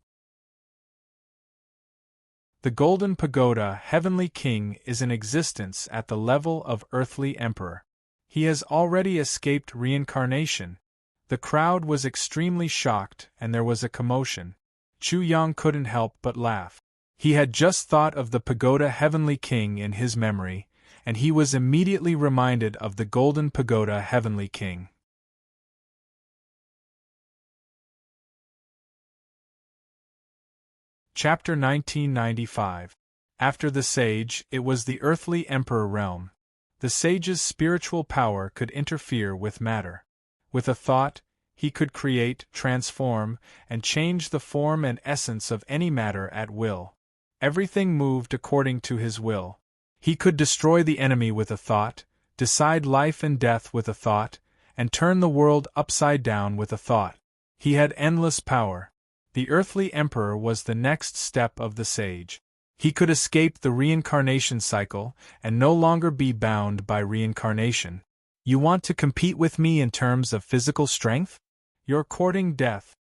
The Golden Pagoda Heavenly King is in existence at the level of earthly emperor. He has already escaped reincarnation. The crowd was extremely shocked and there was a commotion. Chu Yang couldn't help but laugh. He had just thought of the Pagoda Heavenly King in his memory, and he was immediately reminded of the Golden Pagoda Heavenly King. Chapter 1995. After the sage, it was the earthly emperor realm. The sage's spiritual power could interfere with matter. With a thought, he could create, transform, and change the form and essence of any matter at will. Everything moved according to his will. He could destroy the enemy with a thought, decide life and death with a thought, and turn the world upside down with a thought. He had endless power. The earthly emperor was the next step of the sage. He could escape the reincarnation cycle and no longer be bound by reincarnation. You want to compete with me in terms of physical strength? You're courting death.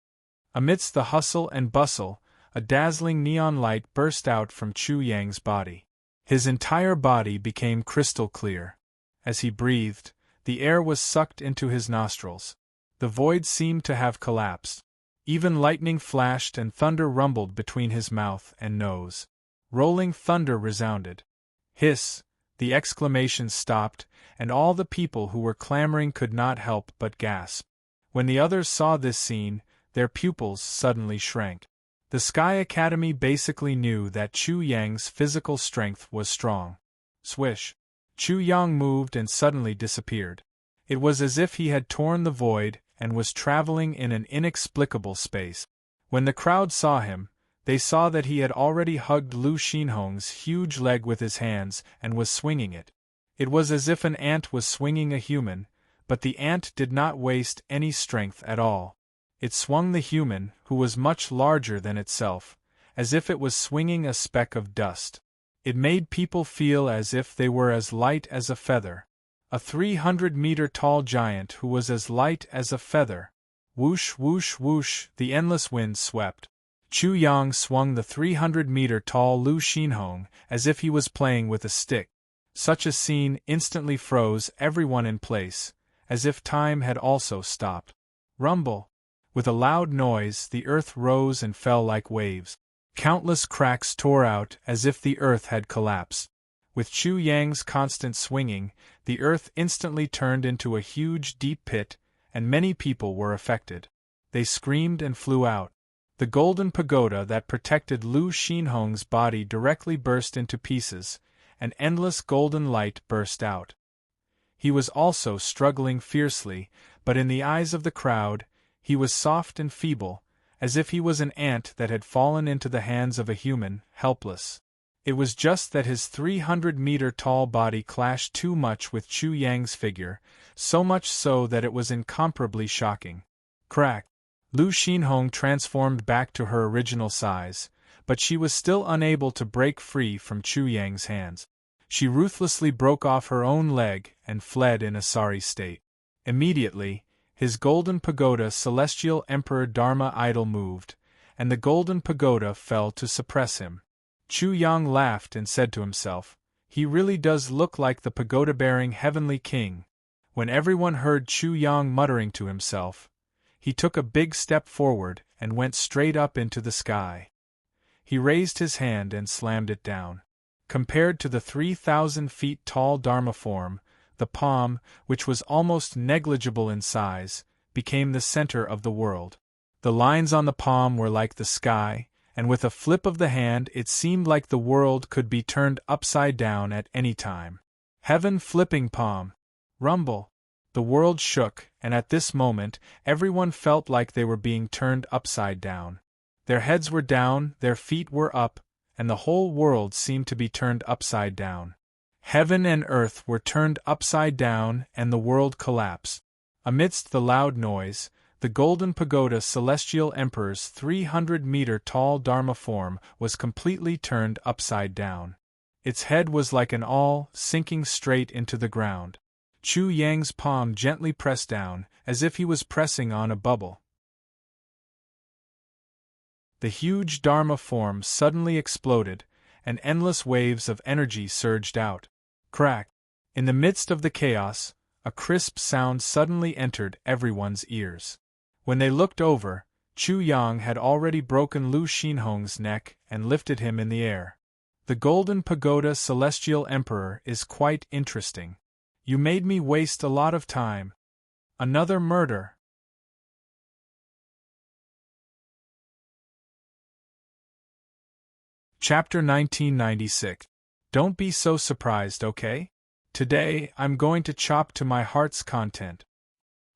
Amidst the hustle and bustle, a dazzling neon light burst out from Chu Yang's body. His entire body became crystal clear. As he breathed, the air was sucked into his nostrils. The void seemed to have collapsed. Even lightning flashed and thunder rumbled between his mouth and nose. Rolling thunder resounded. Hiss! The exclamations stopped, and all the people who were clamoring could not help but gasp. When the others saw this scene, their pupils suddenly shrank. The Sky Academy basically knew that Chu Yang's physical strength was strong. Swish! Chu Yang moved and suddenly disappeared. It was as if he had torn the void and was traveling in an inexplicable space. When the crowd saw him, they saw that he had already hugged Lu Xinhong's huge leg with his hands and was swinging it. It was as if an ant was swinging a human, but the ant did not waste any strength at all. It swung the human, who was much larger than itself, as if it was swinging a speck of dust. It made people feel as if they were as light as a feather. A 300-meter-tall giant who was as light as a feather. Whoosh, whoosh, whoosh, the endless wind swept. Chu Yang swung the 300-meter-tall Lu Xinhong as if he was playing with a stick. Such a scene instantly froze everyone in place, as if time had also stopped. Rumble! With a loud noise, the earth rose and fell like waves. Countless cracks tore out as if the earth had collapsed. With Chu Yang's constant swinging, the earth instantly turned into a huge deep pit, and many people were affected. They screamed and flew out. The golden pagoda that protected Lu Xinhong's body directly burst into pieces, and endless golden light burst out. He was also struggling fiercely, but in the eyes of the crowd, he was soft and feeble, as if he was an ant that had fallen into the hands of a human, helpless. It was just that his 300-meter-tall body clashed too much with Chu Yang's figure, so much so that it was incomparably shocking. Crack! Lu Xinhong transformed back to her original size, but she was still unable to break free from Chu Yang's hands. She ruthlessly broke off her own leg and fled in a sorry state. Immediately, his golden pagoda celestial emperor Dharma idol moved, and the golden pagoda fell to suppress him. Chu Yang laughed and said to himself, "He really does look like the pagoda-bearing heavenly king." When everyone heard Chu Yang muttering to himself, he took a big step forward and went straight up into the sky. He raised his hand and slammed it down. Compared to the 3,000 feet tall Dharma form, the palm, which was almost negligible in size, became the center of the world. The lines on the palm were like the sky, and with a flip of the hand it seemed like the world could be turned upside down at any time. Heaven flipping palm! Rumble! The world shook, and at this moment everyone felt like they were being turned upside down. Their heads were down, their feet were up, and the whole world seemed to be turned upside down. Heaven and earth were turned upside down, and the world collapsed. Amidst the loud noise, the golden pagoda celestial emperor's 300-meter-tall Dharma form was completely turned upside down. Its head was like an awl, sinking straight into the ground. Chu Yang's palm gently pressed down, as if he was pressing on a bubble. The huge Dharma form suddenly exploded, and endless waves of energy surged out. Crack! In the midst of the chaos, a crisp sound suddenly entered everyone's ears. When they looked over, Chu Yang had already broken Lu Xinhong's neck and lifted him in the air. The Golden Pagoda Celestial Emperor is quite interesting. You made me waste a lot of time. Another murder. Chapter 1996. Don't be so surprised, okay? Today, I'm going to chop to my heart's content.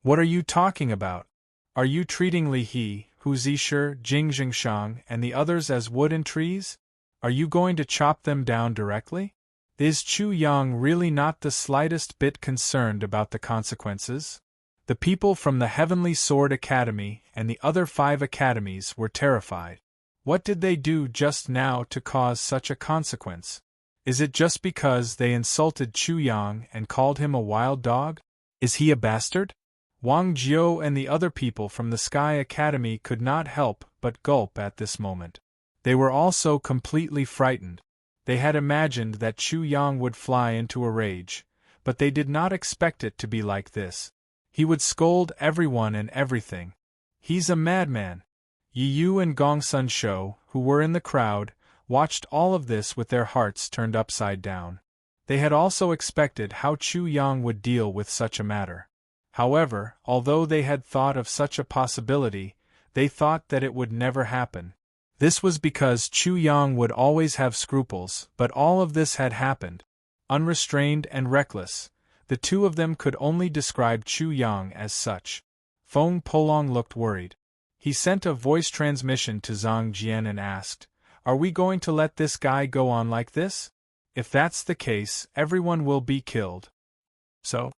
What are you talking about? Are you treating Li He, Hu Zishir, Jing Jingshang, and the others as wood and trees? Are you going to chop them down directly? Is Chu Yang really not the slightest bit concerned about the consequences? The people from the Heavenly Sword Academy and the other 5 academies were terrified. What did they do just now to cause such a consequence? Is it just because they insulted Chu Yang and called him a wild dog? Is he a bastard? Wang Jiao and the other people from the Sky Academy could not help but gulp at this moment. They were also completely frightened. They had imagined that Chu Yang would fly into a rage, but they did not expect it to be like this. He would scold everyone and everything. He's a madman. Yi Yu and Gongsun Shou, who were in the crowd, watched all of this with their hearts turned upside down. They had also expected how Chu Yang would deal with such a matter. However, although they had thought of such a possibility, they thought that it would never happen. This was because Chu Yang would always have scruples, but all of this had happened. Unrestrained and reckless, the two of them could only describe Chu Yang as such. Feng Polong looked worried. He sent a voice transmission to Zhang Jian and asked, "Are we going to let this guy go on like this? If that's the case, everyone will be killed." So?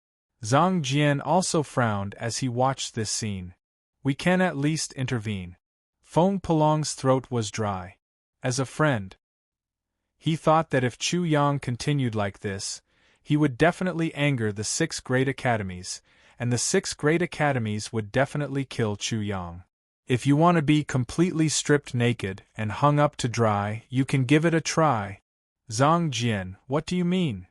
Zhang Jian also frowned as he watched this scene. "We can at least intervene." Feng Polong's throat was dry. As a friend, he thought that if Chu Yang continued like this, he would definitely anger the 6 great academies, and the 6 great academies would definitely kill Chu Yang. If you want to be completely stripped naked and hung up to dry, you can give it a try. Zhang Jian, what do you mean?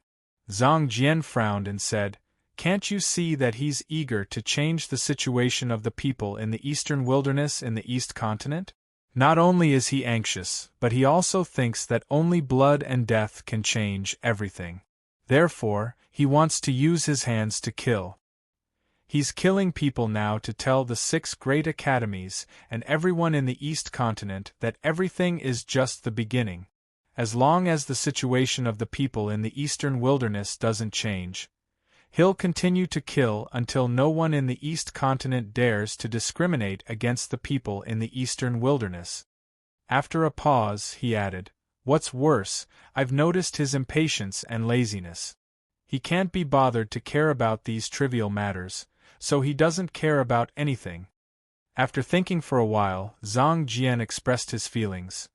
Zhang Jian frowned and said, "Can't you see that he's eager to change the situation of the people in the eastern wilderness in the East Continent? Not only is he anxious, but he also thinks that only blood and death can change everything. Therefore, he wants to use his hands to kill. He's killing people now to tell the 6 great academies and everyone in the East Continent that everything is just the beginning. As long as the situation of the people in the eastern wilderness doesn't change, he'll continue to kill until no one in the East Continent dares to discriminate against the people in the eastern wilderness." After a pause, he added, "What's worse, I've noticed his impatience and laziness. He can't be bothered to care about these trivial matters, so he doesn't care about anything." After thinking for a while, Zhang Jian expressed his feelings.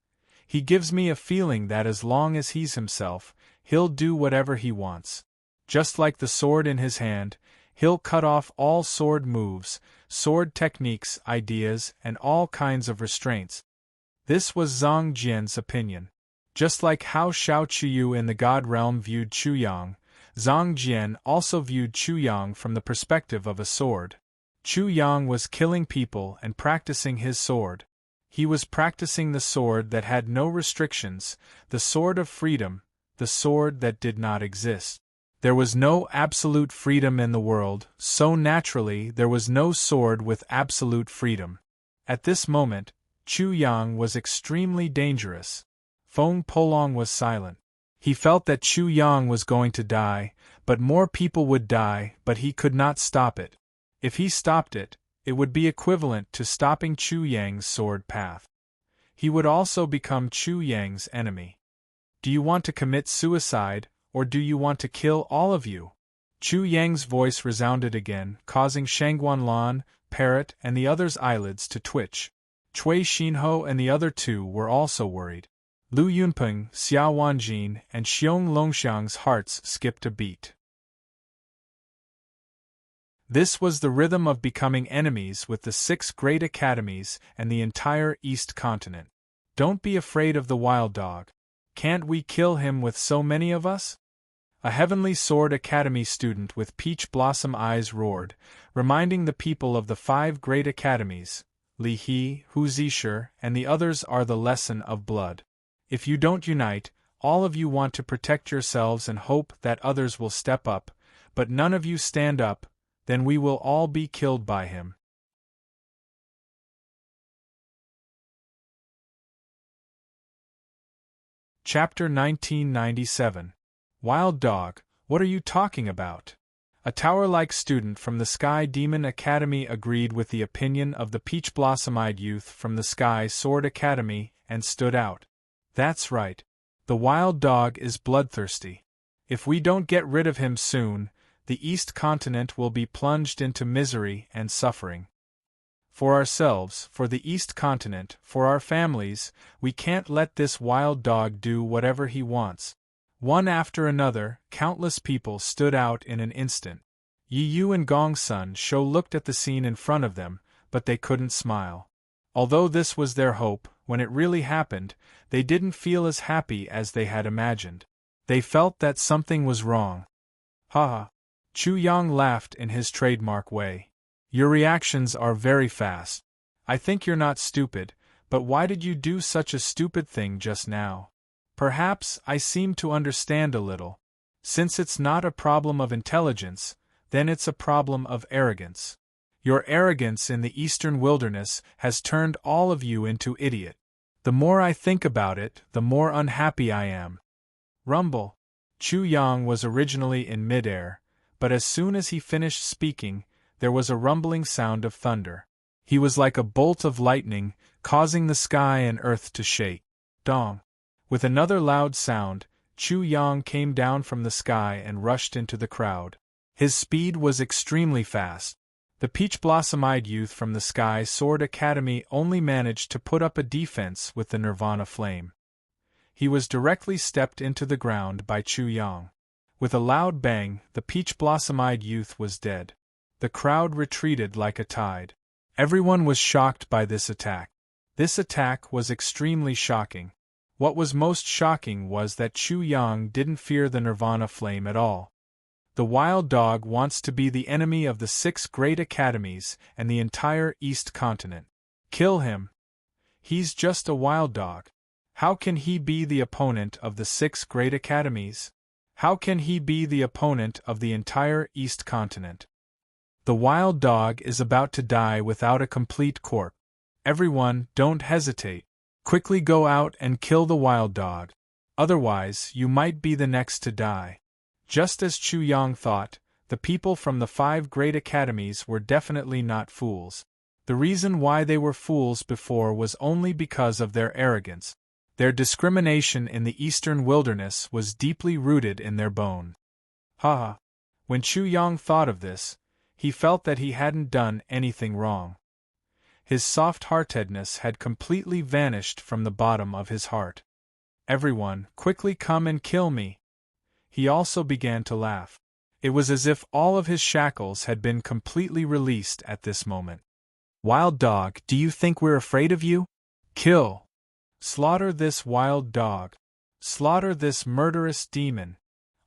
"He gives me a feeling that as long as he's himself, he'll do whatever he wants. Just like the sword in his hand, he'll cut off all sword moves, sword techniques, ideas, and all kinds of restraints." This was Zhang Jian's opinion. Just like how Shao Chuyu in the God realm viewed Chu Yang, Zhang Jian also viewed Chu Yang from the perspective of a sword. Chu Yang was killing people and practicing his sword. He was practicing the sword that had no restrictions, the sword of freedom, the sword that did not exist. There was no absolute freedom in the world, so naturally there was no sword with absolute freedom. At this moment, Chu Yang was extremely dangerous. Feng Polong was silent. He felt that Chu Yang was going to die, but more people would die, but he could not stop it. If he stopped it, it would be equivalent to stopping Chu Yang's sword path. he would also become Chu Yang's enemy. Do you want to commit suicide, or do you want to kill all of you? Chu Yang's voice resounded again, causing Shangguanlan, Parrot, and the others' eyelids to twitch. Cui Xinho and the other two were also worried. Lu Yunpeng, Xiao Wanjin, and Xiong Longxiang's hearts skipped a beat. This was the rhythm of becoming enemies with the 6 great academies and the entire East continent. Don't be afraid of the wild dog. Can't we kill him with so many of us? A Heavenly Sword Academy student with peach blossom eyes roared, reminding the people of the 5 great academies. Li He, Hu Zisher, and the others are the lesson of blood. If you don't unite, all of you want to protect yourselves and hope that others will step up, but none of you stand up, then we will all be killed by him. Chapter 1997. Wild Dog, what are you talking about? A tower-like student from the Sky Demon Academy agreed with the opinion of the peach blossom-eyed youth from the Sky Sword Academy and stood out. That's right. The wild dog is bloodthirsty. If we don't get rid of him soon, the East Continent will be plunged into misery and suffering. For ourselves, for the East Continent, for our families, we can't let this wild dog do whatever he wants. One after another, countless people stood out in an instant. Yi Yu and Gong Sun Shou looked at the scene in front of them, but they couldn't smile. Although this was their hope, when it really happened, they didn't feel as happy as they had imagined. They felt that something was wrong. Ha! Chu Yang laughed in his trademark way. Your reactions are very fast. I think you're not stupid, but why did you do such a stupid thing just now? Perhaps I seem to understand a little. Since it's not a problem of intelligence, then it's a problem of arrogance. Your arrogance in the eastern wilderness has turned all of you into idiot. The more I think about it, the more unhappy I am. Rumble. Chu Yang was originally in midair, but as soon as he finished speaking, there was a rumbling sound of thunder. He was like a bolt of lightning, causing the sky and earth to shake. Dong. With another loud sound, Chu Yang came down from the sky and rushed into the crowd. His speed was extremely fast. The peach blossom-eyed youth from the Sky Sword Academy only managed to put up a defense with the Nirvana flame. He was directly stepped into the ground by Chu Yang. With a loud bang, the peach blossom-eyed youth was dead. The crowd retreated like a tide. Everyone was shocked by this attack. This attack was extremely shocking. What was most shocking was that Chu Yang didn't fear the Nirvana flame at all. The wild dog wants to be the enemy of the 6 great academies and the entire East continent. Kill him. He's just a wild dog. How can he be the opponent of the 6 great academies? How can he be the opponent of the entire East continent? The wild dog is about to die without a complete corpse. Everyone, don't hesitate. Quickly go out and kill the wild dog. Otherwise, you might be the next to die. Just as Chu Yang thought, the people from the 5 great academies were definitely not fools. The reason why they were fools before was only because of their arrogance. Their discrimination in the eastern wilderness was deeply rooted in their bone. Ha! When Chu Yang thought of this, he felt that he hadn't done anything wrong. His soft-heartedness had completely vanished from the bottom of his heart. Everyone, quickly come and kill me. He also began to laugh. It was as if all of his shackles had been completely released at this moment. Wild dog, do you think we're afraid of you? Kill! Slaughter this wild dog. Slaughter this murderous demon.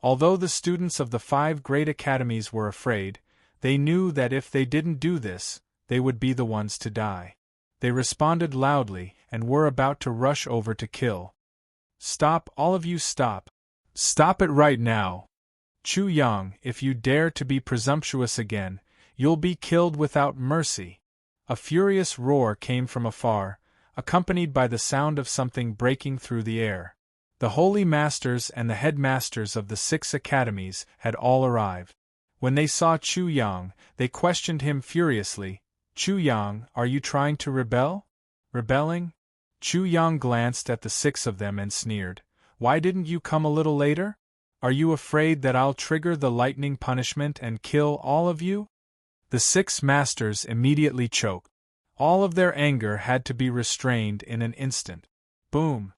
Although the students of the 5 great academies were afraid, they knew that if they didn't do this, they would be the ones to die. They responded loudly and were about to rush over to kill. Stop, all of you, stop. Stop it right now. Chu Yang, if you dare to be presumptuous again, you'll be killed without mercy. A furious roar came from afar, accompanied by the sound of something breaking through the air. The holy masters and the headmasters of the 6 academies had all arrived. When they saw Chu Yang, they questioned him furiously. Chu Yang, are you trying to rebel? Rebelling? Chu Yang glanced at the 6 of them and sneered. Why didn't you come a little later? Are you afraid that I'll trigger the lightning punishment and kill all of you? The 6 masters immediately choked. All of their anger had to be restrained in an instant. Boom!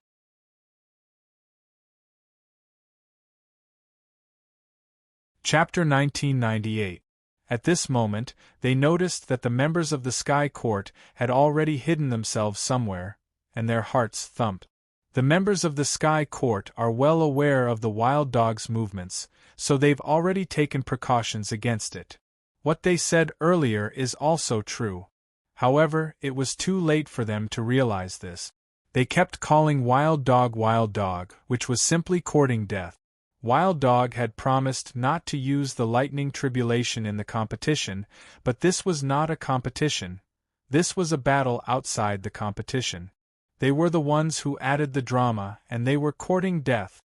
Chapter 1998. At this moment, they noticed that the members of the Sky Court had already hidden themselves somewhere, and their hearts thumped. The members of the Sky Court are well aware of the wild dog's movements, so they've already taken precautions against it. What they said earlier is also true. However, it was too late for them to realize this. They kept calling Wild Dog, which was simply courting death. Wild Dog had promised not to use the lightning tribulation in the competition, but this was not a competition. This was a battle outside the competition. They were the ones who added the drama, and they were courting death.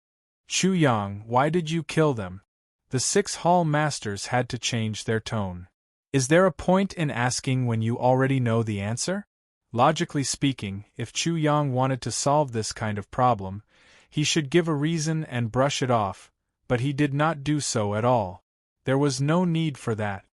Chu Yang, why did you kill them? The 6 hall masters had to change their tone. Is there a point in asking when you already know the answer? Logically speaking, if Chu Yang wanted to solve this kind of problem, he should give a reason and brush it off, but he did not do so at all. There was no need for that.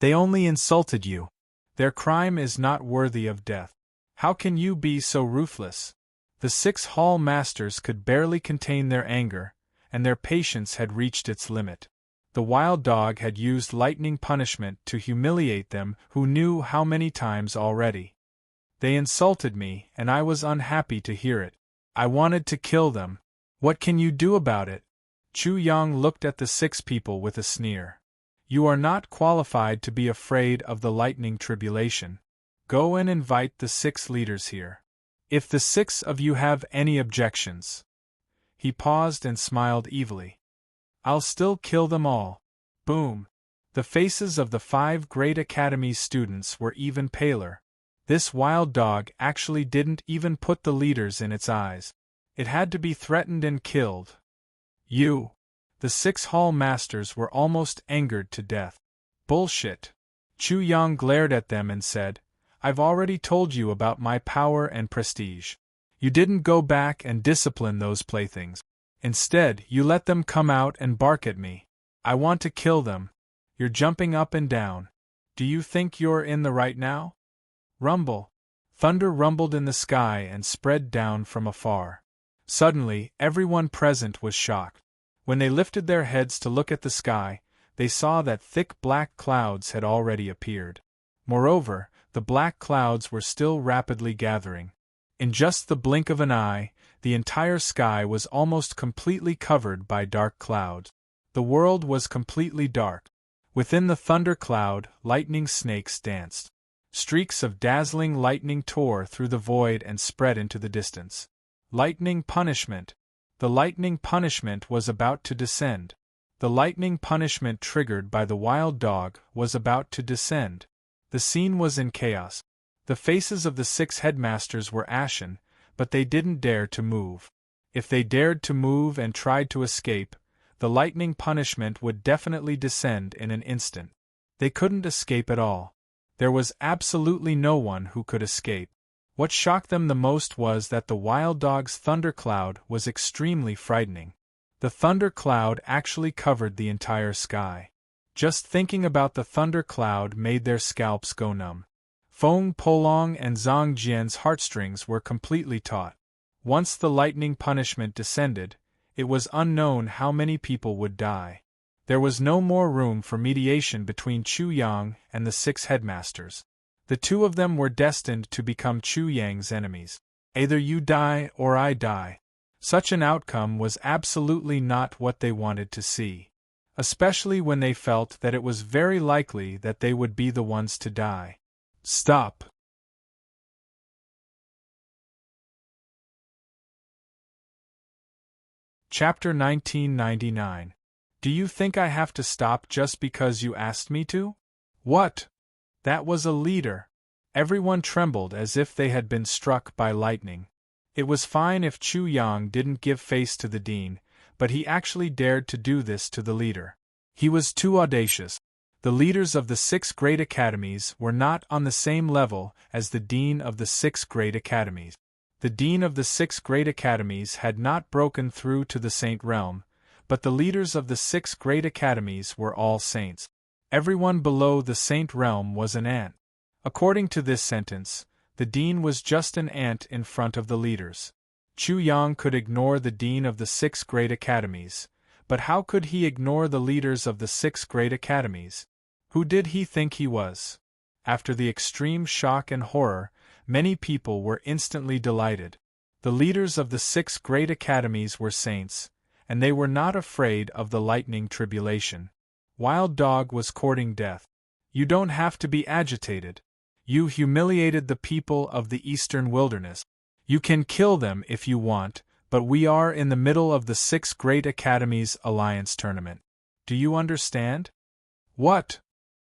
They only insulted you. Their crime is not worthy of death. How can you be so ruthless? The 6 hall masters could barely contain their anger, and their patience had reached its limit. The wild dog had used lightning punishment to humiliate them who knew how many times already. They insulted me, and I was unhappy to hear it. I wanted to kill them. What can you do about it? Chu Yang looked at the 6 people with a sneer. You are not qualified to be afraid of the lightning tribulation. Go and invite the 6 leaders here. If the 6 of you have any objections. He paused and smiled evilly. I'll still kill them all. Boom! The faces of the 5 Great Academy students were even paler. This wild dog actually didn't even put the leaders in its eyes. It had to be threatened and killed. You! The 6 hall masters were almost angered to death. Bullshit! Chu Yang glared at them and said, I've already told you about my power and prestige. You didn't go back and discipline those playthings. Instead, you let them come out and bark at me. I want to kill them. You're jumping up and down. Do you think you're in the right now? Rumble. Thunder rumbled in the sky and spread down from afar. Suddenly, everyone present was shocked. When they lifted their heads to look at the sky, they saw that thick black clouds had already appeared. Moreover, the black clouds were still rapidly gathering. In just the blink of an eye, the entire sky was almost completely covered by dark clouds. The world was completely dark. Within the thunder cloud, lightning snakes danced. Streaks of dazzling lightning tore through the void and spread into the distance. Lightning punishment. The lightning punishment was about to descend. The lightning punishment triggered by the wild dog was about to descend. The scene was in chaos. The faces of the 6 headmasters were ashen, but they didn't dare to move. If they dared to move and tried to escape, the lightning punishment would definitely descend in an instant. They couldn't escape at all. There was absolutely no one who could escape. What shocked them the most was that the wild dog's thundercloud was extremely frightening. The thundercloud actually covered the entire sky. Just thinking about the thundercloud made their scalps go numb. Feng Polong and Zhang Jian's heartstrings were completely taut. Once the lightning punishment descended, it was unknown how many people would die. There was no more room for mediation between Chu Yang and the 6 headmasters. The 2 of them were destined to become Chu Yang's enemies. Either you die or I die. Such an outcome was absolutely not what they wanted to see. Especially when they felt that it was very likely that they would be the ones to die. Stop. Chapter 1999. Do you think I have to stop just because you asked me to? What? That was a leader. Everyone trembled as if they had been struck by lightning. It was fine if Chu Yang didn't give face to the dean, but he actually dared to do this to the leader. He was too audacious. The leaders of the 6 great academies were not on the same level as the dean of the 6 great academies. The dean of the 6 great academies had not broken through to the saint realm, but the leaders of the 6 great academies were all saints. Everyone below the saint realm was an ant. According to this sentence, the dean was just an ant in front of the leaders. Chu Yang could ignore the dean of the 6 great academies, but how could he ignore the leaders of the 6 great academies? Who did he think he was? After the extreme shock and horror, many people were instantly delighted. The leaders of the 6 great academies were saints, and they were not afraid of the lightning tribulation. Wild Dog was courting death. You don't have to be agitated. You humiliated the people of the eastern wilderness. You can kill them if you want, but we are in the middle of the 6 great academies alliance tournament. Do you understand? What?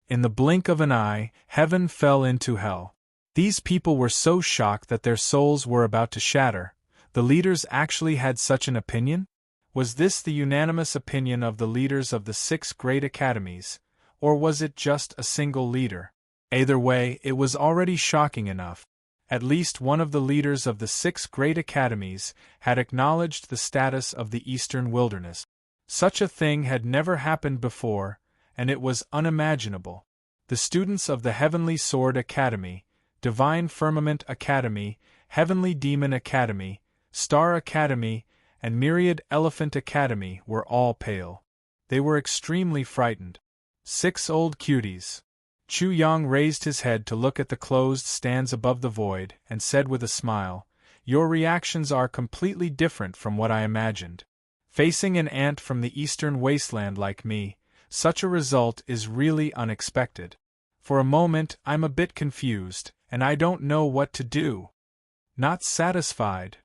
In the blink of an eye, heaven fell into hell. These people were so shocked that their souls were about to shatter. The leaders actually had such an opinion? Was this the unanimous opinion of the leaders of the 6 great academies, or was it just a single leader? Either way, it was already shocking enough. At least one of the leaders of the 6 great academies had acknowledged the status of the eastern wilderness. Such a thing had never happened before, and it was unimaginable. The students of the Heavenly Sword Academy, Divine Firmament Academy, Heavenly Demon Academy, Star Academy, and Myriad Elephant Academy were all pale. They were extremely frightened. 6 old cuties. Chu Yang raised his head to look at the closed stands above the void, and said with a smile, "Your reactions are completely different from what I imagined. Facing an ant from the eastern wasteland like me, such a result is really unexpected. For a moment I'm a bit confused, and I don't know what to do." Not satisfied.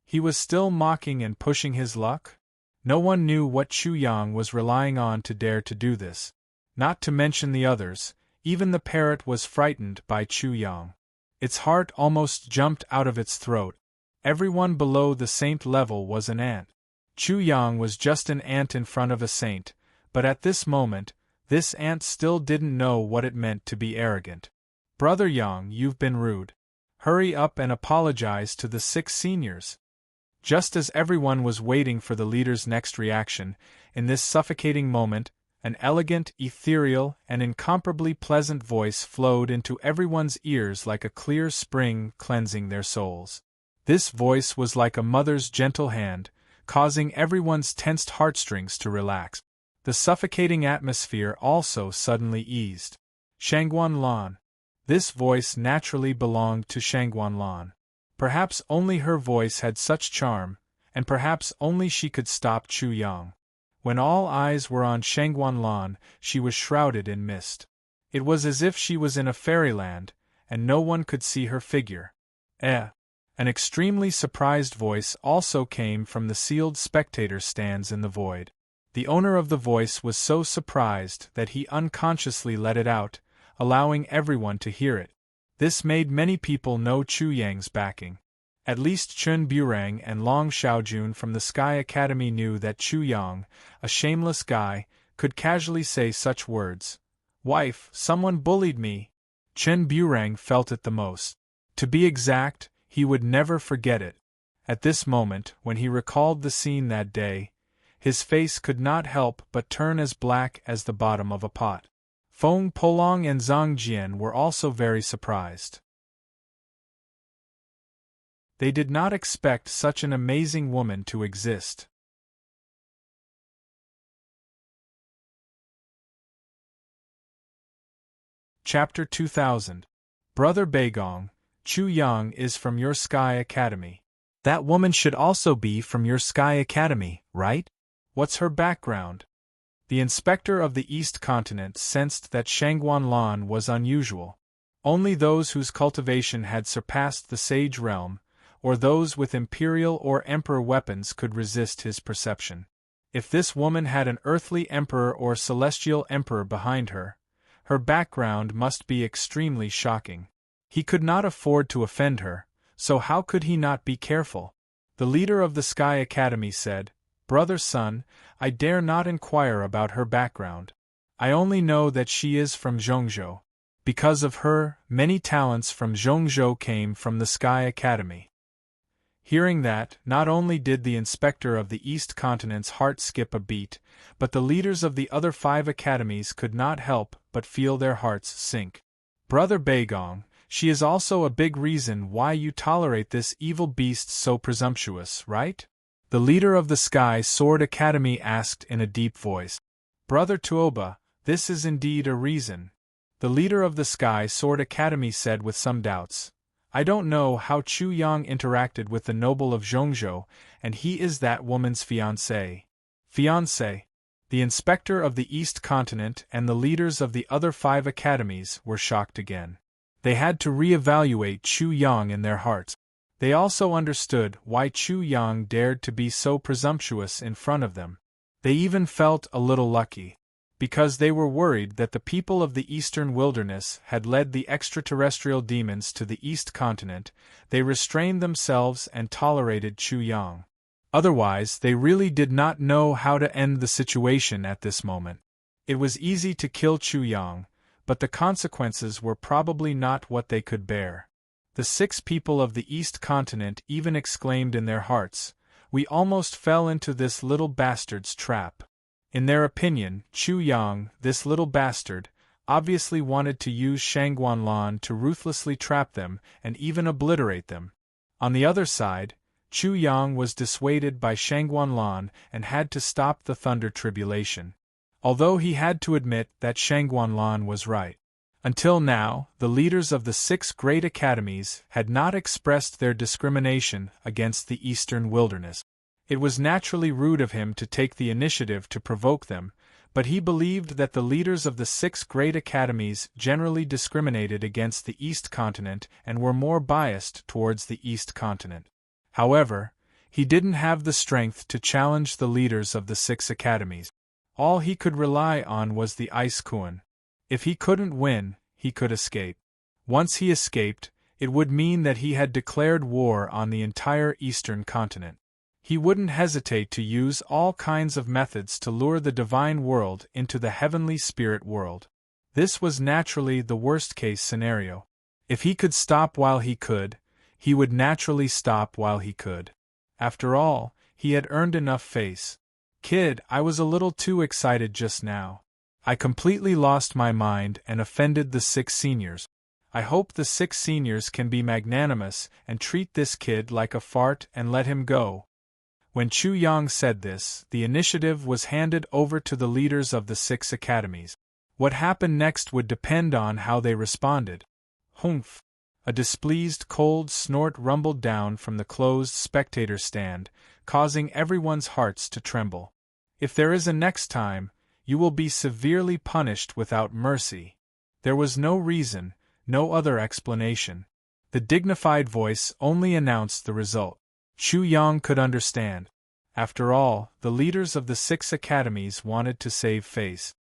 He was still mocking and pushing his luck? No one knew what Chu Yang was relying on to dare to do this. Not to mention the others, even the parrot was frightened by Chu Yang. Its heart almost jumped out of its throat. Everyone below the saint level was an ant. Chu Yang was just an ant in front of a saint, but at this moment, this ant still didn't know what it meant to be arrogant. "Brother Yang, you've been rude. Hurry up and apologize to the 6 seniors." Just as everyone was waiting for the leader's next reaction, in this suffocating moment, an elegant, ethereal, and incomparably pleasant voice flowed into everyone's ears like a clear spring cleansing their souls. This voice was like a mother's gentle hand, causing everyone's tensed heartstrings to relax. The suffocating atmosphere also suddenly eased. Shangguan Lan. This voice naturally belonged to Shangguan Lan. Perhaps only her voice had such charm, and perhaps only she could stop Chu Yang. When all eyes were on Shangguan Lan, she was shrouded in mist. It was as if she was in a fairyland, and no one could see her figure. An extremely surprised voice also came from the sealed spectator stands in the void. The owner of the voice was so surprised that he unconsciously let it out, allowing everyone to hear it. This made many people know Chu Yang's backing. At least Chun Burang and Long Xiaojun from the Sky Academy knew that Chu Yang, a shameless guy, could casually say such words. "Wife, someone bullied me." Chun Burang felt it the most. To be exact, he would never forget it. At this moment, when he recalled the scene that day, his face could not help but turn as black as the bottom of a pot. Feng Polong and Zhang Jian were also very surprised. They did not expect such an amazing woman to exist. Chapter 2000. Brother Beigong, Chu Yang is from your Sky Academy. That woman should also be from your Sky Academy, right? What's her background? The inspector of the East Continent sensed that Shangguan Lan was unusual. Only those whose cultivation had surpassed the sage realm, or those with imperial or emperor weapons could resist his perception. If this woman had an earthly emperor or celestial emperor behind her, her background must be extremely shocking. He could not afford to offend her, so how could he not be careful? The leader of the Sky Academy said, "Brother Sun, I dare not inquire about her background. I only know that she is from Zhongzhou. Because of her, many talents from Zhongzhou came from the Sky Academy." Hearing that, not only did the inspector of the East Continent's heart skip a beat, but the leaders of the other 5 academies could not help but feel their hearts sink. Brother Bagong, she is also a big reason why you tolerate this evil beast so presumptuous, right? The leader of the Sky Sword Academy asked in a deep voice. Brother Tuoba, this is indeed a reason. The leader of the Sky Sword Academy said with some doubts. I don't know how Chu Yang interacted with the noble of Zhongzhou, and he is that woman's fiancé. Fiancé? The inspector of the East Continent and the leaders of the other 5 academies were shocked again. They had to re-evaluate Chu Yang in their hearts. They also understood why Chu Yang dared to be so presumptuous in front of them. They even felt a little lucky. Because they were worried that the people of the Eastern Wilderness had led the extraterrestrial demons to the East Continent, they restrained themselves and tolerated Chu Yang. Otherwise, they really did not know how to end the situation at this moment. It was easy to kill Chu Yang, but the consequences were probably not what they could bear. The 6 people of the East Continent even exclaimed in their hearts, "We almost fell into this little bastard's trap." In their opinion, Chu Yang, this little bastard, obviously wanted to use Shangguanlan to ruthlessly trap them and even obliterate them. On the other side, Chu Yang was dissuaded by Shangguanlan and had to stop the Thunder Tribulation. Although he had to admit that Shangguanlan was right. Until now, the leaders of the 6 great academies had not expressed their discrimination against the Eastern Wilderness. It was naturally rude of him to take the initiative to provoke them, but he believed that the leaders of the 6 great academies generally discriminated against the East Continent and were more biased towards the East Continent. However, he didn't have the strength to challenge the leaders of the 6 academies. All he could rely on was the Ice Kuan. If he couldn't win, he could escape. Once he escaped, it would mean that he had declared war on the entire Eastern Continent. He wouldn't hesitate to use all kinds of methods to lure the divine world into the heavenly spirit world. This was naturally the worst-case scenario. If he could stop while he could, he would naturally stop while he could. After all, he had earned enough face. Kid, I was a little too excited just now. I completely lost my mind and offended the 6 seniors. I hope the 6 seniors can be magnanimous and treat this kid like a fart and let him go. When Chu Yang said this, the initiative was handed over to the leaders of the 6 academies. What happened next would depend on how they responded. Humph! A displeased cold snort rumbled down from the closed spectator stand, causing everyone's hearts to tremble. If there is a next time, you will be severely punished without mercy. There was no reason, no other explanation. The dignified voice only announced the result. Chu Yang could understand. After all, the leaders of the 6 academies wanted to save face.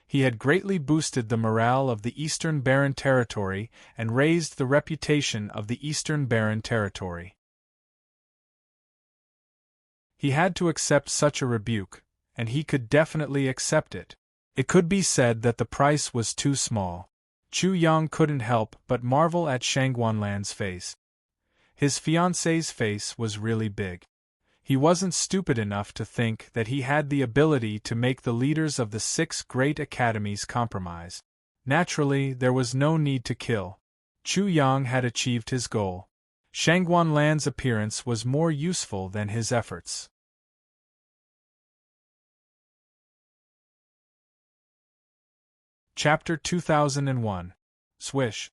He had greatly boosted the morale of the Eastern Barren Territory and raised the reputation of the Eastern Barren Territory. He had to accept such a rebuke, and he could definitely accept it. It could be said that the price was too small. Chu Yang couldn't help but marvel at Shangguanlan's face. His fiancée's face was really big. He wasn't stupid enough to think that he had the ability to make the leaders of the 6 great academies compromise. Naturally, there was no need to kill. Chu Yang had achieved his goal. Shangguanlan's appearance was more useful than his efforts. Chapter 2001. Swish.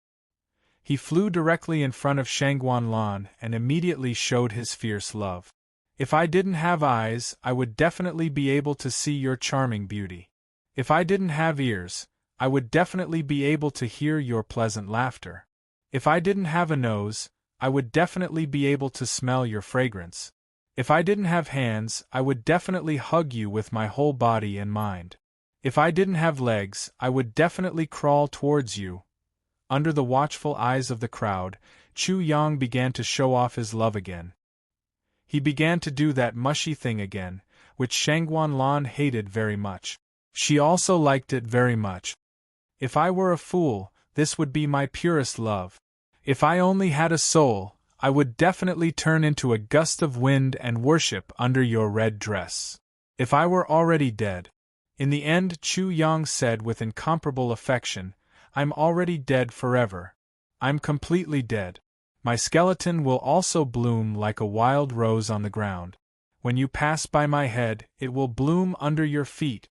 He flew directly in front of Shangguanlan and immediately showed his fierce love. If I didn't have eyes, I would definitely be able to see your charming beauty. If I didn't have ears, I would definitely be able to hear your pleasant laughter. If I didn't have a nose, I would definitely be able to smell your fragrance. If I didn't have hands, I would definitely hug you with my whole body and mind. If I didn't have legs, I would definitely crawl towards you. Under the watchful eyes of the crowd, Chu Yang began to show off his love again. He began to do that mushy thing again, which Shangguanlan hated very much. She also liked it very much. If I were a fool, this would be my purest love. If I only had a soul, I would definitely turn into a gust of wind and worship under your red dress. If I were already dead. In the end, Chu Yang said with incomparable affection, I'm already dead forever. I'm completely dead. My skeleton will also bloom like a wild rose on the ground. When you pass by my head, it will bloom under your feet.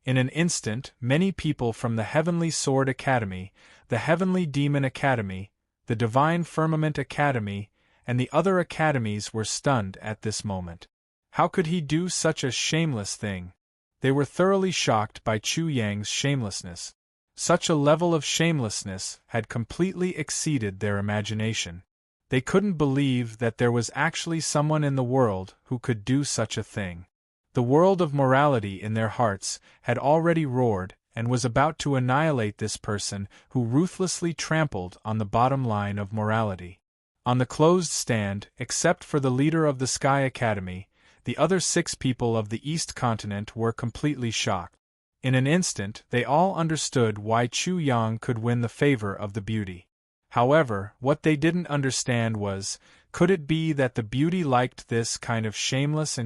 In an instant, many people from the Heavenly Sword Academy, the Heavenly Demon Academy, the Divine Firmament Academy, and the other academies were stunned at this moment. How could he do such a shameless thing? They were thoroughly shocked by Chu Yang's shamelessness. Such a level of shamelessness had completely exceeded their imagination. They couldn't believe that there was actually someone in the world who could do such a thing. The world of morality in their hearts had already roared and was about to annihilate this person who ruthlessly trampled on the bottom line of morality. On the closed stand, except for the leader of the Sky Academy, the other 6 people of the East Continent were completely shocked. In an instant, they all understood why Chu Yang could win the favor of the beauty. However, what they didn't understand was, could it be that the beauty liked this kind of shameless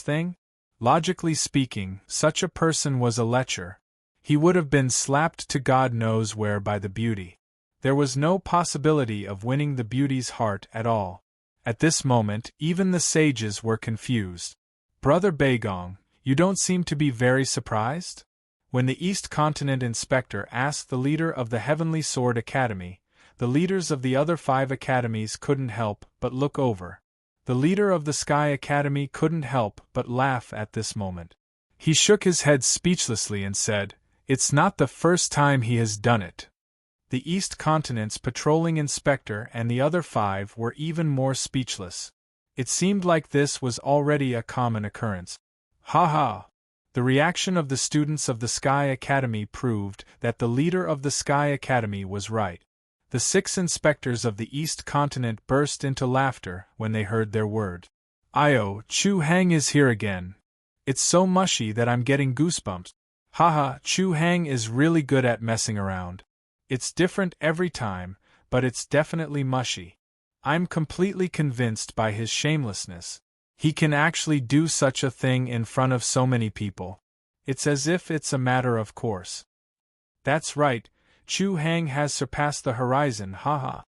thing? Logically speaking, such a person was a lecher. He would have been slapped to God knows where by the beauty. There was no possibility of winning the beauty's heart at all. At this moment, even the sages were confused. Brother Beigong, you don't seem to be very surprised? When the East Continent Inspector asked the leader of the Heavenly Sword Academy, the leaders of the other 5 academies couldn't help but look over. The leader of the Sky Academy couldn't help but laugh at this moment. He shook his head speechlessly and said, "It's not the first time he has done it." The East Continent's patrolling inspector and the other 5 were even more speechless. It seemed like this was already a common occurrence. Ha ha! The reaction of the students of the Sky Academy proved that the leader of the Sky Academy was right. The 6 inspectors of the East Continent burst into laughter when they heard their word. "Io, Chu Hang is here again. It's so mushy that I'm getting goosebumps. Haha, Chu Hang is really good at messing around. It's different every time, but it's definitely mushy. I'm completely convinced by his shamelessness. He can actually do such a thing in front of so many people. It's as if it's a matter of course. That's right, Chu Hang has surpassed the horizon, haha."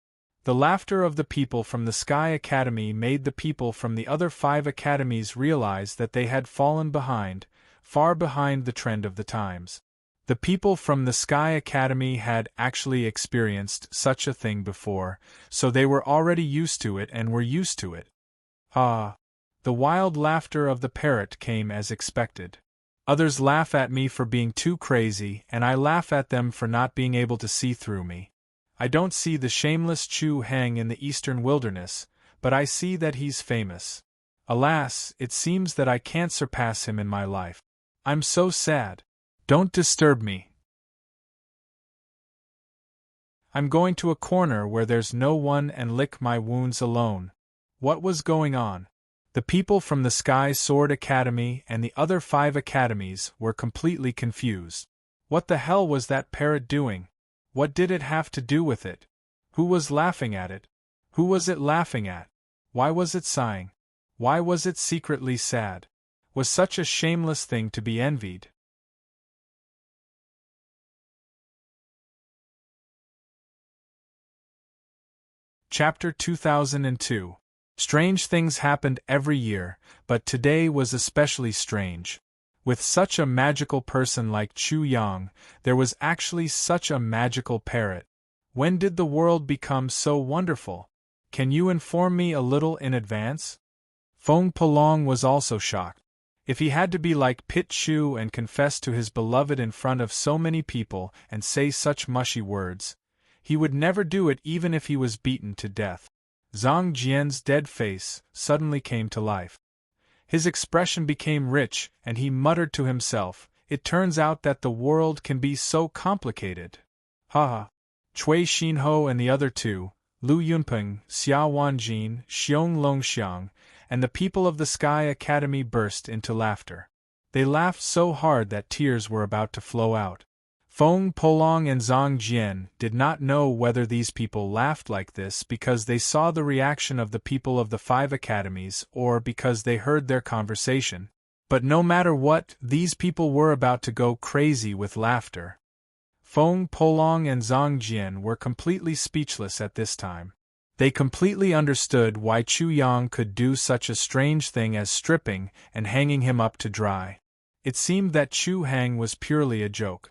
The laughter of the people from the Sky Academy made the people from the other 5 academies realize that they had fallen behind, far behind the trend of the times. The people from the Sky Academy had actually experienced such a thing before, so they were already used to it and were used to it. Ah! The wild laughter of the parrot came as expected. Others laugh at me for being too crazy, and I laugh at them for not being able to see through me. I don't see the shameless Chu Hang in the eastern wilderness, but I see that he's famous. Alas, it seems that I can't surpass him in my life. I'm so sad. Don't disturb me. I'm going to a corner where there's no one and lick my wounds alone. What was going on? The people from the Sky Sword Academy and the other 5 academies were completely confused. What the hell was that parrot doing? What did it have to do with it? Who was laughing at it? Who was it laughing at? Why was it sighing? Why was it secretly sad? Was such a shameless thing to be envied? Chapter 2002. Strange things happened every year, but today was especially strange. With such a magical person like Chu Yang, there was actually such a magical parrot. When did the world become so wonderful? Can you inform me a little in advance? Feng Pelong was also shocked. If he had to be like Pit Chu and confess to his beloved in front of so many people and say such mushy words, he would never do it even if he was beaten to death. Zhang Jian's dead face suddenly came to life. His expression became rich, and he muttered to himself, "It turns out that the world can be so complicated." Ha! Cui Xinho and the other 2, Lu Yunpeng, Xia Wanjin, Xiong Longxiang, and the people of the Sky Academy burst into laughter. They laughed so hard that tears were about to flow out. Feng Polong and Zhang Jian did not know whether these people laughed like this because they saw the reaction of the people of the 5 academies or because they heard their conversation. But no matter what, these people were about to go crazy with laughter. Feng Polong and Zhang Jian were completely speechless at this time. They completely understood why Chu Yang could do such a strange thing as stripping and hanging him up to dry. It seemed that Chu Hang was purely a joke.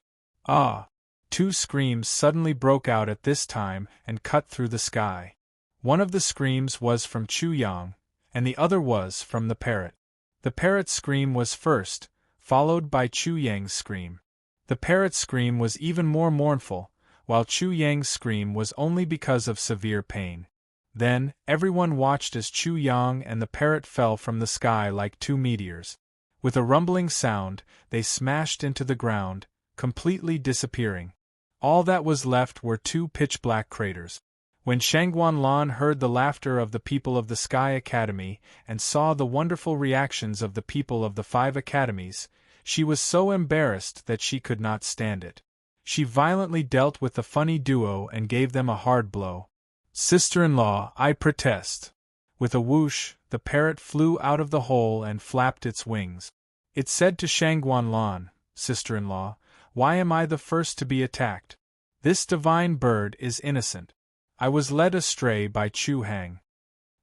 Ah! 2 screams suddenly broke out at this time and cut through the sky. One of the screams was from Chu Yang, and the other was from the parrot. The parrot's scream was first, followed by Chu Yang's scream. The parrot's scream was even more mournful, while Chu Yang's scream was only because of severe pain. Then, everyone watched as Chu Yang and the parrot fell from the sky like 2 meteors. With a rumbling sound, they smashed into the ground, completely disappearing. All that was left were 2 pitch-black craters. When Shangguan heard the laughter of the people of the Sky Academy and saw the wonderful reactions of the people of the 5 academies, she was so embarrassed that she could not stand it. She violently dealt with the funny duo and gave them a hard blow. "Sister-in-law, I protest." With a whoosh, the parrot flew out of the hole and flapped its wings. It said to Shangguan, "Sister-in-law, why am I the first to be attacked? This divine bird is innocent. I was led astray by Chu Hang."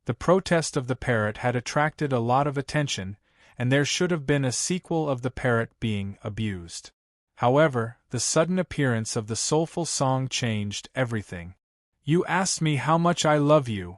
The protest of the parrot had attracted a lot of attention, and there should have been a sequel of the parrot being abused. However, the sudden appearance of the soulful song changed everything. "You asked me how much I love you."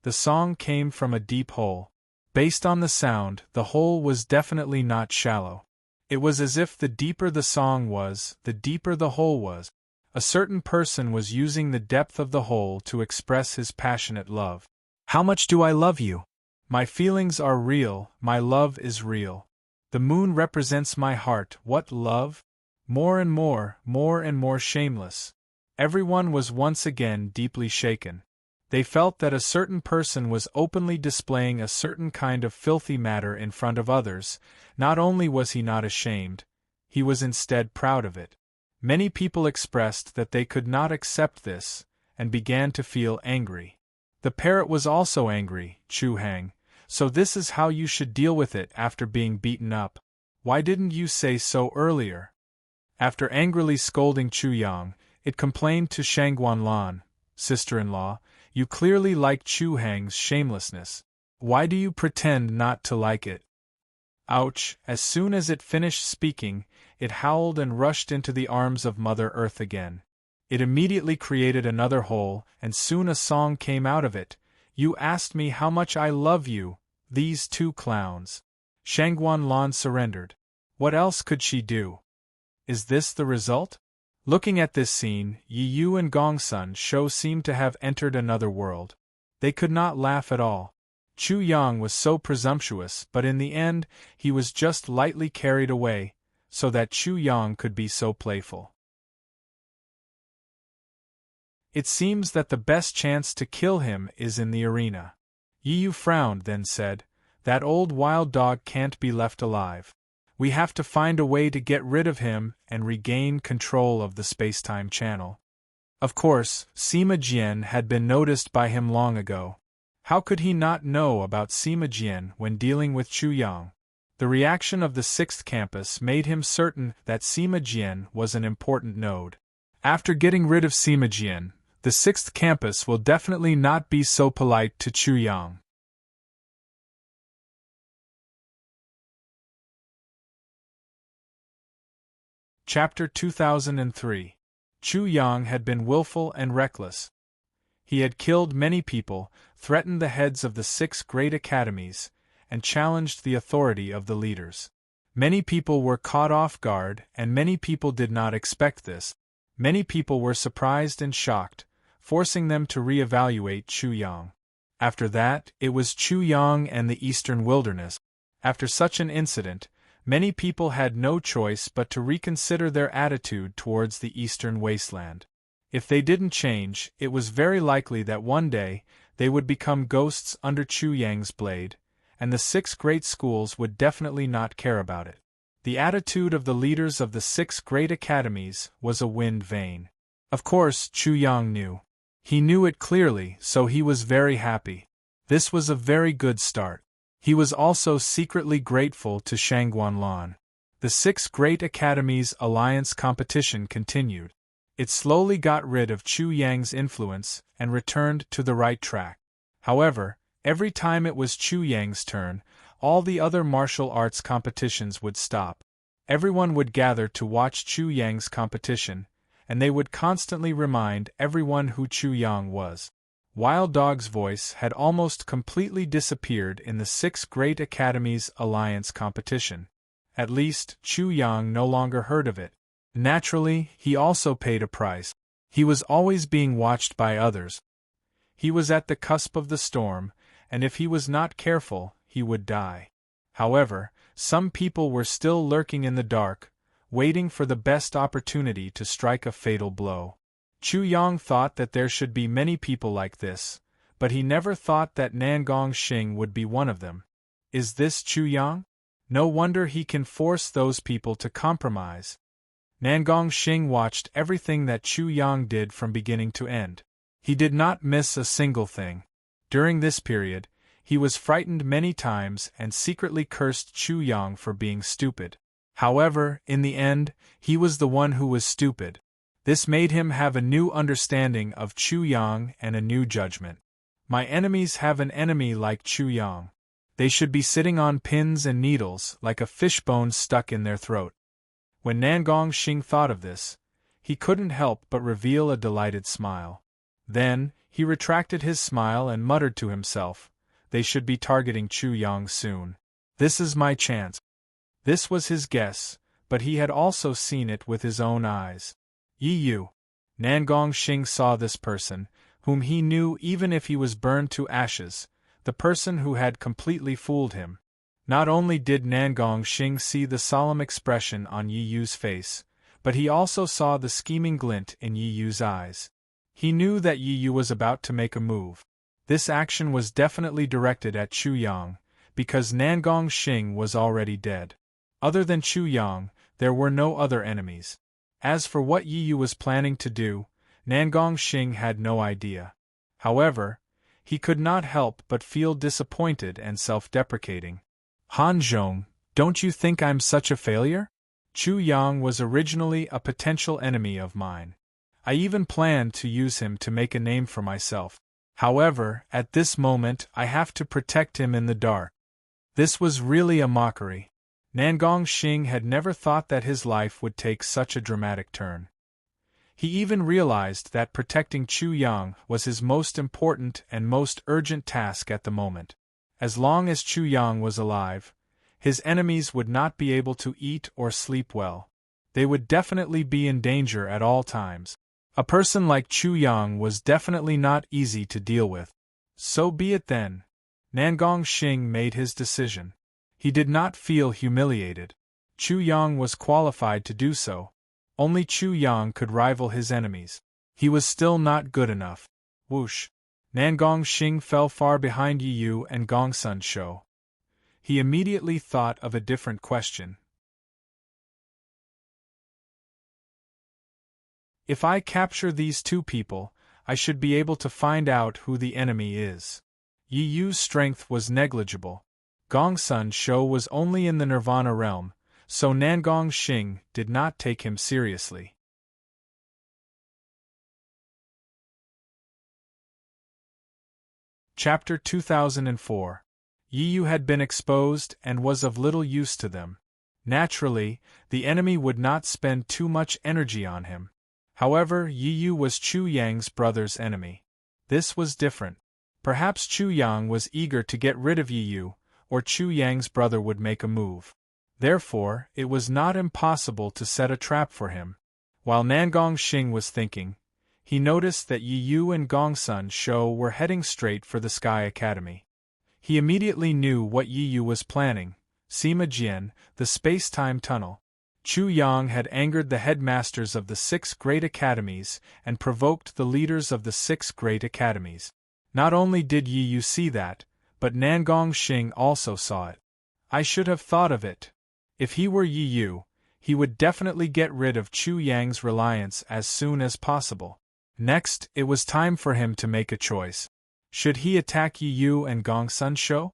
The song came from a deep hole. Based on the sound, the hole was definitely not shallow. It was as if the deeper the song was, the deeper the hole was. A certain person was using the depth of the hole to express his passionate love. "How much do I love you? My feelings are real, my love is real. The moon represents my heart, what love? More and more shameless." Everyone was once again deeply shaken. They felt that a certain person was openly displaying a certain kind of filthy matter in front of others. Not only was he not ashamed, he was instead proud of it. Many people expressed that they could not accept this, and began to feel angry. The parrot was also angry, Chu Hang. "So this is how you should deal with it after being beaten up. Why didn't you say so earlier?" After angrily scolding Chu Yang, it complained to Shangguan, "Sister-in-law, you clearly like Chu Hang's shamelessness. Why do you pretend not to like it?" Ouch! As soon as it finished speaking, it howled and rushed into the arms of Mother Earth again. It immediately created another hole, and soon a song came out of it. "You asked me how much I love you, these 2 clowns." Shangguan surrendered. What else could she do? Is this the result? Looking at this scene, Yi Yu and Gongsun Shou seemed to have entered another world. They could not laugh at all. Chu Yang was so presumptuous, but in the end, he was just lightly carried away, so that Chu Yang could be so playful. It seems that the best chance to kill him is in the arena. Yi Yu frowned, then said, "That old wild dog can't be left alive. We have to find a way to get rid of him and regain control of the space-time channel." Of course, Sima Jian had been noticed by him long ago. How could he not know about Sima Jian when dealing with Chu Yang? The reaction of the 6th campus made him certain that Sima Jian was an important node. After getting rid of Sima Jian, the 6th campus will definitely not be so polite to Chu Yang. Chapter 2003. Chu Yang had been willful and reckless. He had killed many people, threatened the heads of the 6 great academies, and challenged the authority of the leaders. Many people were caught off guard, and many people did not expect this. Many people were surprised and shocked, forcing them to re-evaluate Chu Yang. After that, it was Chu Yang and the Eastern Wilderness. After such an incident, many people had no choice but to reconsider their attitude towards the Eastern Wasteland. If they didn't change, it was very likely that one day, they would become ghosts under Chu Yang's blade, and the 6 great schools would definitely not care about it. The attitude of the leaders of the 6 great academies was a wind vane. Of course, Chu Yang knew. He knew it clearly, so he was very happy. This was a very good start. He was also secretly grateful to Shangguanlan. The 6 great academies' alliance competition continued. It slowly got rid of Chu Yang's influence and returned to the right track. However, every time it was Chu Yang's turn, all the other martial arts competitions would stop. Everyone would gather to watch Chu Yang's competition, and they would constantly remind everyone who Chu Yang was. Wild Dog's voice had almost completely disappeared in the 6 great academies' alliance competition. At least, Chu Yang no longer heard of it. Naturally, he also paid a price. He was always being watched by others. He was at the cusp of the storm, and if he was not careful, he would die. However, some people were still lurking in the dark, waiting for the best opportunity to strike a fatal blow. Chu Yang thought that there should be many people like this, but he never thought that Nangong Xing would be one of them. Is this Chu Yang? No wonder he can force those people to compromise. Nangong Xing watched everything that Chu Yang did from beginning to end. He did not miss a single thing. During this period, he was frightened many times and secretly cursed Chu Yang for being stupid. However, in the end, he was the one who was stupid. This made him have a new understanding of Chu Yang and a new judgment. My enemies have an enemy like Chu Yang. They should be sitting on pins and needles like a fishbone stuck in their throat. When Nangong Xing thought of this, he couldn't help but reveal a delighted smile. Then, he retracted his smile and muttered to himself, they should be targeting Chu Yang soon. This is my chance. This was his guess, but he had also seen it with his own eyes. Yi Yu. Nangong Xing saw this person, whom he knew even if he was burned to ashes, the person who had completely fooled him. Not only did Nangong Xing see the solemn expression on Yi Yu's face, but he also saw the scheming glint in Yi Yu's eyes. He knew that Yi Yu was about to make a move. This action was definitely directed at Chu Yang, because Nangong Xing was already dead. Other than Chu Yang, there were no other enemies. As for what Yi Yu was planning to do, Nangong Xing had no idea. However, he could not help but feel disappointed and self-deprecating. Han Zhong, don't you think I'm such a failure? Chu Yang was originally a potential enemy of mine. I even planned to use him to make a name for myself. However, at this moment I have to protect him in the dark. This was really a mockery. Nangong Xing had never thought that his life would take such a dramatic turn. He even realized that protecting Chu Yang was his most important and most urgent task at the moment. As long as Chu Yang was alive, his enemies would not be able to eat or sleep well. They would definitely be in danger at all times. A person like Chu Yang was definitely not easy to deal with. So be it then. Nangong Xing made his decision. He did not feel humiliated. Chu Yang was qualified to do so. Only Chu Yang could rival his enemies. He was still not good enough. Whoosh! Nangong Xing fell far behind Yi Yu and Gongsun Shou. He immediately thought of a different question. If I capture these two people, I should be able to find out who the enemy is. Yi Yu's strength was negligible. Gongsun Shou was only in the Nirvana realm, so Nangong Xing did not take him seriously. Chapter 2004. Yi Yu had been exposed and was of little use to them. Naturally, the enemy would not spend too much energy on him. However, Yi Yu was Chu Yang's brother's enemy. This was different. Perhaps Chu Yang was eager to get rid of Yi Yu, or Chu Yang's brother would make a move. Therefore, it was not impossible to set a trap for him. While Nangong Xing was thinking, he noticed that Yi Yu and Gongsun Shou were heading straight for the Sky Academy. He immediately knew what Yi Yu was planning: Sima Jian, the space-time tunnel. Chu Yang had angered the headmasters of the 6 great academies and provoked the leaders of the 6 great academies. Not only did Yi Yu see that, but Nangong Xing also saw it. I should have thought of it. If he were Yi Yu, he would definitely get rid of Chu Yang's reliance as soon as possible. Next, it was time for him to make a choice. Should he attack Yi Yu and Gongsun Shou?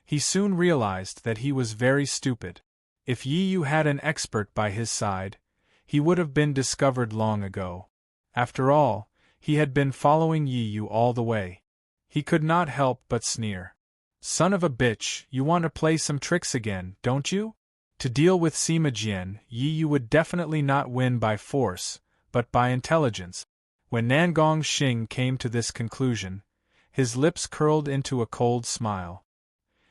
He soon realized that he was very stupid. If Yi Yu had an expert by his side, he would have been discovered long ago. After all, he had been following Yi Yu all the way. He could not help but sneer. Son of a bitch, you want to play some tricks again, don't you? To deal with Sima Jian, Yi Yu would definitely not win by force, but by intelligence. When Nangong Xing came to this conclusion, his lips curled into a cold smile.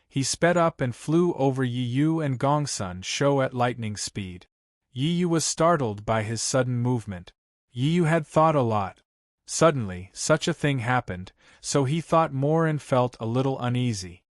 He sped up and flew over Yi Yu and Gongsun Shou at lightning speed. Yi Yu was startled by his sudden movement. Yi Yu had thought a lot. Suddenly, such a thing happened, so he thought more and felt a little uneasy.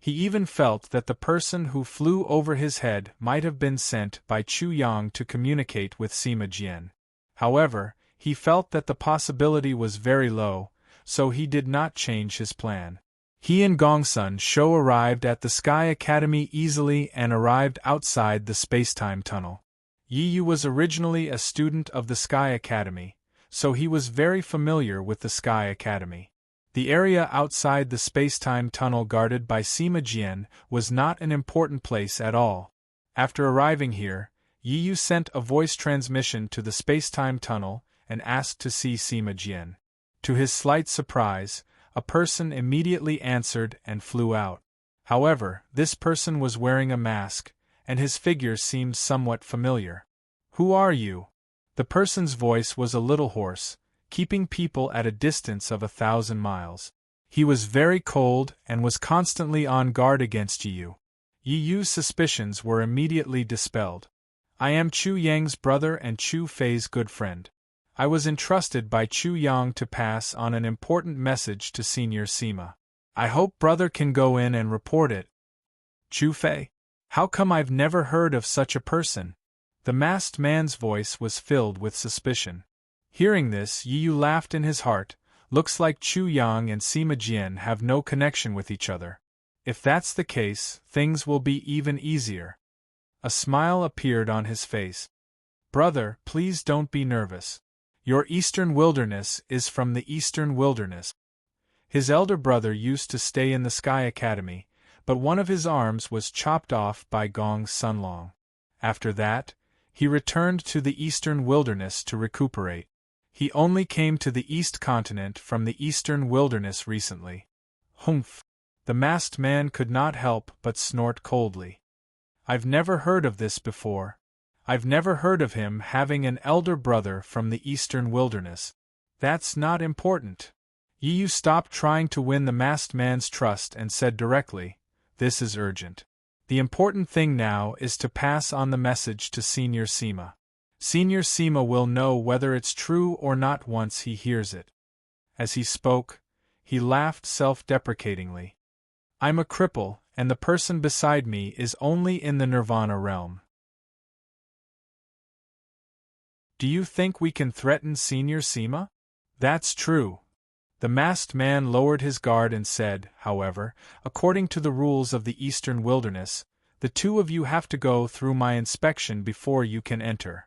He even felt that the person who flew over his head might have been sent by Chu Yang to communicate with Sima Jian. However, he felt that the possibility was very low, so he did not change his plan. He and Gongsun Shou arrived at the Sky Academy easily and arrived outside the spacetime tunnel. Yi Yu was originally a student of the Sky Academy, so he was very familiar with the Sky Academy. The area outside the spacetime tunnel guarded by Sima Jian was not an important place at all. After arriving here, Yi Yu sent a voice transmission to the spacetime tunnel and asked to see Sima Jian. To his slight surprise, a person immediately answered and flew out. However, this person was wearing a mask, and his figure seemed somewhat familiar. "Who are you?" The person's voice was a little hoarse, keeping people at a distance of 1,000 miles. He was very cold and was constantly on guard against Yi Yu. Yi Yu's suspicions were immediately dispelled. "I am Chu Yang's brother and Chu Fei's good friend. I was entrusted by Chu Yang to pass on an important message to Senior Sima. I hope brother can go in and report it." "Chu Fei? How come I've never heard of such a person?" The masked man's voice was filled with suspicion. Hearing this, Yi Yu laughed in his heart. Looks like Chu Yang and Sima Jian have no connection with each other. If that's the case, things will be even easier. A smile appeared on his face. "Brother, please don't be nervous. Your Eastern Wilderness is from the Eastern Wilderness." His elder brother used to stay in the Sky Academy, but one of his arms was chopped off by Gong Sunlong. After that, he returned to the Eastern Wilderness to recuperate. He only came to the East Continent from the Eastern Wilderness recently. Humph! The masked man could not help but snort coldly. "I've never heard of this before. I've never heard of him having an elder brother from the Eastern Wilderness." "That's not important." Yi Yu stopped trying to win the masked man's trust and said directly, "This is urgent. The important thing now is to pass on the message to Senior Sima. Senior Sima will know whether it's true or not once he hears it." As he spoke, he laughed self-deprecatingly. "I'm a cripple, and the person beside me is only in the Nirvana realm. Do you think we can threaten Senior Sima?" "That's true." The masked man lowered his guard and said, "However, according to the rules of the Eastern Wilderness, the two of you have to go through my inspection before you can enter."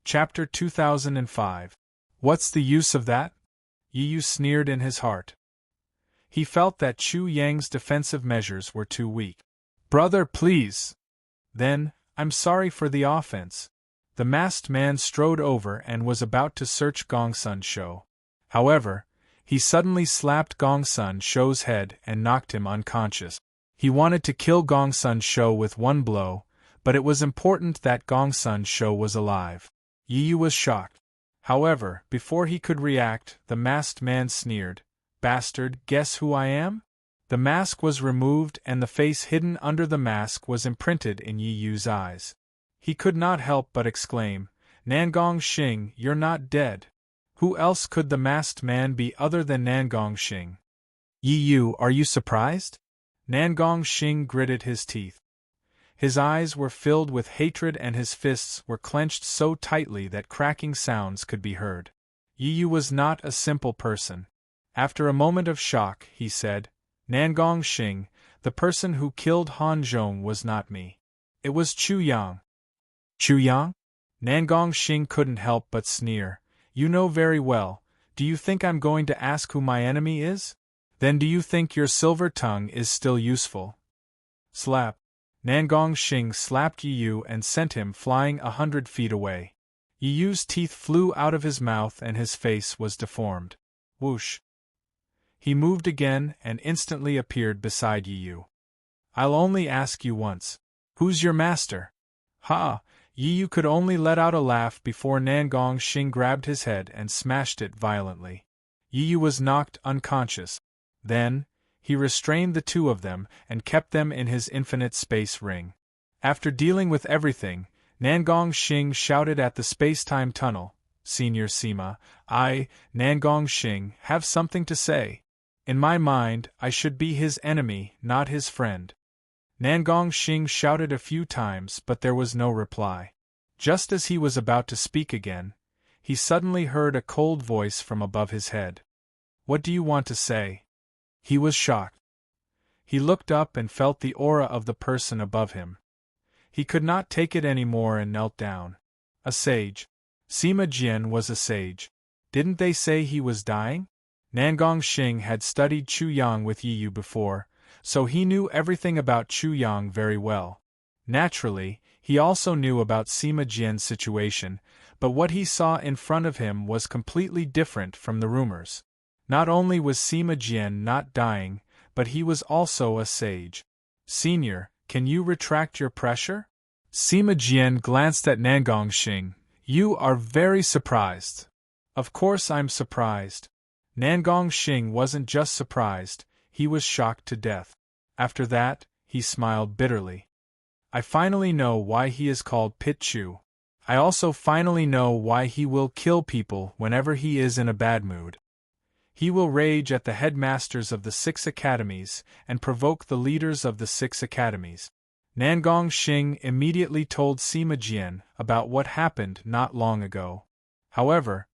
Chapter 2005. What's the use of that? Yi Yu sneered in his heart. He felt that Chu Yang's defensive measures were too weak. "Brother, please!" "Then, I'm sorry for the offense." The masked man strode over and was about to search Gongsun Shou. However, he suddenly slapped Gongsun Shou's head and knocked him unconscious. He wanted to kill Gongsun Shou with one blow, but it was important that Gongsun Shou was alive. Yi Yu was shocked. However, before he could react, the masked man sneered, "Bastard, guess who I am?" The mask was removed and the face hidden under the mask was imprinted in Yi Yu's eyes. He could not help but exclaim, "Nangong Xing, you're not dead." Who else could the masked man be other than Nangong Xing? "Yi Yu, are you surprised?" Nangong Xing gritted his teeth. His eyes were filled with hatred and his fists were clenched so tightly that cracking sounds could be heard. Yi Yu was not a simple person. After a moment of shock, he said, "Nangong Xing, the person who killed Han Zhong was not me. It was Chu Yang." "Chu Yang?" Nangong Xing couldn't help but sneer. "You know very well. Do you think I'm going to ask who my enemy is? Then do you think your silver tongue is still useful?" Slap. Nangong Xing slapped Yi Yu and sent him flying 100 feet away. Yi Yu's teeth flew out of his mouth and his face was deformed. Whoosh. He moved again and instantly appeared beside Yi Yu. "I'll only ask you once. Who's your master?" "Ha!" Yi Yu could only let out a laugh before Nangong Xing grabbed his head and smashed it violently. Yi Yu was knocked unconscious. Then, he restrained the two of them and kept them in his infinite space ring. After dealing with everything, Nangong Xing shouted at the space-time tunnel, "Senior Sima, I, Nangong Xing, have something to say. In my mind, I should be his enemy, not his friend." Nangong Xing shouted a few times, but there was no reply. Just as he was about to speak again, he suddenly heard a cold voice from above his head. "What do you want to say?" He was shocked. He looked up and felt the aura of the person above him. He could not take it any more and knelt down. A sage. Sima Jian was a sage. Didn't they say he was dying? Nangong Xing had studied Chu Yang with Yi Yu before, so he knew everything about Chu Yang very well. Naturally, he also knew about Sima Jian's situation, but what he saw in front of him was completely different from the rumors. Not only was Sima Jian not dying, but he was also a sage. "Senior, can you retract your pressure?" Sima Jian glanced at Nangong Xing. "You are very surprised." "Of course I'm surprised." Nangong Xing wasn't just surprised, he was shocked to death. After that, he smiled bitterly. "I finally know why he is called Pit Chu. I also finally know why he will kill people whenever he is in a bad mood. He will rage at the headmasters of the 6 academies and provoke the leaders of the 6 academies." Nangong Xing immediately told Sima Jian about what happened not long ago. However,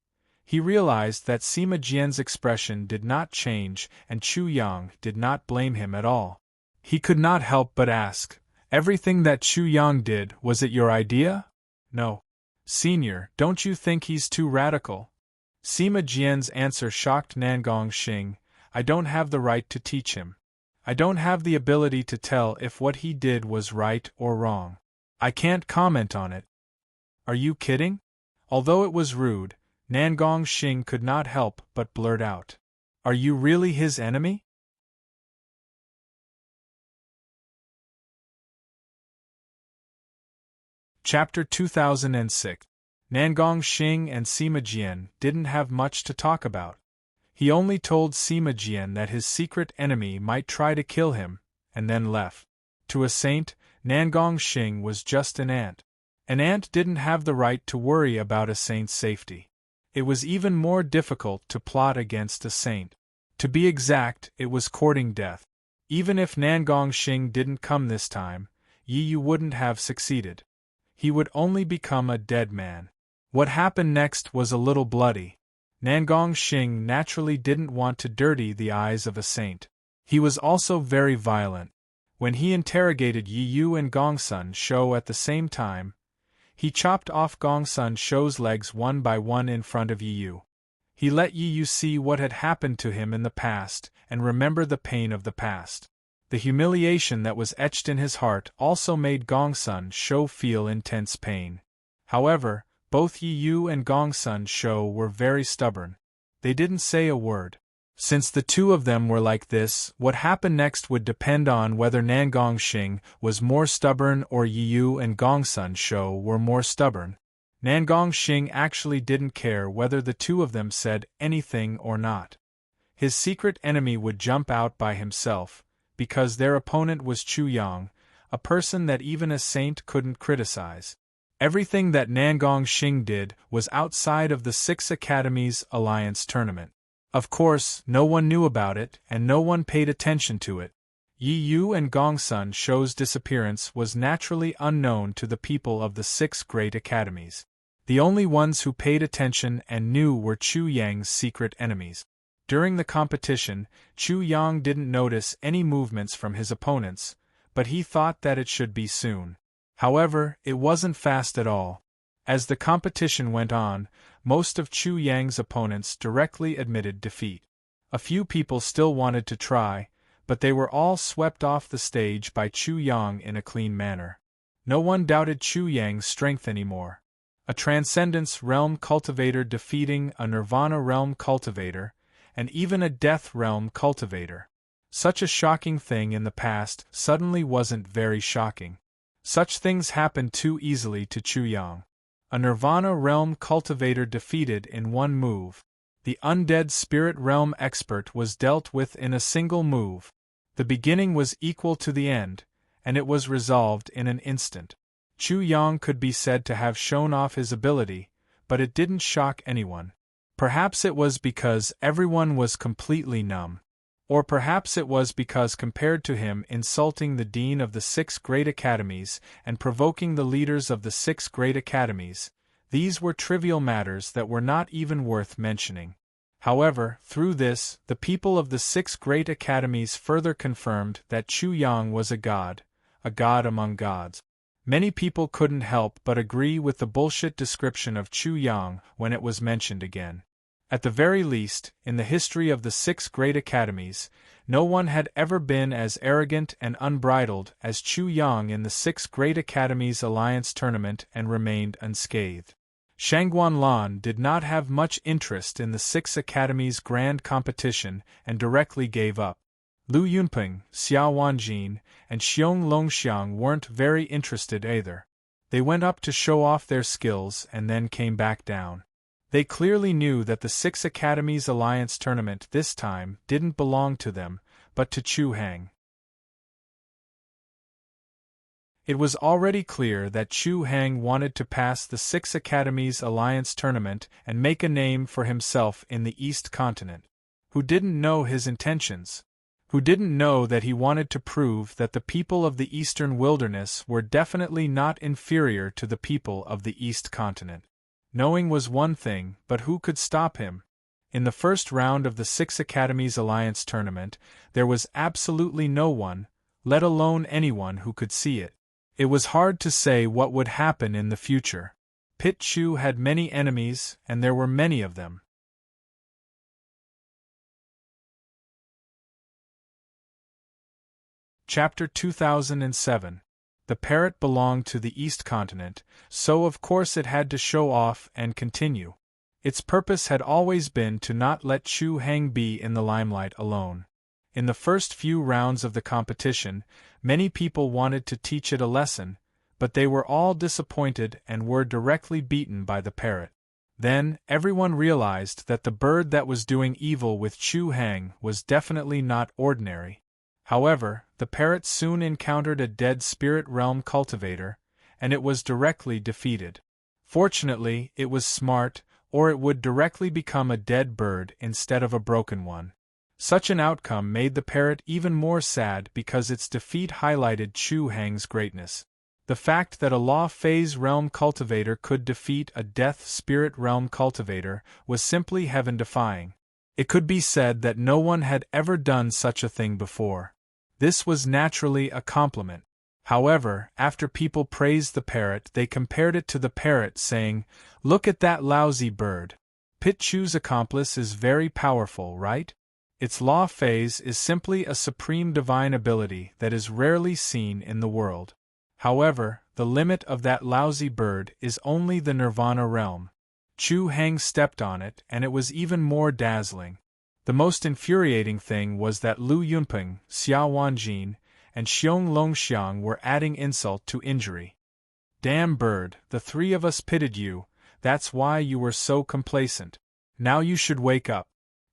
he realized that Sima Jian's expression did not change and Chu Yang did not blame him at all. He could not help but ask, "Everything that Chu Yang did, was it your idea?" "No. Senior, don't you think he's too radical?" Sima Jian's answer shocked Nangong Xing. "I don't have the right to teach him. I don't have the ability to tell if what he did was right or wrong. I can't comment on it." "Are you kidding?" Although it was rude, Nangong Xing could not help but blurt out, "Are you really his enemy?" Chapter 2006. Nangong Xing and Sima Jian didn't have much to talk about. He only told Sima Jian that his secret enemy might try to kill him, and then left. To a saint, Nangong Xing was just an ant. An ant didn't have the right to worry about a saint's safety. It was even more difficult to plot against a saint. To be exact, it was courting death. Even if Nangong Xing didn't come this time, Yi Yu wouldn't have succeeded. He would only become a dead man. What happened next was a little bloody. Nangong Xing naturally didn't want to dirty the eyes of a saint. He was also very violent. When he interrogated Yi Yu and Gongsun Shou at the same time, he chopped off Gongsun Shou's legs one by one in front of Yi Yu. He let Yi Yu see what had happened to him in the past and remember the pain of the past. The humiliation that was etched in his heart also made Gongsun Shou feel intense pain. However, both Yi Yu and Gongsun Shou were very stubborn. They didn't say a word. Since the two of them were like this, what happened next would depend on whether Nangong Xing was more stubborn or Yi Yu and Gongsun Shou were more stubborn. Nangong Xing actually didn't care whether the two of them said anything or not. His secret enemy would jump out by himself, because their opponent was Chu Yang, a person that even a saint couldn't criticize. Everything that Nangong Xing did was outside of the 6 Academies Alliance tournament. Of course, no one knew about it, and no one paid attention to it. Yi Yu and Gongsun Shou's disappearance was naturally unknown to the people of the 6 great academies. The only ones who paid attention and knew were Chu Yang's secret enemies. During the competition, Chu Yang didn't notice any movements from his opponents, but he thought that it should be soon. However, it wasn't fast at all. As the competition went on, most of Chu Yang's opponents directly admitted defeat. A few people still wanted to try, but they were all swept off the stage by Chu Yang in a clean manner. No one doubted Chu Yang's strength anymore. A Transcendence Realm cultivator defeating a Nirvana Realm cultivator, and even a Death Realm cultivator. Such a shocking thing in the past suddenly wasn't very shocking. Such things happened too easily to Chu Yang. A Nirvana Realm cultivator defeated in one move. The Undead Spirit Realm expert was dealt with in a single move. The beginning was equal to the end, and it was resolved in an instant. Chu Yang could be said to have shown off his ability, but it didn't shock anyone. Perhaps it was because everyone was completely numb. Or perhaps it was because compared to him insulting the Dean of the 6 Great Academies and provoking the leaders of the 6 Great Academies, these were trivial matters that were not even worth mentioning. However, through this, the people of the 6 Great Academies further confirmed that Chu Yang was a god among gods. Many people couldn't help but agree with the bullshit description of Chu Yang when it was mentioned again. At the very least, in the history of the 6 Great Academies, no one had ever been as arrogant and unbridled as Chu Yang in the 6 Great Academies Alliance tournament and remained unscathed. Shangguan Lan did not have much interest in the 6 Academies Grand Competition and directly gave up. Lu Yunping, Xiao Wanjin, and Xiong Longxiang weren't very interested either. They went up to show off their skills and then came back down. They clearly knew that the 6 Academies Alliance tournament this time didn't belong to them, but to Chu Hang. It was already clear that Chu Hang wanted to pass the 6 Academies Alliance tournament and make a name for himself in the East Continent. Who didn't know his intentions? Who didn't know that he wanted to prove that the people of the Eastern Wilderness were definitely not inferior to the people of the East Continent? Knowing was one thing, but who could stop him? In the first round of the 6 Academies Alliance tournament, there was absolutely no one, let alone anyone who could see it. It was hard to say what would happen in the future. Pit Chu had many enemies, and there were many of them. Chapter 2007. The parrot belonged to the East Continent, so of course it had to show off and continue. Its purpose had always been to not let Chu Hang be in the limelight alone. In the first few rounds of the competition, many people wanted to teach it a lesson, but they were all disappointed and were directly beaten by the parrot. Then, everyone realized that the bird that was doing evil with Chu Hang was definitely not ordinary. However, the parrot soon encountered a dead spirit realm cultivator, and it was directly defeated. Fortunately, it was smart, or it would directly become a dead bird instead of a broken one. Such an outcome made the parrot even more sad because its defeat highlighted Chu Hang's greatness. The fact that a Law Phase Realm cultivator could defeat a Death Spirit Realm cultivator was simply heaven-defying. It could be said that no one had ever done such a thing before. This was naturally a compliment. However, after people praised the parrot, they compared it to the parrot, saying, "Look at that lousy bird. Pit Chu's accomplice is very powerful, right? Its law phase is simply a supreme divine ability that is rarely seen in the world. However, the limit of that lousy bird is only the Nirvana realm." Chu Hang stepped on it, and it was even more dazzling. The most infuriating thing was that Lu Yunping, Xiao Wanjin, and Xiong Longxiang were adding insult to injury. "Damn bird, the 3 of us pitted you, that's why you were so complacent. Now you should wake up."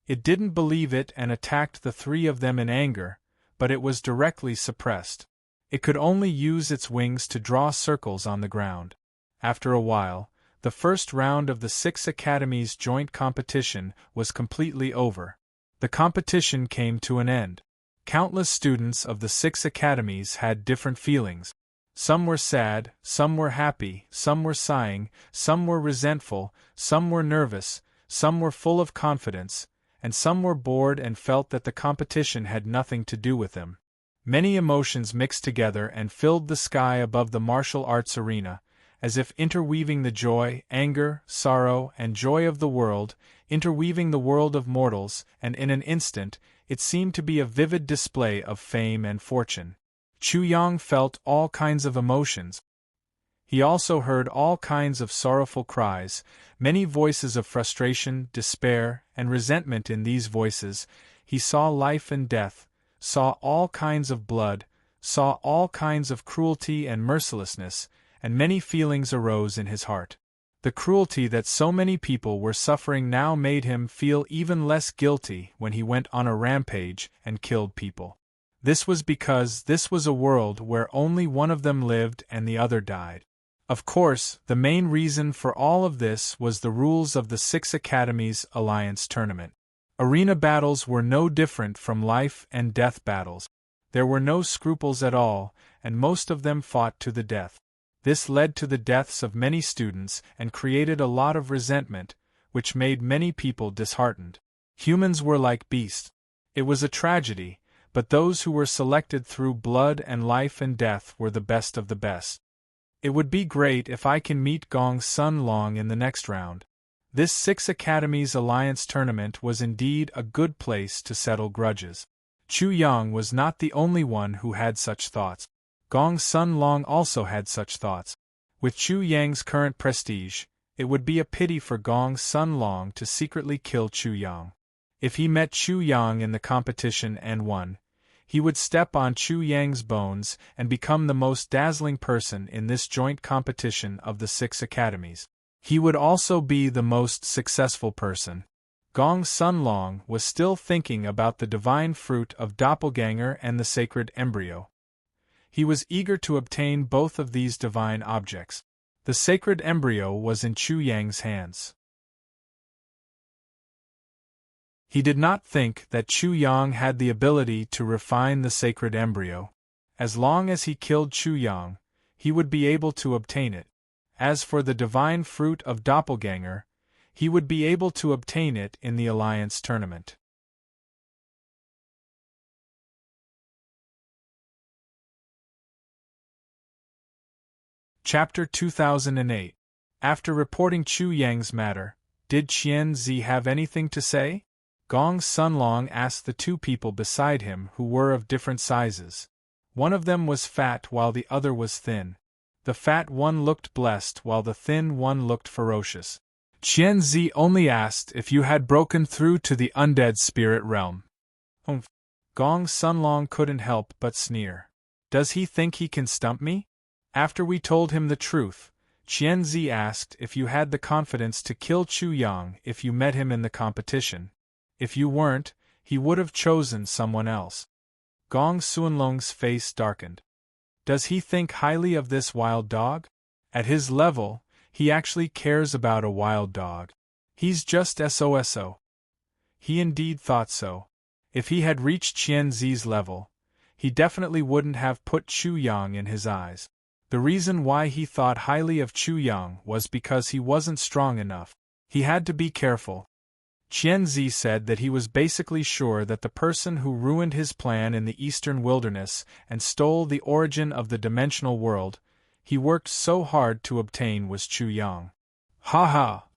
It didn't believe it and attacked the 3 of them in anger, but it was directly suppressed. It could only use its wings to draw circles on the ground. After a while, the first round of the 6 Academies joint competition was completely over. The competition came to an end. Countless students of the 6 Academies had different feelings. Some were sad, some were happy, some were sighing, some were resentful, some were nervous, some were full of confidence, and some were bored and felt that the competition had nothing to do with them. Many emotions mixed together and filled the sky above the martial arts arena, as if interweaving the joy, anger, sorrow, and joy of the world, interweaving the world of mortals, and in an instant, it seemed to be a vivid display of fame and fortune. Chu Yang felt all kinds of emotions. He also heard all kinds of sorrowful cries, many voices of frustration, despair, and resentment. In these voices, he saw life and death, saw all kinds of blood, saw all kinds of cruelty and mercilessness, and many feelings arose in his heart. The cruelty that so many people were suffering now made him feel even less guilty when he went on a rampage and killed people. This was because this was a world where only one of them lived and the other died. Of course, the main reason for all of this was the rules of the 6 Academies Alliance tournament. Arena battles were no different from life and death battles. There were no scruples at all, and most of them fought to the death. This led to the deaths of many students and created a lot of resentment, which made many people disheartened. Humans were like beasts. It was a tragedy, but those who were selected through blood and life and death were the best of the best. It would be great if I can meet Gong Sun Long in the next round. This 6 Academies Alliance tournament was indeed a good place to settle grudges. Chu Yang was not the only one who had such thoughts. Gong Sun Long also had such thoughts. With Chu Yang's current prestige, it would be a pity for Gong Sun Long to secretly kill Chu Yang. If he met Chu Yang in the competition and won, he would step on Chu Yang's bones and become the most dazzling person in this joint competition of the 6 academies. He would also be the most successful person. Gong Sun Long was still thinking about the divine fruit of doppelganger and the sacred embryo. He was eager to obtain both of these divine objects. The sacred embryo was in Chu Yang's hands. He did not think that Chu Yang had the ability to refine the sacred embryo. As long as he killed Chu Yang, he would be able to obtain it. As for the divine fruit of doppelganger, he would be able to obtain it in the alliance tournament. Chapter 2008. After reporting Chu Yang's matter, did Qian Zi have anything to say? Gong Sun Long asked the 2 people beside him who were of different sizes. One of them was fat while the other was thin. The fat one looked blessed while the thin one looked ferocious. Qian Zi only asked if you had broken through to the undead spirit realm. Gong Sun Long couldn't help but sneer. Does he think he can stump me? After we told him the truth, Qian Zi asked if you had the confidence to kill Chu Yang if you met him in the competition. If you weren't, he would have chosen someone else. Gong Sunlong's face darkened. Does he think highly of this wild dog? At his level, he actually cares about a wild dog. He's just SOSO. He indeed thought so. If he had reached Qian Zi's level, he definitely wouldn't have put Chu Yang in his eyes. The reason why he thought highly of Chu Yang was because he wasn't strong enough. He had to be careful. Qian Zi said that he was basically sure that the person who ruined his plan in the eastern wilderness and stole the origin of the dimensional world he worked so hard to obtain was Chu Yang. Ha ha!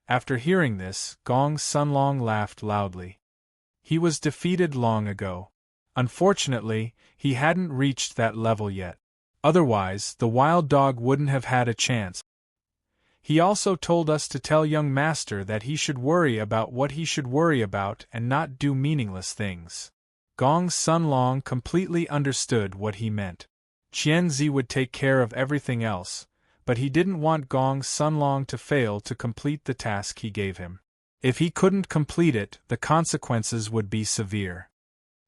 After hearing this, Gong Sun Long laughed loudly. He was defeated long ago. Unfortunately, he hadn't reached that level yet. Otherwise, the wild dog wouldn't have had a chance. He also told us to tell young master that he should worry about what he should worry about and not do meaningless things. Gong Sun Long completely understood what he meant. Qian Zi would take care of everything else, but he didn't want Gong Sun Long to fail to complete the task he gave him. If he couldn't complete it, the consequences would be severe.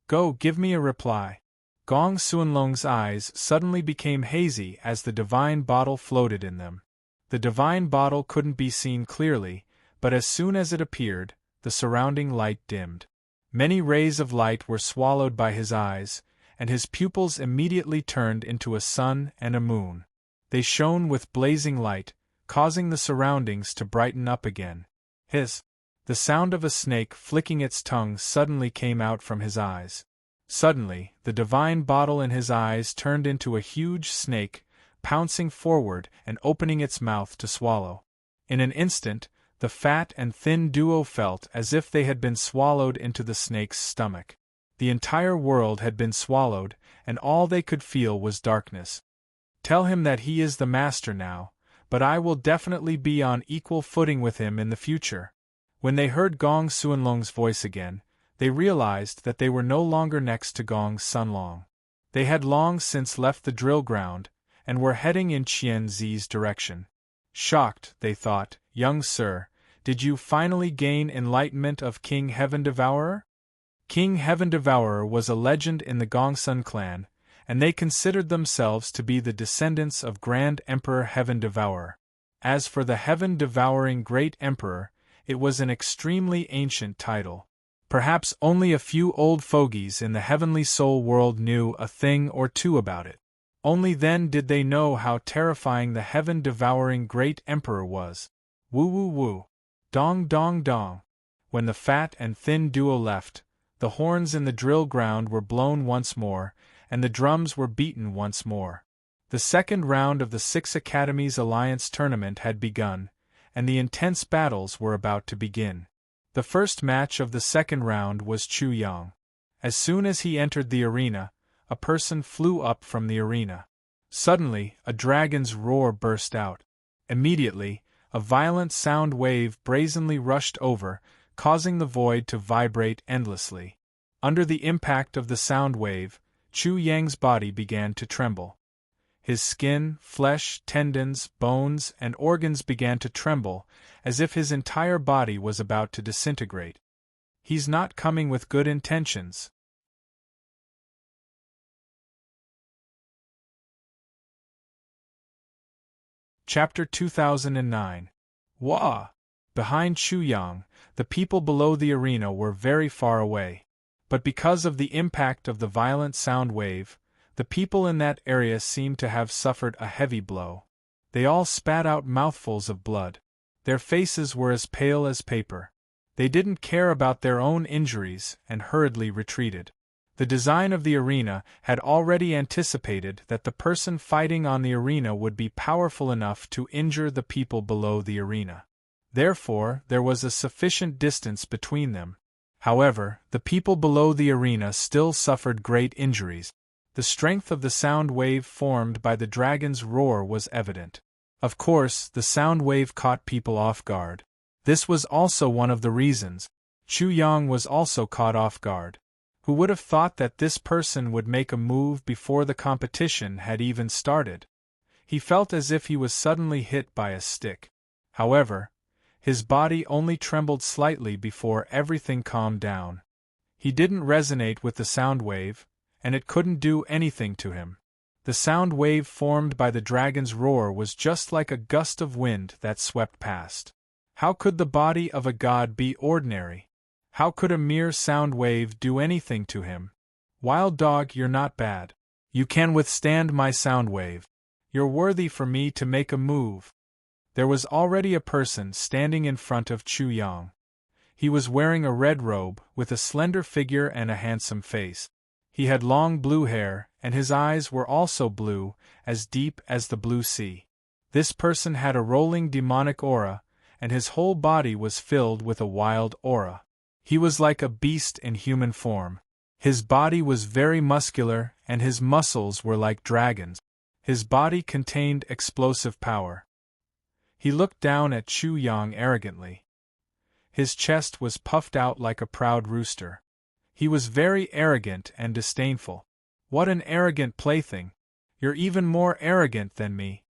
Go, give me a reply. Gong Sunlong's eyes suddenly became hazy as the divine bottle floated in them. The divine bottle couldn't be seen clearly, but as soon as it appeared, the surrounding light dimmed. Many rays of light were swallowed by his eyes, and his pupils immediately turned into a sun and a moon. They shone with blazing light, causing the surroundings to brighten up again. The sound of a snake flicking its tongue suddenly came out from his eyes. Suddenly, the divine bottle in his eyes turned into a huge snake, pouncing forward and opening its mouth to swallow. In an instant, the fat and thin duo felt as if they had been swallowed into the snake's stomach. The entire world had been swallowed, and all they could feel was darkness. Tell him that he is the master now, but I will definitely be on equal footing with him in the future. When they heard Gong Suanlong's voice again, they realized that they were no longer next to Gong Sunlong. They had long since left the drill ground, and were heading in Qian Zi's direction. Shocked, they thought, young sir, did you finally gain enlightenment of King Heaven Devourer? King Heaven Devourer was a legend in the Gongsun clan, and they considered themselves to be the descendants of Grand Emperor Heaven Devourer. As for the Heaven-devouring Great Emperor, it was an extremely ancient title. Perhaps only a few old fogies in the heavenly soul world knew a thing or two about it. Only then did they know how terrifying the heaven-devouring Great Emperor was. Woo woo woo. Dong dong dong. When the fat and thin duo left, the horns in the drill ground were blown once more, and the drums were beaten once more. The second round of the 6 Academies Alliance tournament had begun, and the intense battles were about to begin. The first match of the second round was Chu Yang. As soon as he entered the arena, a person flew up from the arena. Suddenly, a dragon's roar burst out. Immediately, a violent sound wave brazenly rushed over, causing the void to vibrate endlessly. Under the impact of the sound wave, Chu Yang's body began to tremble. His skin, flesh, tendons, bones, and organs began to tremble, as if his entire body was about to disintegrate. He's not coming with good intentions. Chapter 2009. Wah! Behind Chu Yang, the people below the arena were very far away. But because of the impact of the violent sound wave, the people in that area seemed to have suffered a heavy blow. They all spat out mouthfuls of blood. Their faces were as pale as paper. They didn't care about their own injuries and hurriedly retreated. The design of the arena had already anticipated that the person fighting on the arena would be powerful enough to injure the people below the arena. Therefore, there was a sufficient distance between them. However, the people below the arena still suffered great injuries. The strength of the sound wave formed by the dragon's roar was evident. Of course, the sound wave caught people off guard. This was also one of the reasons. Chu Yang was also caught off guard. Who would have thought that this person would make a move before the competition had even started? He felt as if he was suddenly hit by a stick. However, his body only trembled slightly before everything calmed down. He didn't resonate with the sound wave, and it couldn't do anything to him. The sound wave formed by the dragon's roar was just like a gust of wind that swept past. How could the body of a god be ordinary? How could a mere sound wave do anything to him? Wild dog, you're not bad. You can withstand my sound wave. You're worthy for me to make a move. There was already a person standing in front of Chu Yang. He was wearing a red robe, with a slender figure and a handsome face. He had long blue hair, and his eyes were also blue, as deep as the blue sea. This person had a rolling demonic aura, and his whole body was filled with a wild aura. He was like a beast in human form. His body was very muscular, and his muscles were like dragons. His body contained explosive power. He looked down at Chu Yang arrogantly. His chest was puffed out like a proud rooster. He was very arrogant and disdainful. What an arrogant plaything! You're even more arrogant than me.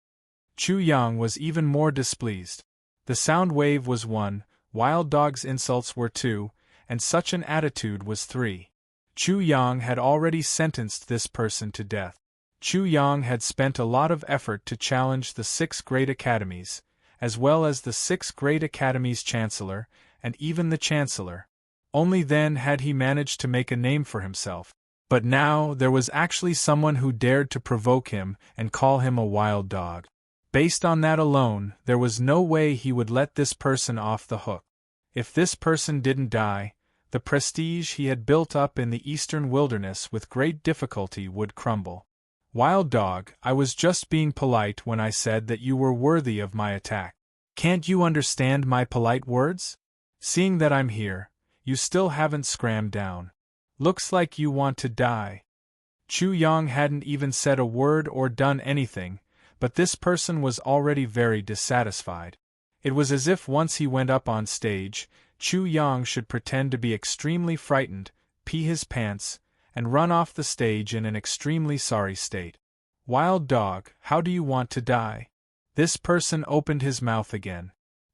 Chu Yang was even more displeased. The sound wave was 1, Wild Dog's insults were 2, and such an attitude was 3. Chu Yang had already sentenced this person to death. Chu Yang had spent a lot of effort to challenge the 6 great academies, as well as the 6 great academies' chancellor, and even the chancellor. Only then had he managed to make a name for himself. But now there was actually someone who dared to provoke him and call him a wild dog. Based on that alone, there was no way he would let this person off the hook. If this person didn't die, the prestige he had built up in the eastern wilderness with great difficulty would crumble. Wild dog, I was just being polite when I said that you were worthy of my attack. Can't you understand my polite words? Seeing that I'm here, you still haven't scrammed down. Looks like you want to die. Chu Yang hadn't even said a word or done anything, but this person was already very dissatisfied. It was as if once he went up on stage, Chu Yang should pretend to be extremely frightened, pee his pants, and run off the stage in an extremely sorry state. Wild dog, how do you want to die? This person opened his mouth again.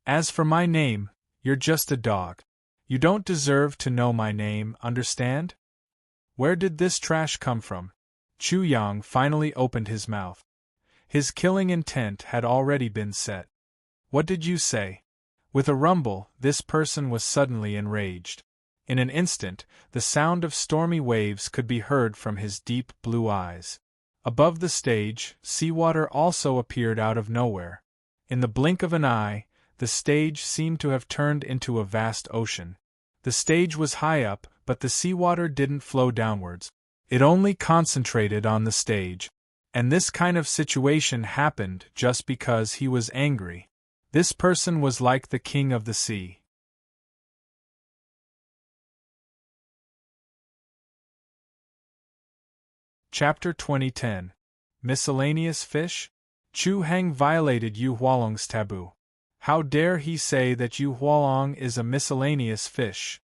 As for my name, you're just a dog. You don't deserve to know my name, understand? Where did this trash come from? Chu Yang finally opened his mouth. His killing intent had already been set. What did you say? With a rumble, this person was suddenly enraged. In an instant, the sound of stormy waves could be heard from his deep blue eyes. Above the stage, seawater also appeared out of nowhere. In the blink of an eye, the stage seemed to have turned into a vast ocean. The stage was high up, but the seawater didn't flow downwards. It only concentrated on the stage. And this kind of situation happened just because he was angry. This person was like the king of the sea. Chapter 2010. Miscellaneous Fish? Chu Hang violated Yu Hualong's taboo. How dare he say that Yu Hualong is a miscellaneous fish?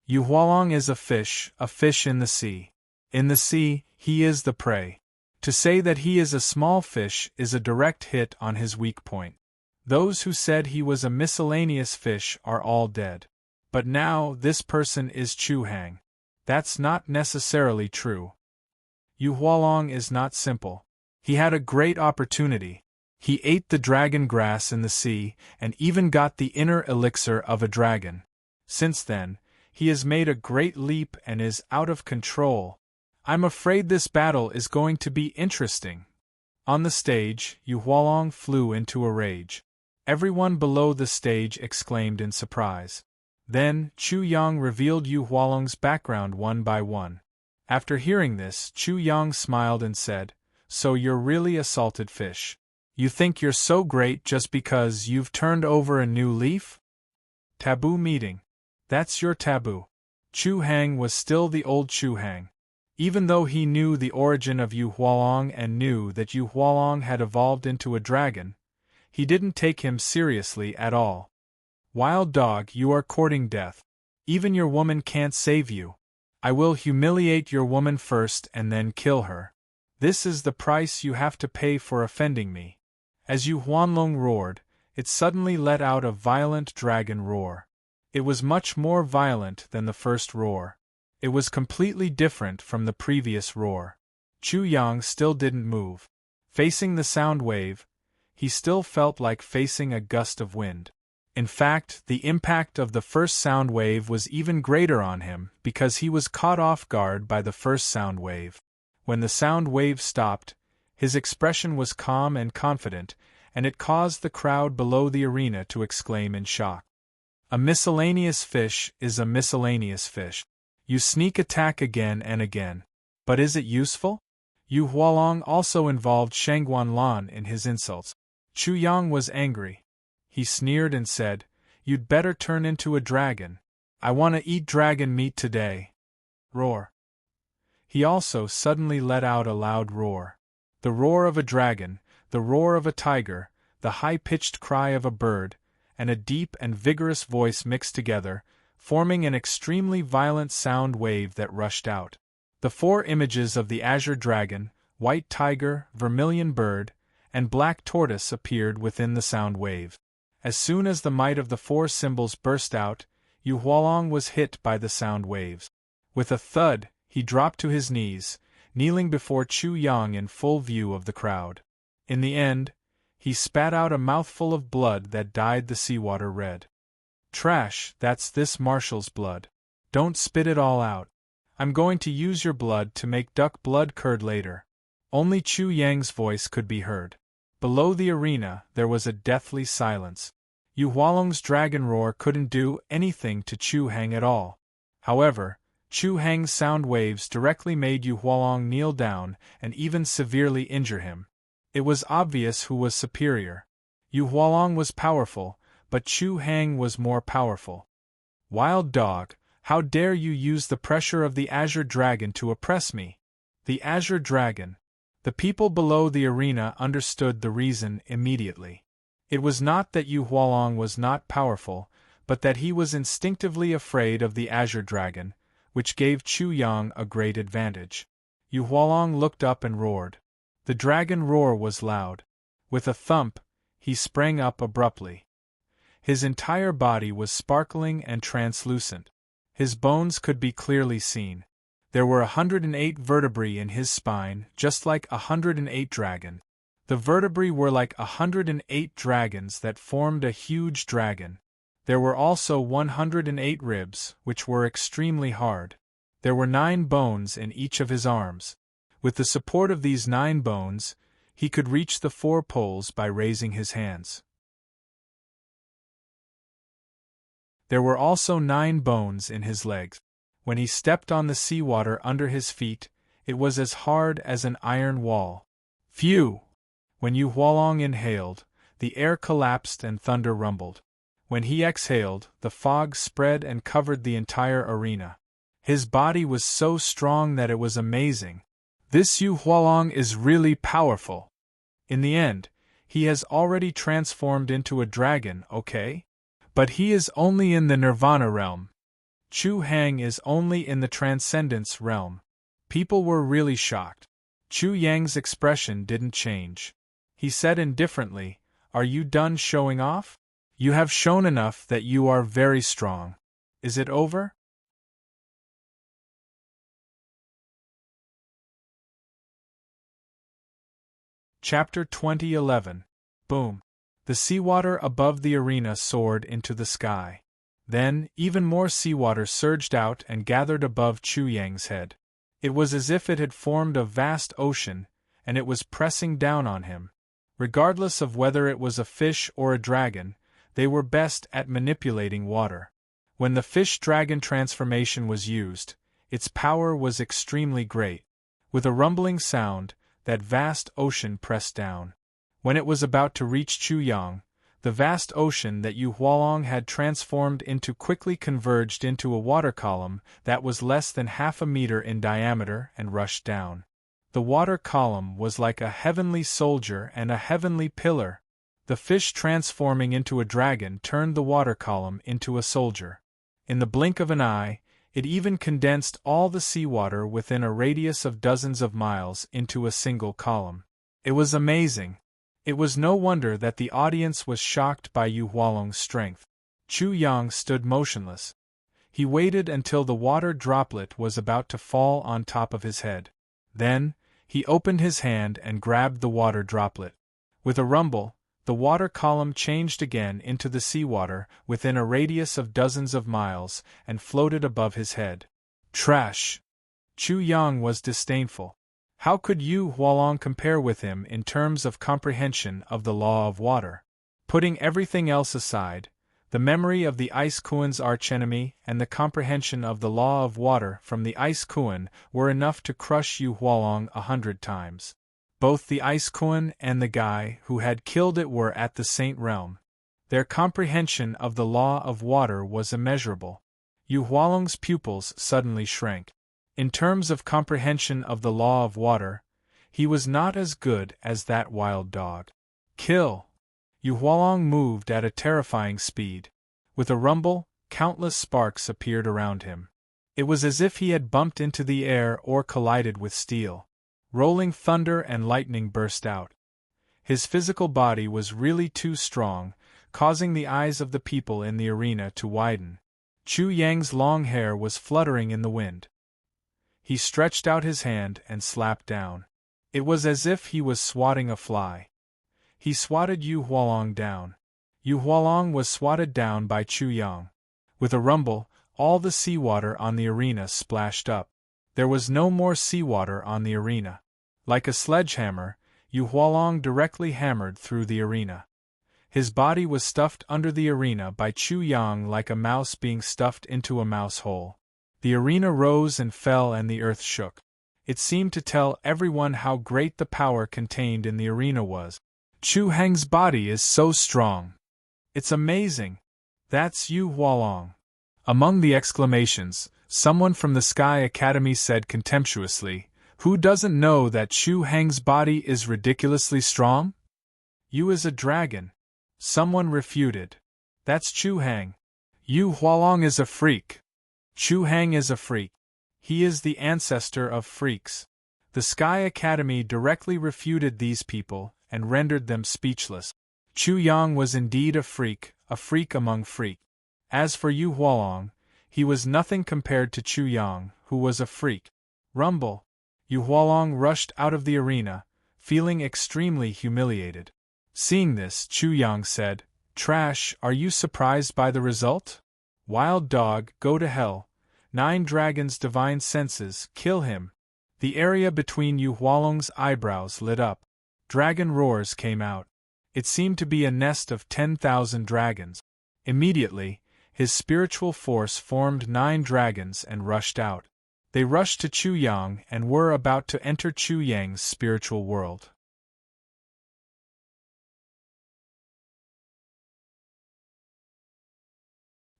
Yu Hualong is a fish in the sea. In the sea, he is the prey. To say that he is a small fish is a direct hit on his weak point. Those who said he was a miscellaneous fish are all dead. But now this person is Chu Hang. That's not necessarily true. Yu Hualong is not simple. He had a great opportunity. He ate the dragon grass in the sea, and even got the inner elixir of a dragon. Since then, he has made a great leap and is out of control. I'm afraid this battle is going to be interesting. On the stage, Yu Hualong flew into a rage. Everyone below the stage exclaimed in surprise. Then, Chu Yang revealed Yu Hualong's background one by one. After hearing this, Chu Yang smiled and said, "So you're really a salted fish. You think you're so great just because you've turned over a new leaf?" Taboo meeting. That's your taboo. Chu Hang was still the old Chu Hang. Even though he knew the origin of Yu Hualong and knew that Yu Hualong had evolved into a dragon, he didn't take him seriously at all. Wild dog, you are courting death. Even your woman can't save you. I will humiliate your woman first and then kill her. This is the price you have to pay for offending me. As Yu Huanlong roared, it suddenly let out a violent dragon roar. It was much more violent than the first roar. It was completely different from the previous roar. Chu Yang still didn't move. Facing the sound wave, he still felt like facing a gust of wind. In fact, the impact of the first sound wave was even greater on him because he was caught off guard by the first sound wave. When the sound wave stopped, his expression was calm and confident, and it caused the crowd below the arena to exclaim in shock. A miscellaneous fish is a miscellaneous fish. You sneak attack again and again. But is it useful? Yu Hualong also involved Shangguan Lan in his insults. Chu Yang was angry. He sneered and said, "You'd better turn into a dragon. I want to eat dragon meat today." Roar. He also suddenly let out a loud roar. The roar of a dragon, the roar of a tiger, the high-pitched cry of a bird, and a deep and vigorous voice mixed together, forming an extremely violent sound wave that rushed out. The four images of the azure dragon, white tiger, vermilion bird, and black tortoise appeared within the sound wave. As soon as the might of the four symbols burst out, Yu Hualong was hit by the sound waves. With a thud, he dropped to his knees, kneeling before Chu Yang in full view of the crowd. In the end, he spat out a mouthful of blood that dyed the seawater red. "Trash, that's this marshal's blood. Don't spit it all out. I'm going to use your blood to make duck blood curd later." Only Chu Yang's voice could be heard. Below the arena, there was a deathly silence. Yu Hualong's dragon roar couldn't do anything to Chu Hang at all. However, Chu Hang's sound waves directly made Yu Hualong kneel down and even severely injure him. It was obvious who was superior. Yu Hualong was powerful, but Chu Hang was more powerful. Wild dog, how dare you use the pressure of the Azure Dragon to oppress me? The Azure Dragon. The people below the arena understood the reason immediately. It was not that Yu Hualong was not powerful, but that he was instinctively afraid of the Azure Dragon, which gave Chu Yang a great advantage. Yu Hualong looked up and roared. The dragon roar was loud. With a thump, he sprang up abruptly. His entire body was sparkling and translucent. His bones could be clearly seen. There were 108 vertebrae in his spine, just like 108 dragon. The vertebrae were like 108 dragons that formed a huge dragon. There were also 108 ribs, which were extremely hard. There were 9 bones in each of his arms. With the support of these 9 bones, he could reach the 4 poles by raising his hands. There were also 9 bones in his legs. When he stepped on the seawater under his feet, it was as hard as an iron wall. Phew! When Yu Hualong inhaled, the air collapsed and thunder rumbled. When he exhaled, the fog spread and covered the entire arena. His body was so strong that it was amazing. This Yu Hualong is really powerful. In the end, he has already transformed into a dragon, okay? But he is only in the Nirvana realm. Chu Hang is only in the Transcendence realm. People were really shocked. Chu Yang's expression didn't change. He said indifferently, "Are you done showing off? You have shown enough that you are very strong. Is it over?" Chapter 2011. Boom. The seawater above the arena soared into the sky. Then, even more seawater surged out and gathered above Chu Yang's head. It was as if it had formed a vast ocean, and it was pressing down on him. Regardless of whether it was a fish or a dragon, they were best at manipulating water. When the fish-dragon transformation was used, its power was extremely great. With a rumbling sound, that vast ocean pressed down. When it was about to reach Chu Yang, the vast ocean that Yu Hualong had transformed into quickly converged into a water column that was less than half a meter in diameter and rushed down. The water column was like a heavenly soldier and a heavenly pillar. The fish transforming into a dragon turned the water column into a soldier. In the blink of an eye, it even condensed all the seawater within a radius of dozens of miles into a single column. It was amazing. It was no wonder that the audience was shocked by Yu Hualong's strength. Chu Yang stood motionless. He waited until the water droplet was about to fall on top of his head. Then, he opened his hand and grabbed the water droplet. With a rumble, the water column changed again into the seawater within a radius of dozens of miles and floated above his head. Trash! Chu Yang was disdainful. How could Yu Hualong compare with him in terms of comprehension of the law of water? Putting everything else aside, the memory of the Ice Kuan's archenemy and the comprehension of the law of water from the Ice Kuan were enough to crush Yu Hualong 100 times. Both the Ice Kuan and the guy who had killed it were at the Saint Realm. Their comprehension of the law of water was immeasurable. Yu Hualong's pupils suddenly shrank. In terms of comprehension of the law of water, he was not as good as that wild dog. Kill! Yu Hualong moved at a terrifying speed. With a rumble, countless sparks appeared around him. It was as if he had bumped into the air or collided with steel. Rolling thunder and lightning burst out. His physical body was really too strong, causing the eyes of the people in the arena to widen. Chu Yang's long hair was fluttering in the wind. He stretched out his hand and slapped down. It was as if he was swatting a fly. He swatted Yu Hualong down. Yu Hualong was swatted down by Chu Yang. With a rumble, all the seawater on the arena splashed up. There was no more seawater on the arena. Like a sledgehammer, Yu Hualong directly hammered through the arena. His body was stuffed under the arena by Chu Yang like a mouse being stuffed into a mouse hole. The arena rose and fell and the earth shook. It seemed to tell everyone how great the power contained in the arena was. Chu Heng's body is so strong. It's amazing. That's Yu Hualong. Among the exclamations, someone from the Sky Academy said contemptuously, "Who doesn't know that Chu Heng's body is ridiculously strong? Yu is a dragon." Someone refuted. "That's Chu Heng. Yu Hualong is a freak. Chu Heng is a freak. He is the ancestor of freaks." The Sky Academy directly refuted these people and rendered them speechless. Chu Yang was indeed a freak among freaks. As for Yu Hualong, he was nothing compared to Chu Yang, who was a freak. Rumble! Yu Hualong rushed out of the arena, feeling extremely humiliated. Seeing this, Chu Yang said, "Trash, are you surprised by the result? Wild dog, go to hell. 9 dragons' divine senses, kill him." The area between Yu Hualong's eyebrows lit up. Dragon roars came out. It seemed to be a nest of 10,000 dragons. Immediately, his spiritual force formed 9 dragons and rushed out. They rushed to Chu Yang and were about to enter Chu Yang's spiritual world.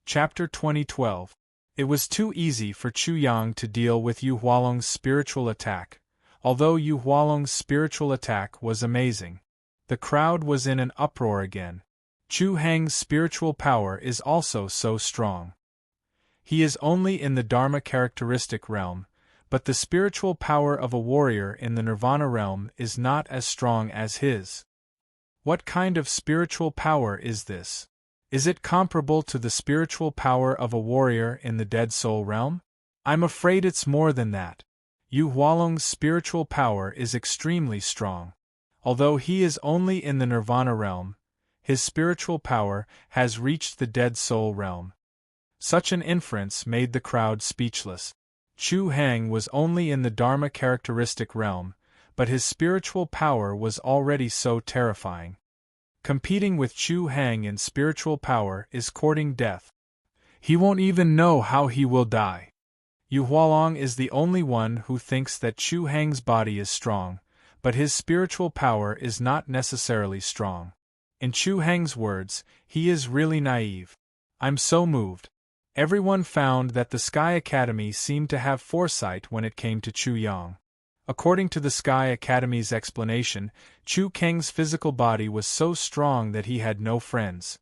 Chapter 2012. It was too easy for Chu Yang to deal with Yu Hualong's spiritual attack, although Yu Hualong's spiritual attack was amazing. The crowd was in an uproar again. Chu Heng's spiritual power is also so strong. He is only in the Dharma characteristic realm, but the spiritual power of a warrior in the Nirvana realm is not as strong as his. What kind of spiritual power is this? Is it comparable to the spiritual power of a warrior in the Dead Soul realm? I'm afraid it's more than that. Yu Hualong's spiritual power is extremely strong. Although he is only in the Nirvana realm, his spiritual power has reached the Dead Soul realm. Such an inference made the crowd speechless. Chu Heng was only in the Dharma characteristic realm, but his spiritual power was already so terrifying. Competing with Chu Heng in spiritual power is courting death. He won't even know how he will die. Yu Hualong is the only one who thinks that Chu Heng's body is strong, but his spiritual power is not necessarily strong. In Chu Heng's words, he is really naive. I'm so moved. Everyone found that the Sky Academy seemed to have foresight when it came to Chu Yang. According to the Sky Academy's explanation, Chu Keng's physical body was so strong that he had no friends.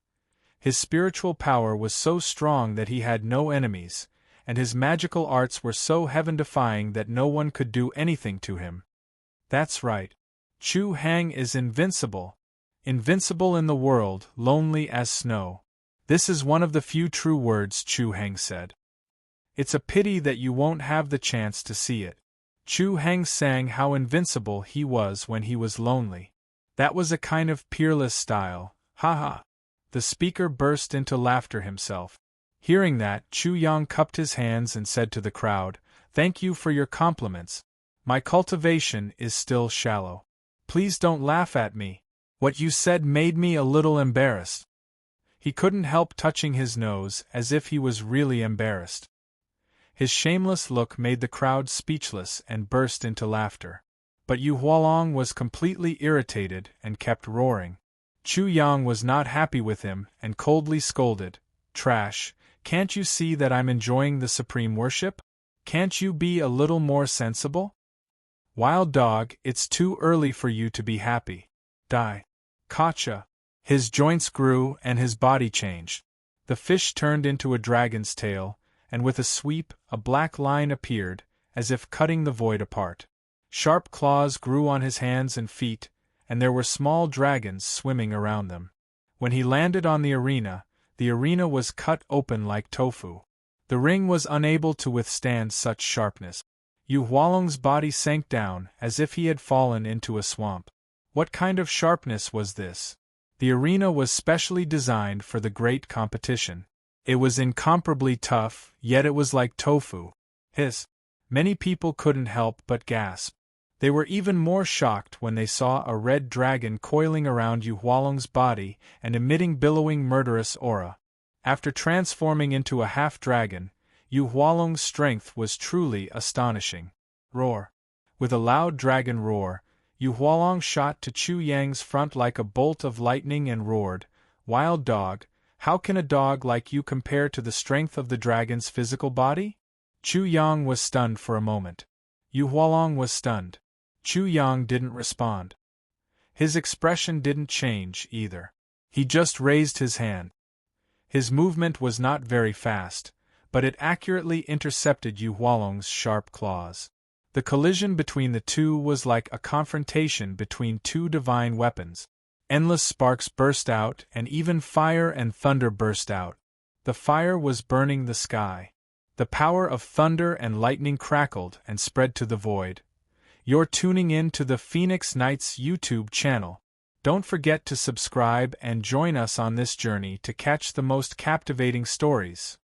His spiritual power was so strong that he had no enemies, and his magical arts were so heaven-defying that no one could do anything to him. That's right. Chu Heng is invincible. Invincible in the world, lonely as snow. This is one of the few true words Chu Heng said. It's a pity that you won't have the chance to see it. Chu Heng sang how invincible he was when he was lonely. That was a kind of peerless style, ha. The speaker burst into laughter himself. Hearing that, Chu Yang cupped his hands and said to the crowd, "Thank you for your compliments. My cultivation is still shallow. Please don't laugh at me. What you said made me a little embarrassed." He couldn't help touching his nose as if he was really embarrassed. His shameless look made the crowd speechless and burst into laughter. But Yu Hualong was completely irritated and kept roaring. Chu Yang was not happy with him and coldly scolded, "Trash, can't you see that I'm enjoying the supreme worship? Can't you be a little more sensible? Wild dog, it's too early for you to be happy. Die." Kacha. His joints grew and his body changed. The fish turned into a dragon's tail, and with a sweep, a black line appeared, as if cutting the void apart. Sharp claws grew on his hands and feet, and there were small dragons swimming around them. When he landed on the arena was cut open like tofu. The ring was unable to withstand such sharpness. Yu Hualong's body sank down as if he had fallen into a swamp. What kind of sharpness was this? The arena was specially designed for the great competition. It was incomparably tough, yet it was like tofu. Hiss! Many people couldn't help but gasp. They were even more shocked when they saw a red dragon coiling around Yu Hualong's body and emitting billowing murderous aura. After transforming into a half-dragon, Yu Hualong's strength was truly astonishing. Roar! With a loud dragon roar, Yu Hualong shot to Chu Yang's front like a bolt of lightning and roared, "Wild dog, how can a dog like you compare to the strength of the dragon's physical body?" Chu Yang was stunned for a moment. Yu Hualong was stunned. Chu Yang didn't respond. His expression didn't change, either. He just raised his hand. His movement was not very fast, but it accurately intercepted Yu Hualong's sharp claws. The collision between the two was like a confrontation between two divine weapons. Endless sparks burst out, and even fire and thunder burst out. The fire was burning the sky. The power of thunder and lightning crackled and spread to the void. You're tuning in to the Phoenix Knights YouTube channel. Don't forget to subscribe and join us on this journey to catch the most captivating stories.